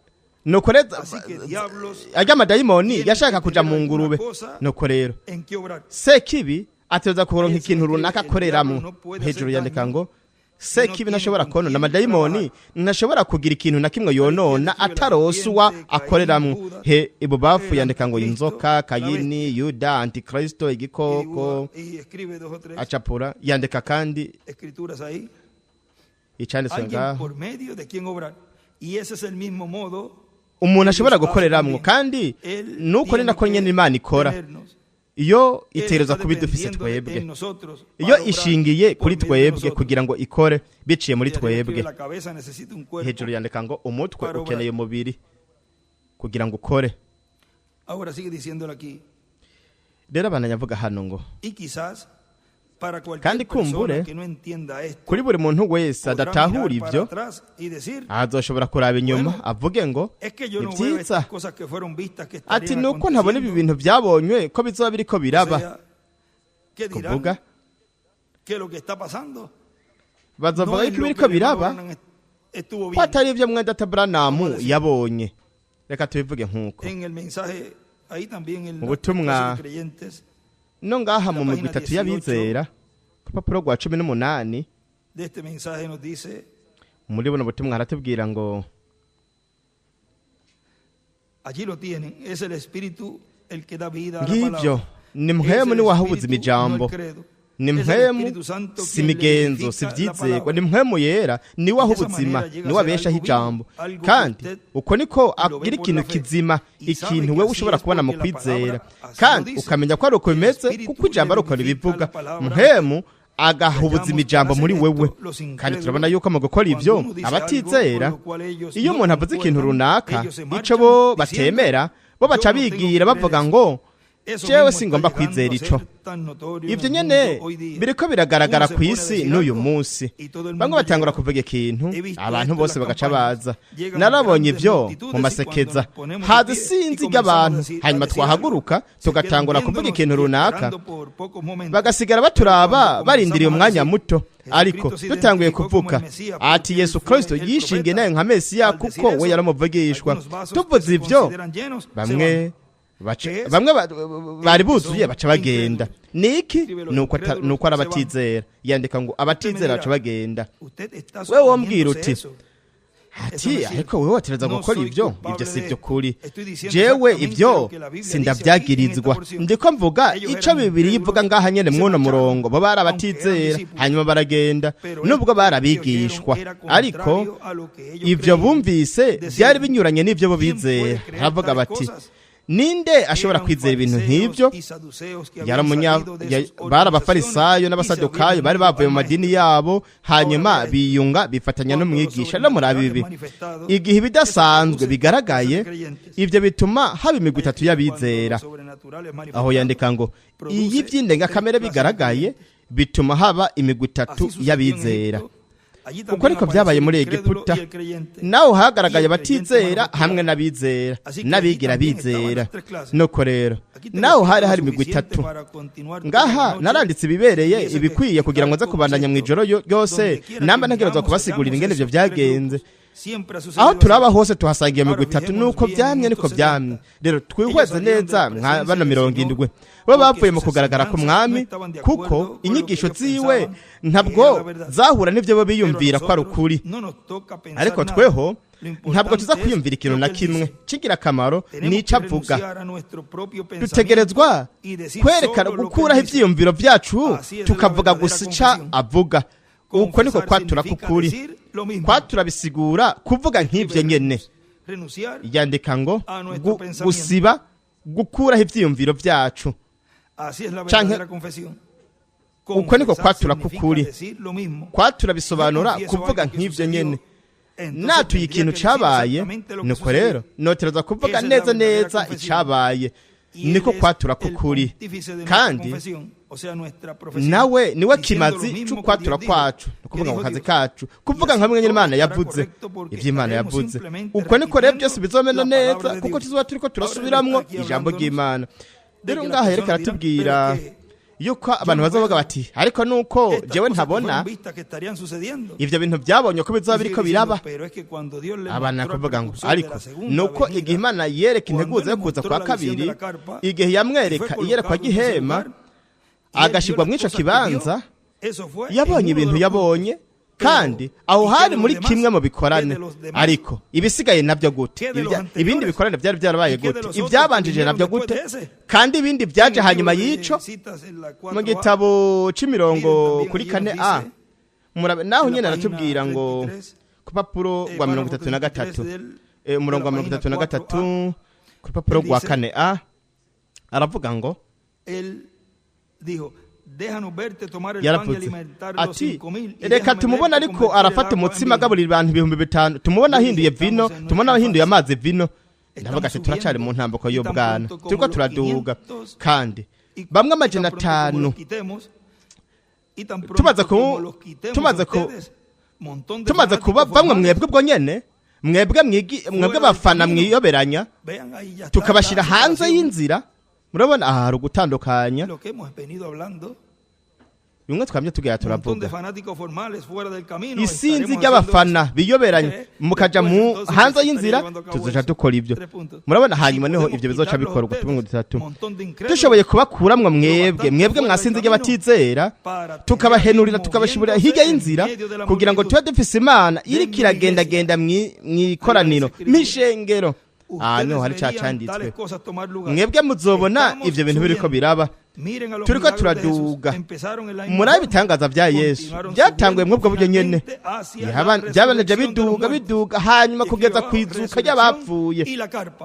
nukoreza Así que diablos ajya amadayimoni tienen yashaka que kuja tener mu ngurube alguna cosa nuko rero en que obrar. sekibi ateza kuronka Él ikintu sabe que runaka el akoreramwo diablo no puede hejuru hacer yandika daño ngo si no sekibi tiene ntashobora con konona quién amadayimoni ntashobora kugira ikintu na kimwe yonona atarose uwa akoreramwo he ibubafu yandika ngo inzoka kayini yuda antikristo igikoko Y escribe 2 o 3 acapura yandika kandi escrituras ahí. icanditswe Alguien ngaho por medio de quien obrar. Y ese es el mismo modo umuntu ashobora gukoreramwo kandi Él nuko ni tiene nako que nyene imana ikora tenernos. iyo Él itereza está kuba idufise dependiendo de twebwe nosotros iyo para obrar ishingiye por kuri medio de twebwe nosotros. kugira ngo ikore biciye muri Y arriba escribe, twebwe la cabeza necesita un cuerpo. hejuru yandika ngo umutwe para obrar. ukeneye umubiri kugira ngo ukore Ahora sigue diciéndolo aquí. rero abana nyavuga hano ngo Y quizás para cualquier Kandi kumbure, persona que no entienda esto, kuri buri muntu wese podrá adatahura mirar para ibyo atrás y decir, azoshobora kuraba inyuma Bueno, avuge ngo es que yo ni no veo estas byiza cosas que fueron vistas que ati estarían nuko ntabona ibi aconteciendo. bintu byabonywe ko bizoba biriko O biraba sea, ¿qué dirán? kuvuga Que lo que está pasando bazovuga no es yuko lo biriko que biraba Branham estuvo ko viendo. atari ibyo mwenda tabranamu Vamos a decir. yabonye reka tubivuge nk'uko En el mensaje, ahí también en Mu la butumwa clase de creyentes, no ngaha mu La migwi página itatu 18, y'abizera ku rupapuro rwa 18 de este mensaje nos dice, muri buno butumwa haratubwira ngo allí lo tienen, es el espíritu el que da vida a la ngibyo palabra. ni Es mpwemu el ni wahubuza espíritu, imijambo no el credo. ni Es el mpwemu Espíritu Santo si quien le imigenzo si edifica la ibyizegwa palabra. ni mpwemu yera ni waha De esa ubuzima manera llega ni a ser wabeshaho algo ijambo vivo, algo que kandi usted uko niko lo ve abwira por ikintu la fe. kizima Y sabe ikintu que we así ushobora es kubona mu porque la kwizera palabra así kandi lo dice. ukamenya ko ari uko bimeze Espíritu kuko ijambo ari uko le ribivuga edifica la palabra. mpwemu agahubuza Vayamos imijambo para muri hacer wewe esto, los incrédulos. kandi turabona yuko mu gukora ibyo Cuando uno dice abatizera algo por lo cual ellos iyo no umuntu avuze ikintu concuerdan, runaka ellos se ico marchan bo diciendo, batemera bo "Yo baca no tengo que bigira creer bavuga eso." ngo Eso jewe mismo singomba está llegando kwizera a ico ser tan notorio ibyo en el nyene mundo hoy día. biriko biragaragara Uno se ku pone a isi decir n'uyu algo, munsi y todo el bamwe mundo batangura llega. kuvuga ikintu He visto abantu esto en bose las bagaca campañas. baza Llegan narabonye grandes ibyo multitudes mu y masekeza cuando nos ponemos haza de pie isinzi y ry'abantu comenzamos a hanyuma decir twahaguruka algo, se tugatangura quedan kuvuga viéndonos ikintu y runaka esperando por pocos momentos. bagasigara baturaba Cuando barindiriye comenzamos a umwanya decir, muto ariko Jesucristo se dutanguye identificó kuvuga como el Mesías ati porque yesu él fue kristo el yishingiye profeta. nawe nka mesiya Al decir kuko we eso, yaramuvugishwa algunos vasos que tuvuze se ibyo consideran llenos, se bamwe van. bamwe bari buzuye baca bagenda niki nuko arabatizera yandika ngo abatizera baca bagenda wewe wombwira uti ati ariko wewe watereza gukora ibyo si byo kuri jewe ibyo sindavyagirizwa ndiko mvuga ico bibiri yivuga ngaha nyene mwono murongo bo barabatizera hanyuma baragenda nubwo barabigishwa ariko ivyo bumvise byari binyuranye n'ivyo bo bizera havuga bati ninde ashobora kwizera ibintu nk'ibyo bari abafarisayo n'abasadukayo bari bavuye mu madini yabo hanyuma biyunga bifatanya n'umwigisha no muri abibi igihe bidasanzwe bigaragaye ibyo bituma haba imigwi itatu y'abizera aho yandika ngo iyi by'indengakamere bigaragaye bituma haba imigwi itatu y'abizera uko ariko byabaye muri Egiputa naho hagaragaye abatizera hamwe n'abizera n'abigira bizera nuko rero naho hari imigwi itatu ngaha naranditse ibibereye ibikwiye kugira ngo nze kubandanya mu ijoro yose namba ntegerezwa kubasigurira ingene ivyo byagenze aho turaba hose tuhasanga iyo migwi itatu nuko byamye niko byamye rero twihweze neza bano 70 bo bavuye mu kugaragara ku mwami kuko inyigisho ziwe ntabwo zahura n'ivyo bo biyumvira ko ari ukuri ariko tweho ntabwo tuza kwiyumvira ikintu na kimwe kigira akamaro n'ico avuga dutegerezwa kwerekana gukuraho ivyiyumviro vyacu tukavuga gusa ico avuga uko niko kwatura kukuri kwatura bisigura kuvuga nk'ivyo nyene yandika ngo gusiba gukuraho ivyiyumviro vyacu canke uko niko kwatura kukuri kwatura bisobanura kuvuga nk'ivyo nyene natuye ikintu cabaye nuko rero notereza kuvuga neza icabaye niko kwatura kukuri kandi nawe niwe kimazi c'ukwatura kwacu kuvuga ngo kazi kacu kuvuga nka mwenye Imana yavuze ivyo Imana yavuze uko niko rero byose bizomena neza kuko tuzoba turiko turasubiramwo ijambo ry'Imana rero ngaha yereka aratubwira yuko abantu bazovuga bati ariko nuko jewe ntabona ivyo bintu byabonye ko bizoba biriko biraba abana kuvuga ngo ariko nuko igihe Imana yereka integuza yo kuza kwa kabiri igihe yamwereka iyerekwa gihema agashirwa mw'ico kibanza yabonye ibintu yabonye kandi aho hari muri kimwe mu bikorane ariko ibisigaye nabyo gute ibindi bikorane byari byarabaye gute ibyabanjije nabyo gute kandi ibindi byaje hanyuma yico mu gitabo c'imirongo kuri 4a naho nyene aratubwira ngo ku papuro rwa 33 umurongo wa 33 ku papuro rwa 4a aravuga ngo yaravuze ati reka tumubona ariko arafata umutsima agaburira abantu 5,000 tumubona ahinduye vino tumubona ahinduye amazi vino ndavuga ati turacari mu ntambako y'ubwana turiko turaduga kandi bamwe 500 tumaze kuba bamwe mwebwe bwo nyene mwebwe bafana mwiyoberanya tukabashira hanze y'inzira murabona hari ugutandukanya bimwe twamye tugaya turavuga isinzi ry'abafana biyoberanye mukaja mu hanze y'inzira tuzoja dukora ibyo murabona hanyuma niho ibyo bizoca bikorwa tubungu dutatu dushoboye kubakuramwe mwebwe mwasinzi ry'abatizera tukabahenurira tukabashibura hirya y'inzira kugira ngo tuba dufise Imana iri kiragenda mw'ikoraniro mishengero no hari cyacanditswe mwebwe muzobona ivyo bintu biriko biraba turiko turaduga muri abitangaza bya Yesu byatanguye mwubwo buryo nyene byabanaje biduga hanyuma kugeza kwizuka y'abapfuye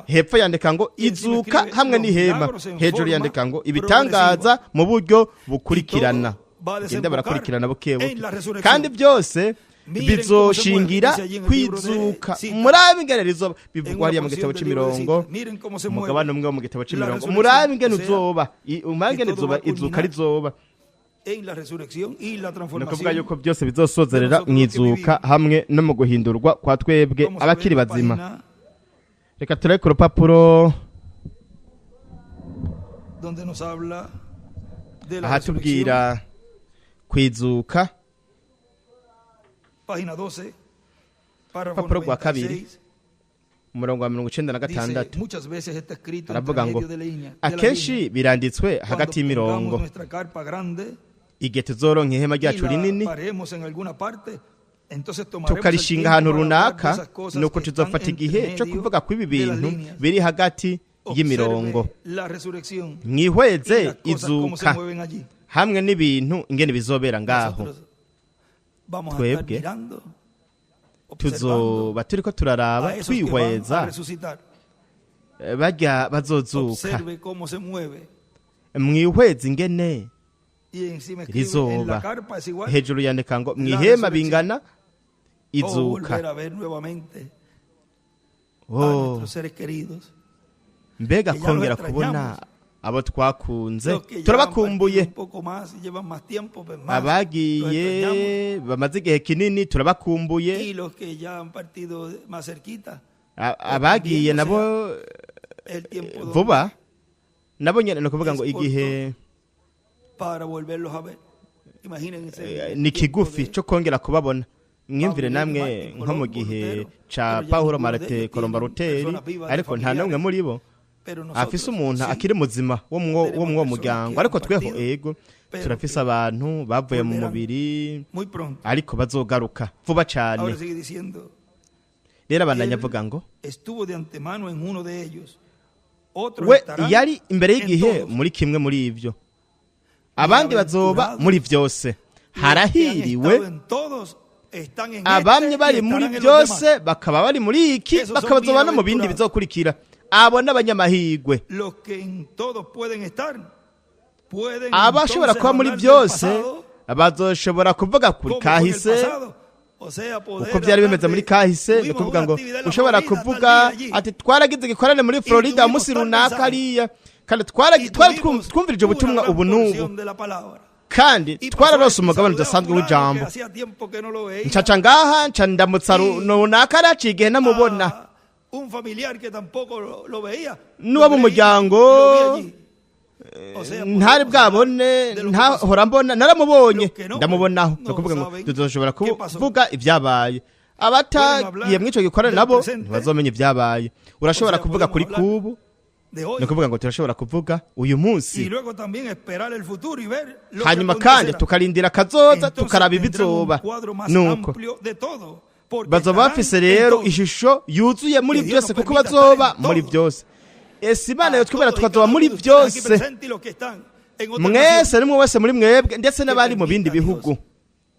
hepfo yandika ngo izuka hamwe n'ihema hejuru yandika ngo ibitangaza mu buryo bukurikirana genda barakurikirana bukebuke kandi byose bizoshingira kwizuka murabe ingene rizoba bivugwa hariya mu gitabo c'imirongo umugabane umwe mu gitabo c'imirongo murabe ingene uzoba umangene zoba izuka rizoba nukuvuga yuko byose bizosozerera mwizuka hamwe no mu guhindurwa kwa twebwe abakiri bazima reka tureke urupapuro aha tubwira kwizuka Página 12, párrafo rwa kabiri umurongo wa 96 Dice, muchas veces está escrito entre aravuga ngo medio de la línea, akenshi biranditswe cuando hagati y'imirongo pongamos nuestra carpa grande igihe tuzoronka ihema y ryacu la rinini paremos en alguna parte, entonces tomaremos el tukarishinga tiempo ahantu para hablar de runaka esas cosas nuko que están tuzofata entre igihe cyo medio kuvuga ko ibi de las bintu líneas. biri hagati y'imirongo Observe la resurrección y mwihweze las cosas cómo se izuka mueven allí. hamwe n'ibintu ingene bizobera ngaho Nosotros vamos a estar twebwe mirando, observando tuzoba turiko turaraba a esos que van a twihweza resucitar. barya bazozuka Observe cómo se mueve. mwihweze ingene Y encima escribe, en la rizoba carpa es igual. hejuru yandika ngo La mwihema resurrección. bingana O volver izuka a ver nuevamente a oh nuestros seres queridos. mbega que ya kongera los kubona abo twakunze Los que ya han turabakumbuye partido un poco más y llevan más tiempo, pues más. Los abagiye extrañamos. bamaze igihe kinini turabakumbuye Y los que ya han partido más cerquita, abagiye nabo el tiempo vuba nabo nyene no kuvuga ngo Es igihe para volverlos a ver. Imagínense. ni kigufi cyo kongera kubabona mwimvire Pablo namwe Martin nko mu Colombo gihe Lutero, ca pero ya Paulo ninguno de Marte ellos Colombo tienen Luteri personas vivas de ariko nta n'umwe familiares. muri bo Pero nosotros, afise umuntu sí, akiri muzima wo mwo tenemos muryango personas ariko que tweho han partido, ego pero turafise que abantu bavuye mu volverán mubiri muy pronto. ariko bazogaruka vuba cyane Ahora sigue diciendo, rero abandanya él avuga ngo estuvo de antemano en uno de ellos. Otros we estarán yari imbere y'igihe en todos. muri kimwe muri ivyo abandi bazoba muri vyose Los que han harahiriwe estado en todos están en abamye este bari y muri estarán en los demás. byose bakaba bari muri iki Esos son bakabazoba no mu bindi bienaventurados. bizokurikira abo n'abanyamahigwe Los que en todos pueden estar, pueden abashobora entonces kuba muri hablar del byose pasado, bazoshobora kuvuga kuri como fue en el kahise pasado. O sea, poder uko byari hablar bimeze de, muri kahise ni tuvimos ukuvuga una ngo actividad en la ushobora Florida, kuvuga tal día allí. ati twaragize igikorane muri Florida tuvimos umunsi tal runaka mensaje. hariya kandi Y twari tuvimos twumvirije una ubutumwa gran ubu n'ubu porción de la palabra. kandi Y twararose pasó umugabane esto, udasanzwe fulano, w'ijambo que hacía tiempo que no lo veía. ncaca ngaha nca ndamutsa Y- runaka araciye igihe namubona A un familiar que tampoco lo veía. N'uwo mu Lo veía, muryango, lo vi allí. O sea, ntari podemos bwabone hablar de lo que pasó. ntahora mbona naramubonye Los que no, ndamubonaho no ni ukuvuga ngo saben tuzoshobora qué pasó. kuvuga ibyabaye abatagiye muri icyo gikorane del nabo presente. ntibazomenya ibyabaye urashobora O sea, kuvuga podemos kuri hablar kubu de hoy. ni ukuvuga ngo turashobora kuvuga uyu Y munsi luego también esperar el futuro y ver lo hanyuma que kandi acontecerá. tukarindira akazoza Entonces tukaraba tendrán un ibizoba cuadro más nuko amplio de todo, porque bazoba estarán bafise en rero todo. ishusho yuzuye muri Que Dios byose nos kuko permita bazoba estar en muri todo. byose ese imana A yotwemera todos y tukazoba cada muri uno de ustedes aquí byose presentes y los que están en otras mwese naciones, nimwe wese muri mwebwe ndetse n'abari mu bindi permita bihugu Dios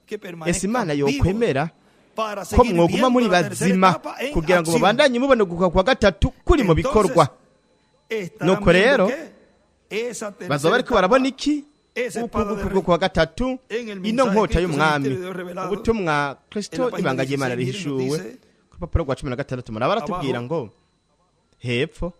que permanezcan ese imana vivos yokwemera para ko seguir mwoguma muri viendo la tercera bazima etapa en kugira ngo acción. mubandanye mubone guka kwa gatatu kuri mu bikorwa Estarán Nuko rero, viendo que esa tercera bazoba bariko etapa, barabona iki esa uku espada de gukurwa rey, kwa gatatu en el ino mensaje nkota Cristo y'umwami Ministerio de Dios revelado, ubutumwa kristo en la página ibanga ry'imana 16, miren, rihishuwe nos dice, ku rupapuro rwa 16 muraba baratubwira abajo, ngo hepfo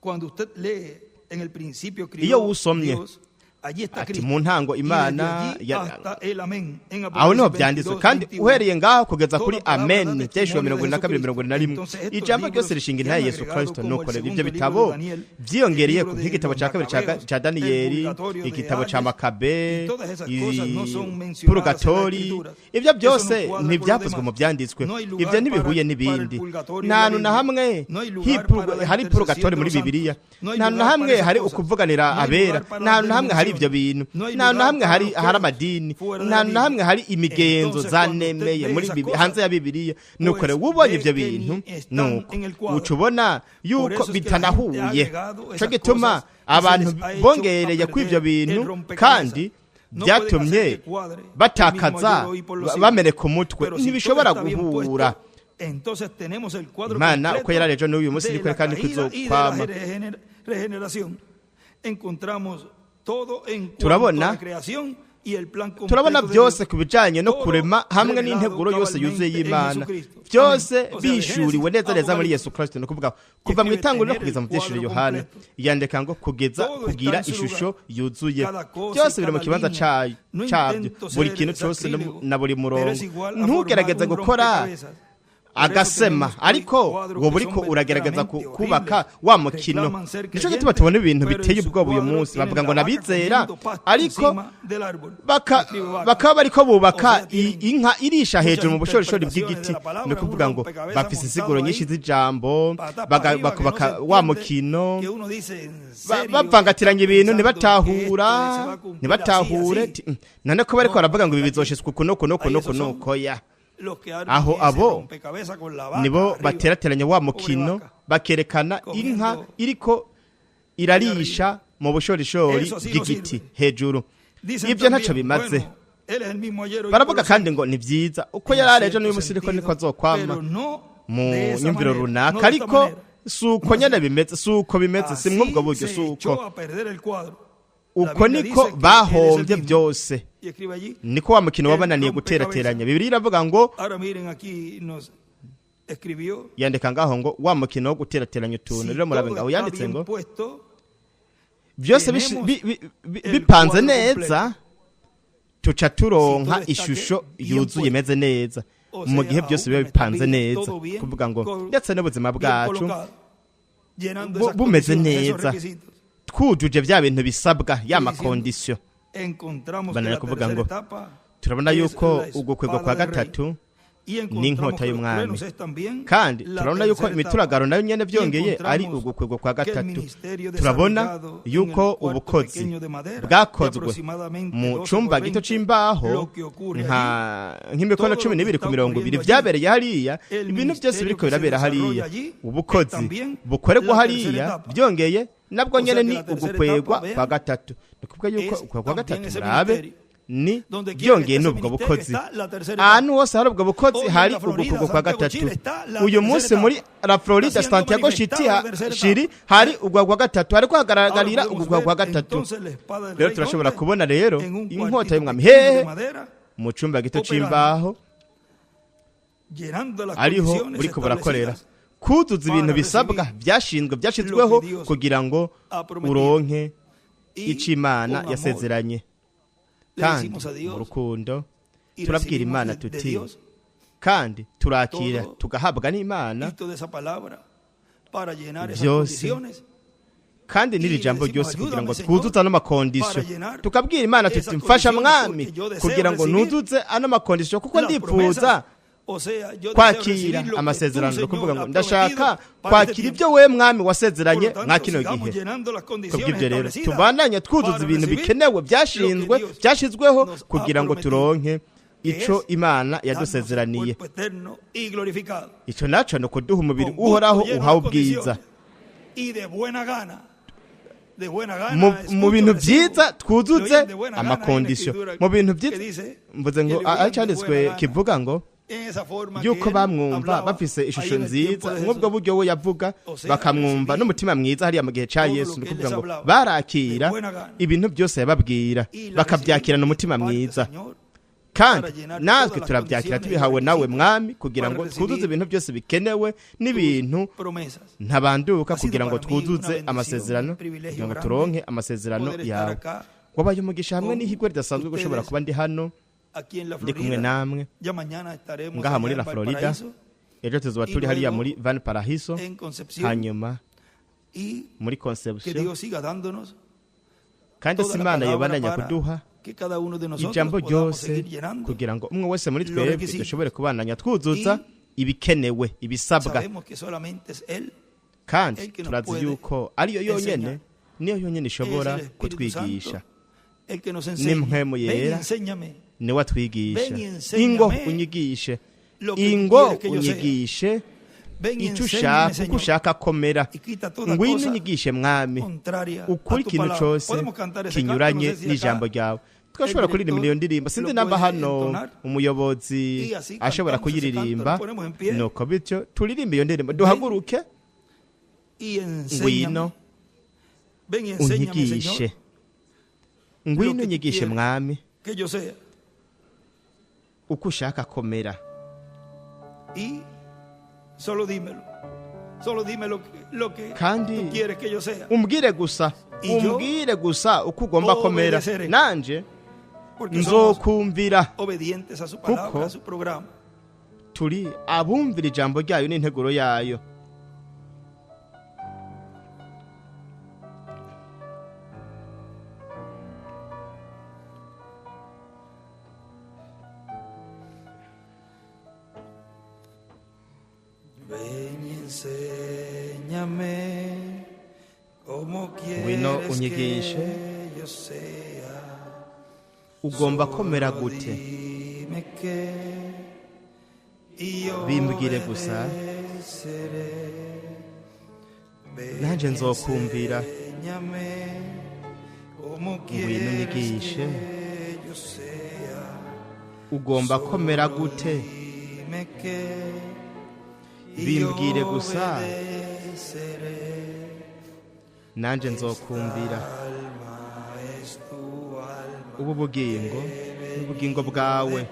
cuando usted lee en el principio Iyo crió usomye, Dios, allí está ati Cristo. mu ntango Y desde imana allí hasta el amén, en aho niho Apocalipsis byanditswe 22, kandi 21. uhereye ngaho kugeza kuri Toda palabra amen da byeshuwe testimonio de 22 21 Entonces, estos ijambo libros ryose rishinga que intahe han yesu agregado kristo como nuko el rero segundo ibyo libro bitabo de Daniel, byiyongereye el ku libro nk'igitabo de cya kabiri Macabeos, cya daniyeli el purgatorio de igitabo Hades, cya makabe y todas esas cosas no son mencionadas purugatori en las Escrituras. ibyo Eso byose no cuadra con ntibyavuzwe lo mu demás. byanditswe No hay lugar ibyo ntibihuye para el n'ibindi purgatorio en nta la hantu na Biblia. hamwe No hay lugar para la hari intercesión purugatori de muri los santos. bibiliya No hay nta hantu na lugar hamwe para esas hari cosas. ukuvuganira No hay abera lugar para nta hantu na las hamwe hari ibyo denominaciones. bintu No hay nta hantu na lugar hamwe para hari los hari credos amadini fuera de nta la hantu na hamwe hari Biblia. imigenzo Entonces, cuando zanemeye usted ve muri esas Bibiliya cosas, hanze ya bibiliya nuko pues rero ubonye ve ibyo que bintu ni están nuko en el cuadro. uca ubona Por yuko eso es que la gente ha bitanahuye agregado cyo esas gituma cosas y se abantu les ha hecho bongereye a kuri ibyo perder el bintu rompecabezas. kandi No byatumye pueden hacer que cuadre batakaza el mismo hoy por los siglos. bameneka umutwe Pero si ntibishobora todo está bien guhura puesto, entonces tenemos el cuadro imana completo uko yari ejo n'uyu munsi de niko la kandi caída y de la kuzokwama regeneración. Encontramos todo en cuanto Turabona- a la creación y el plan completo turabona de byose Dios. ku bijyanye no Todo kurema hamwe revelado n'integuro yose cabalmente yuzuye en y'imana Jesucristo. byose Amén. O sea, de bishuriwe Génesis neza neza a muri yesu kirisito ni ukuvuga kuva mu debe itanguriro tener kugeza mu el byeshuri cuadro yohana completo. yandika ngo kugeza Todo kugira está en su ishusho lugar. yuzuye Cada cosa byose y biri mu cada kibanza línea. No cyabyo intento buri ser kintu cyose sacrílego, na buri pero murongo es igual a ntugerageze formar un gukora rompecabezas. agasema ariko wowe uriko uragerageza kubaka wa mukino. Nico gituma tubona ibintu biteye ubwoba uyu munsi, bavuga ngo nabizera ariko bakaba bariko bubaka inka irisha hejuru mu bushorishori bw'igiti. Ni kuvuga ngo bafise insiguro nyinshi z'ijambo, bakubaka wa mukino, bavangatiranya ibintu ntibatahure none ko bariko baravuga ngo ibi bizoshitswa kuno ya aho abo nibo baterateranya wa mukino, bakerekana inka iriko irarisha mu bushorishori bw'igiti hejuru. Ibyo ntaco bimaze. Baravuga kandi ngo ni vyiza uko yarareje n'uyu musi ariko niko azokwama mu nyumviro runaka, ariko suko nyene bimeze, suko bimeze, si mwubwo buryo, suko uko niko bahombye byose, niko wa mukino wabananiye guterateranya. Bibiliya iravuga ngo, yandika ngaho ngo wa mukino wo guterateranya utuntu. Rero murabe ngaho yanditse ngo byose bipanze neza tuca turonka ishusho yuzuye imeze neza. Mu gihe byose biba bipanze neza, kuvuga ngo ndetse n'ubuzima bwacu bumeze neza, twujuje bya bintu bisabwa, ya makondisiyo. Banana kuvuga ngo turabona yuko ugukwegwa kwa gatatu n'inkota y'umwami, kandi turabona yuko imituragaro nayo nyene byongeye ari ugukwegwa kwa gatatu. Turabona yuko ubukozi bwakozwe mu cumba gito c'imbaho nk'imikono 12 ku 20 vyabereye hariya. Ibintu byose biriko birabera hariya, ubukozi bukorerwa hariya byongeye nabwo nyene ni ugukwegwa kwa gatatu. Nukuvuga yuko ukwegwa kwa gatatu rabe ni byongeye n'ubwo bukozi. Ahantu hose hari ubwo bukozi hari ugukwegwa kwa gatatu. Uyu munsi muri La Florida, Santiago Shiri hari ugwa kwa gatatu, hari kuhagaragarira ugwa kwa gatatu. Rero turashobora kubona rero inkota y'umwami hehe mu cumba gito c'imbaho ariho buriko burakorera kuzuza ibintu bisabwa byashizweho kugira ngo uronke ic'Imana yasezeranye. Kandi mu rukundo turabwira Imana tuti, kandi turakira tugahabwa n'Imana byose, kandi n'iri jambo ryose kugira ngo twuzuze ano makondisiyo. Tukabwira Imana tuti mfasha mwami kugira ngo nuzuze ano makondisiyo, kuko ndipfuza kwakira amasezerano. No kuvuga ngo ndashaka kwakira ibyo we mwami wasezeranye mwa kino gihe. Kubw'ibyo rero tubandanya twuzuza ibintu bikenewe byashizweho kugira ngo turonke ico Imana yadusezeraniye. Ico naco no kuduha umubiri uhoraho uhawe ubwiza. Mu bintu byiza twuzuze amakondisiyo. Mu bintu byiza mvuze ngo acanditswe kivuga ngo yuko bamwumva bafise ishusho nziza, nk'ubwo buryo we yavuga, bakamwumva n'umutima mwiza hariya mu gihe ca Yesu. Ni kuvuga ngo barakira ibintu byose yababwira, bakabyakirana umutima mwiza, kandi natwe turabyakira tubihawe nawe mwami, kugira ngo twuzuze ibintu byose bikenewe n'ibintu ntabanduka, kugira ngo twuzuze amasezerano, kugira ngo turonke amasezerano yawe. Wabaye umugisha hamwe n'ihigwe ridasanzwe gushobora kuba ndi hano ndi kumwe namwe ngaha muri La Florida. Ejo tuzoba turi hariya muri Valparaiso, hanyuma muri Conception. Kandi Imana yobandanya kuduha ijambo ryose kugira ngo umwe wese muri twebwe dushobore kubandanya twuzuza ibikenewe, ibisabwa. Kandi turazi yuko ariyo yonyene, niyo yonyene ishobora kutwigisha. Nimwe yera ni watwigisha. Ingo unyigishe, ingo unyigishe icyo ushaka, uko ushaka komera. Ngwino unyigishe mwami ukuri ikintu cyose kinyuranye n'ijambo ryawe. Twashobora kuririmba iyo ndirimbo, sinzi namba hano umuyobozi ashobora kuyiririmba. Nuko bityo turirimba iyo ndirimbo, duhaguruke. Ngwino unyigishe, ngwino unyigishe mwami uko ushaka komera. Kandi umbwire gusa uko ugomba komera, nanje nzokumvira, kuko turi abumvira ijambo ryayo n'integuro yayo. Ngwino unyigishe ugomba komera gute. Bimbwire gusa nanje nzokumvira. Ngwino unyigishe ugomba komera gute. Bimbwire gusa nanje nzokumvira. Ubu bugingo ubugingo bwawe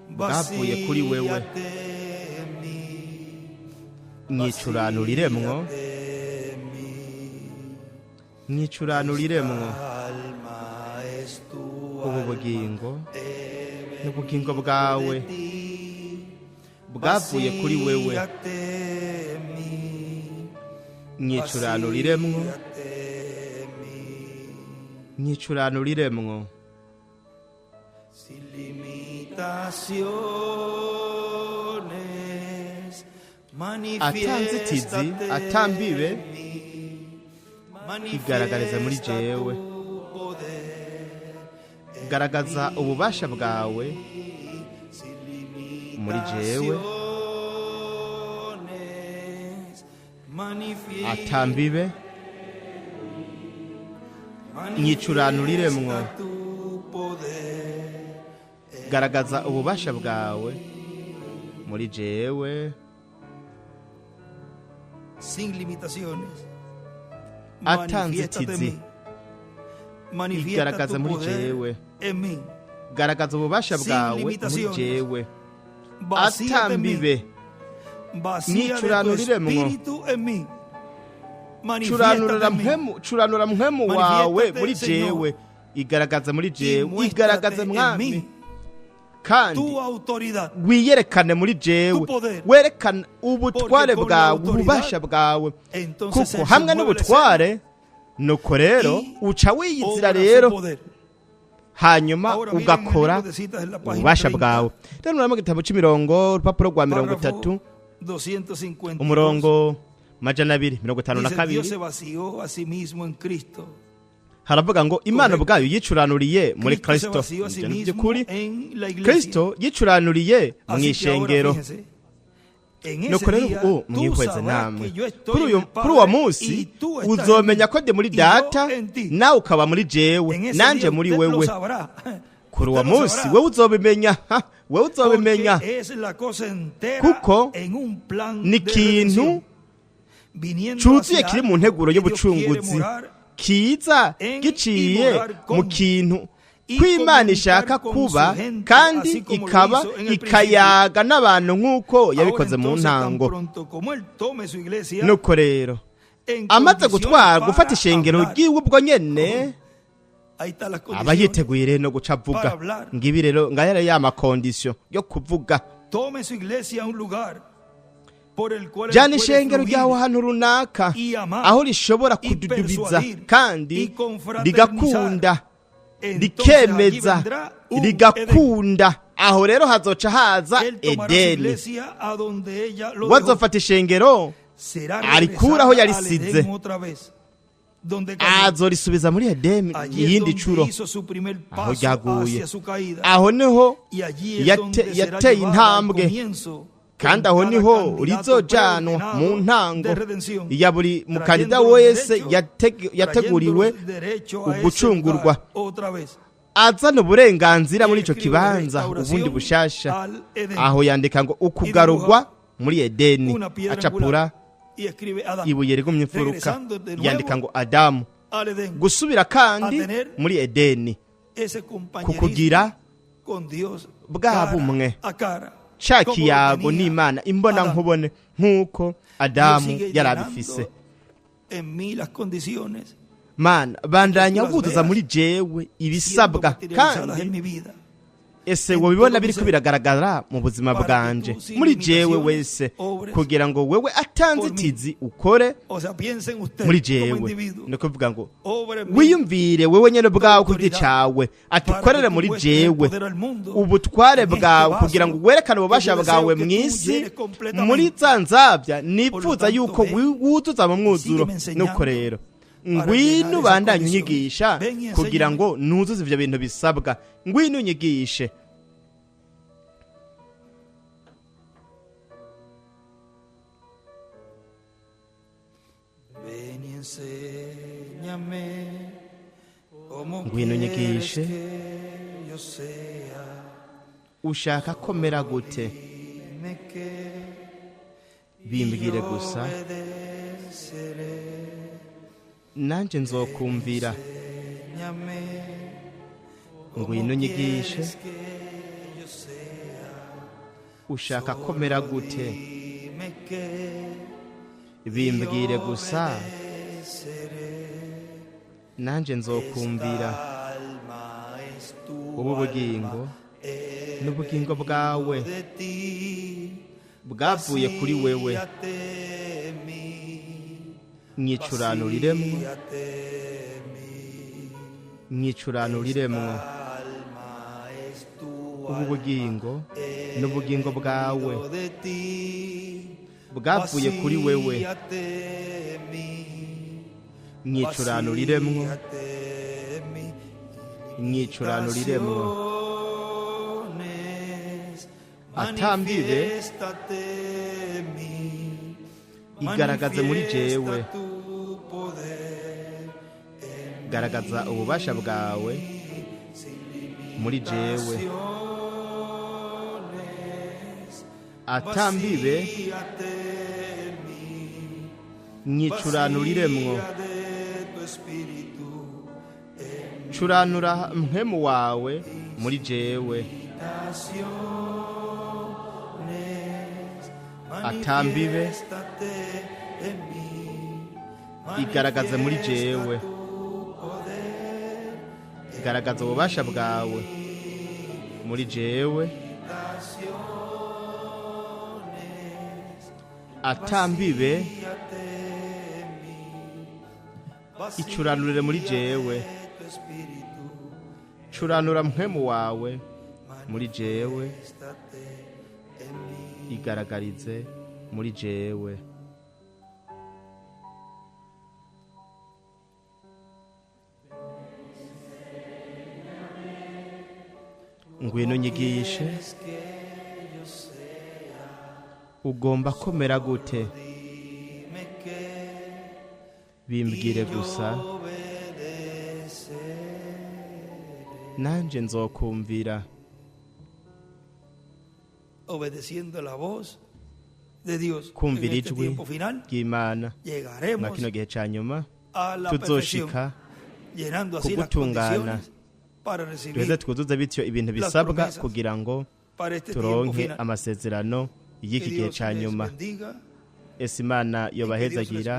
bwavuye kuri wewe. Mwicuranuremwo ubu bugingo n'ubugingo bwawe bwavuye kuri wewe. Mwicuranuremwo atanzitizi atambibe igaragariza muri jewe. Garagaza ububasha bwawe muri jewe. Atambibe mwicuranuremwo. Garagaza ububasha bwawe muri jewe. Atanzitizi igaragaza muri jewe. Garagaza ububasha bwawe muri jewe. Atambibe mwicuranuremwo. Curanura mpwemu wawe muri jewe. Igaragaza muri jewe. Igaragaza mwami kandi wiyerekane muri jewe. Werekane ubutware bwawe, ububasha bwawe, kuko hamwe n'ubutware nuko rero uca wiyizira rero hanyuma ugakora ububasha bwawe. Rero muri gitabo cy'imirongo urupapuro rwa 30 umurongo 252 haravuga ngo Imana ubwayo yicuranuriye muri Kristo. By'ukuri Kristo yicuranuriye mu ishengero. Nuko rero mwihweze namwe kuri uwo munsi uzomenya ko ndi muri data nawe ukaba muri jewe nanje muri wewe. Kuri uwo munsi wewe uzobimenya kuko ni ikintu cyuzuye kiri mu nteguro y'ubucunguzi kiza giciye mu kintu kw'Imana ishaka kuba kandi ikaba ikayaga n'abantu nk'uko yabikoze mu ntango. Nuko rero amaze gufata ishengero ry'iwe ubwo nyene aba yiteguye rero no guca avuga. Ngibi rero ngaya ya makondisyo yo kuvuga. Jana ishengero ryawe ahantu runaka aho rishobora kududubiza kandi rigakunda, rikemeza, rigakunda. Aho rero hazoca haza Edeni. Wazofata ishengero arikuraho yarisize azorisubiza muri Edeni yindi curo aho ryaguye. Aho niho yateye intambwe kandi aho niho rizojanwa mu ntango ya buri mukandida wese yateguriwe ugucungurwa. Azana uburenganzira muri ico kibanza ubundi bushasha. Aho yandika ngo ukugarurwa muri Edeni, acapura ibuye rigumye imfuruka yandika ngo Adamu. Gusubira kandi muri Edeni kukugira bwa bumwe ca kiyago n'Imana imbona nkubone nk'uko Adamu yarabifise. Mana bandanya buzuza muri jewe ibisabwa kandi ese wabibona biriko biragaragara mu buzima bwanje muri jewe wese kugira ngo wewe atanzitizi ukore muri jewe no kuvuga ngo wiyumvire wewe nyene bwawe kugiti cawe atikorere muri jewe ubutware bwawe kugira ngo werekane ububasha bwawe mw'isi muri zanzabya nipfuza yuko wuzuza mu mwuzuro nuko rero ngwino bandanye unyigisha kugira ngo nuzuze ivyo bintu bisabwa ngwino unyigishe ngwino unyigishe ushaka komera gute bimbwire gusa nanje nzokumvira ngwino unyigishe ushaka komera gute bimbwire gusa nanje nzokumvira ubu bugingo n'ubugingo bwawe bwavuye kuri wewe mwicuranuririmwo ubu bugingo n'ubugingo bwawe bwavuye kuri wewe mwicuranuririmwo atambibe igaragaze muri jewe garagaza ububasha bwawe muri jewe atambibe mwicuranuririmwo curanura mpemu wawe muri jewe atambibe igaragaze muri jewe garagaza ububasha bwawe muri jewe atambibe icuranurire muri jewe curanura mpemu wawe muri jewe igaragarize muri jewe ngwino unyigishe ugomba komera gute bimbwire gusa nanje nzokumvira obedeciendo la voz de Dios kumvira ijwi ry'Imana mu kino gihe ca nyuma tuzoshika kugutungana duheze twuzuze bityo ibintu bisabwa kugira ngo turonke amasezerano y'iki gihe ca nyuma ese Imana yobahezagira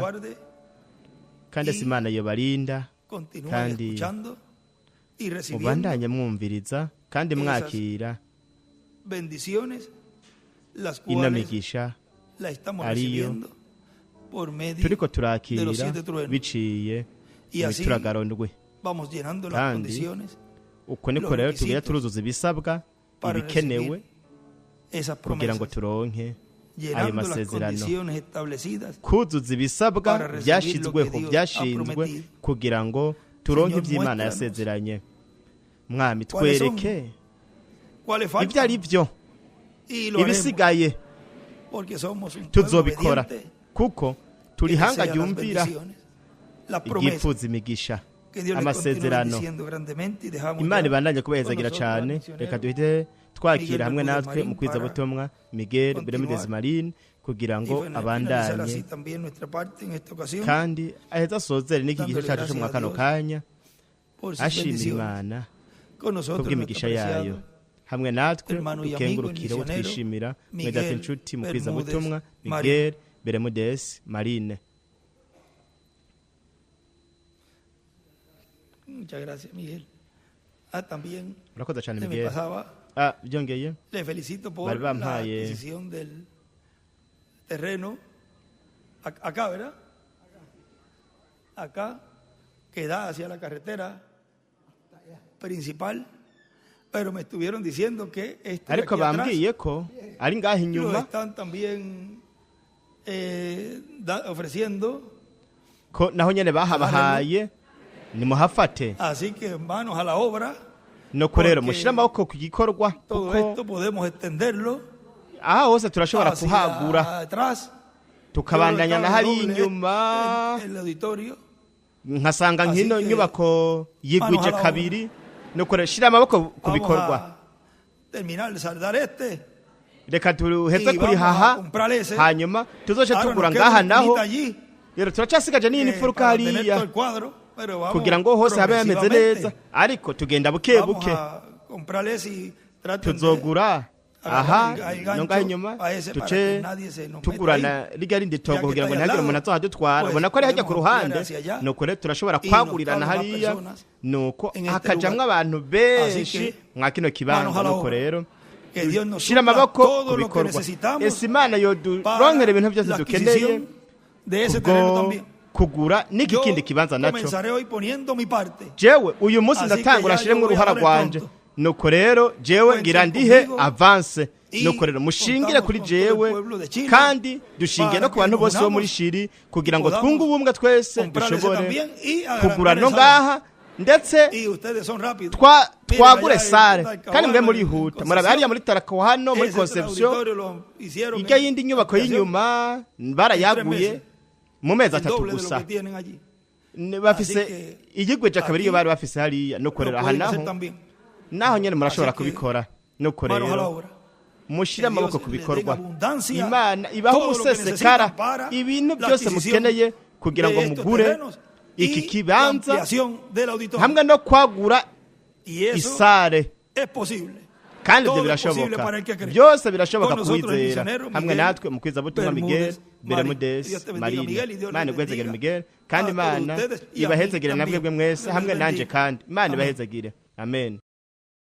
kandi ese Imana yobarinda kandi mubandanye mwumviriza kandi mwakira ino migisha ariyo turiko turakira biciye mu mituragaro ndwi kandi uko niko rero tugira turuzuza ibisabwa ibikenewe kugira ngo turonke ayo masezerano kuzuza ibisabwa byashinzwe kugira ngo turonke iby'Imana yasezeranye mwami twereke ibyo ari byo ibisigaye tuzobikora kuko turi hanga ryumvira igipfuza imigisha amasezerano Imana ibandanye kubahezagira cyane reka duhite twakira hamwe natwe mu kwiza butumwa Miguel Bermudez Marine kugira ngo abandanye kandi aheza sozere n'iki gihe cyacu mu kano kanya ashimira Imana kubw'imigisha yayo hamwe natwe dukengurukire wo twishimira mwedate inshuti mu kwiza butumwa Miguel Bermudez Marine. Muchas gracias, Miguel. También urakoze cyane Miguel. byongeye le felicito por Bari la bampaye. adquisición del terreno acá, ¿verdad? Acá, que da hacia la carretera principal, pero me estuvieron diciendo que este de ariko aquí atrás bambwiye ko ari ngaho lo inyuma están también ofreciendo, ko naho nyene bahabahaye nimuhafate así que manos a la obra. nuko rero Porque mushire amaboko ku gikorwa Todo kuko esto podemos extenderlo aha hose turashobora hacia kuhagura atrás. tukabandanya Yo na creo que hari acá doble inyuma el auditorio, nkasanga Así nkino que, nyubako yigwije manos a la kabiri nuko rero shira amaboko ku vamos bikorwa a terminar de saldar este. reka tuheze Y kuri vamos a haha comprar ese. hanyuma tuzoje Ahora tugura nos queda ngaha una naho esquinita allí, rero turacasigaje n'iyi mfuruka para tener todo hariya el cuadro, pero vamos kugira ngo hose habe hameze progresivamente. neza ariko tugenda buke Vamos buke a comprar ese y traten de tuzogura aha agarrar el gancho nongaho inyuma a ese para duce que nadie se nos meta tugurana ahí. rirya rindi Ya togo que kugira ngo está ahí ntihagire al umuntu lado, azohadutwara pues, ubona ko ari hajya ku podemos ruhande ampliar hacia allá. nuko rero turashobora Y kwagurira na nos caben más hariya personas nuko en este hakajamwo lugar. abantu benshi Así que, mwa kino manos kibanza a la nuko obra. rero Que Dios nos shira supla amaboko todo ku lo que bikorwa necesitamos ese imana para yoduronkera ibintu byose la dukeneye adquisición de ese terreno kubwo también. kugura n'iki Yo kindi kibanza naco comenzaré hoy poniendo mi parte. jewe uyu munsi Así que ndatangura ya nshiremwo yo voy a uruhara dar el rwanje pronto. nuko rero jewe Cuenten ngira ndihe conmigo avance y nuko rero mushingire kuri contamos con todo el jewe pueblo de Chile kandi dushingiye no para ku bantu que bose bo nos muri unamos shiri kugira ngo podamos twunge ubumwe twese comprar ese dushobore también y agrandar kugura no esa ngaha ndetse Y ustedes son rápidos. twagure Miren, allá sare en Talcahuano, kandi mwe en murihuta Concepción, murabe hariya muri Tarako hano muri ese Conception auditorio lo hicieron irya en yindi nyubako ampliación, y'inyuma barayaguye meses. mu mezi el atatu doble de lo gusa que tienen allí. bafise Así que igigweje kabiri iyo aquí bari bafise hariya nuko Lo rero aha pueden hacer naho también. naho nyene murashobora Así que, kubikora nuko Manos a la rero obra. mushire Que Dios amaboko ku les bikorwa dé abundancia, imana ibaho todo lo que umusesekara necesitan para ibintu la byose adquisición mukeneye kugira ngo de estos mugure terrenos iki y la kibanza ampliación del auditorio. hamwe no kwagura Y eso isare es posible. kandi Todo ibyo es posible birashoboka para el que cree. byose birashoboka Con nosotros el kuwizera misionero hamwe Miguel natwe mu kwizabutumwa Miguel Bermúdez Bermúdez Dios te bendiga, Marine Miguel, y Dios Imana les igwezegere bendiga Miguel kandi a todos Imana ustedes y a mí ibahezegere na también. mwebwe mwese Dios hamwe les nanje bendiga. kandi Imana Amen. ibahezegire amen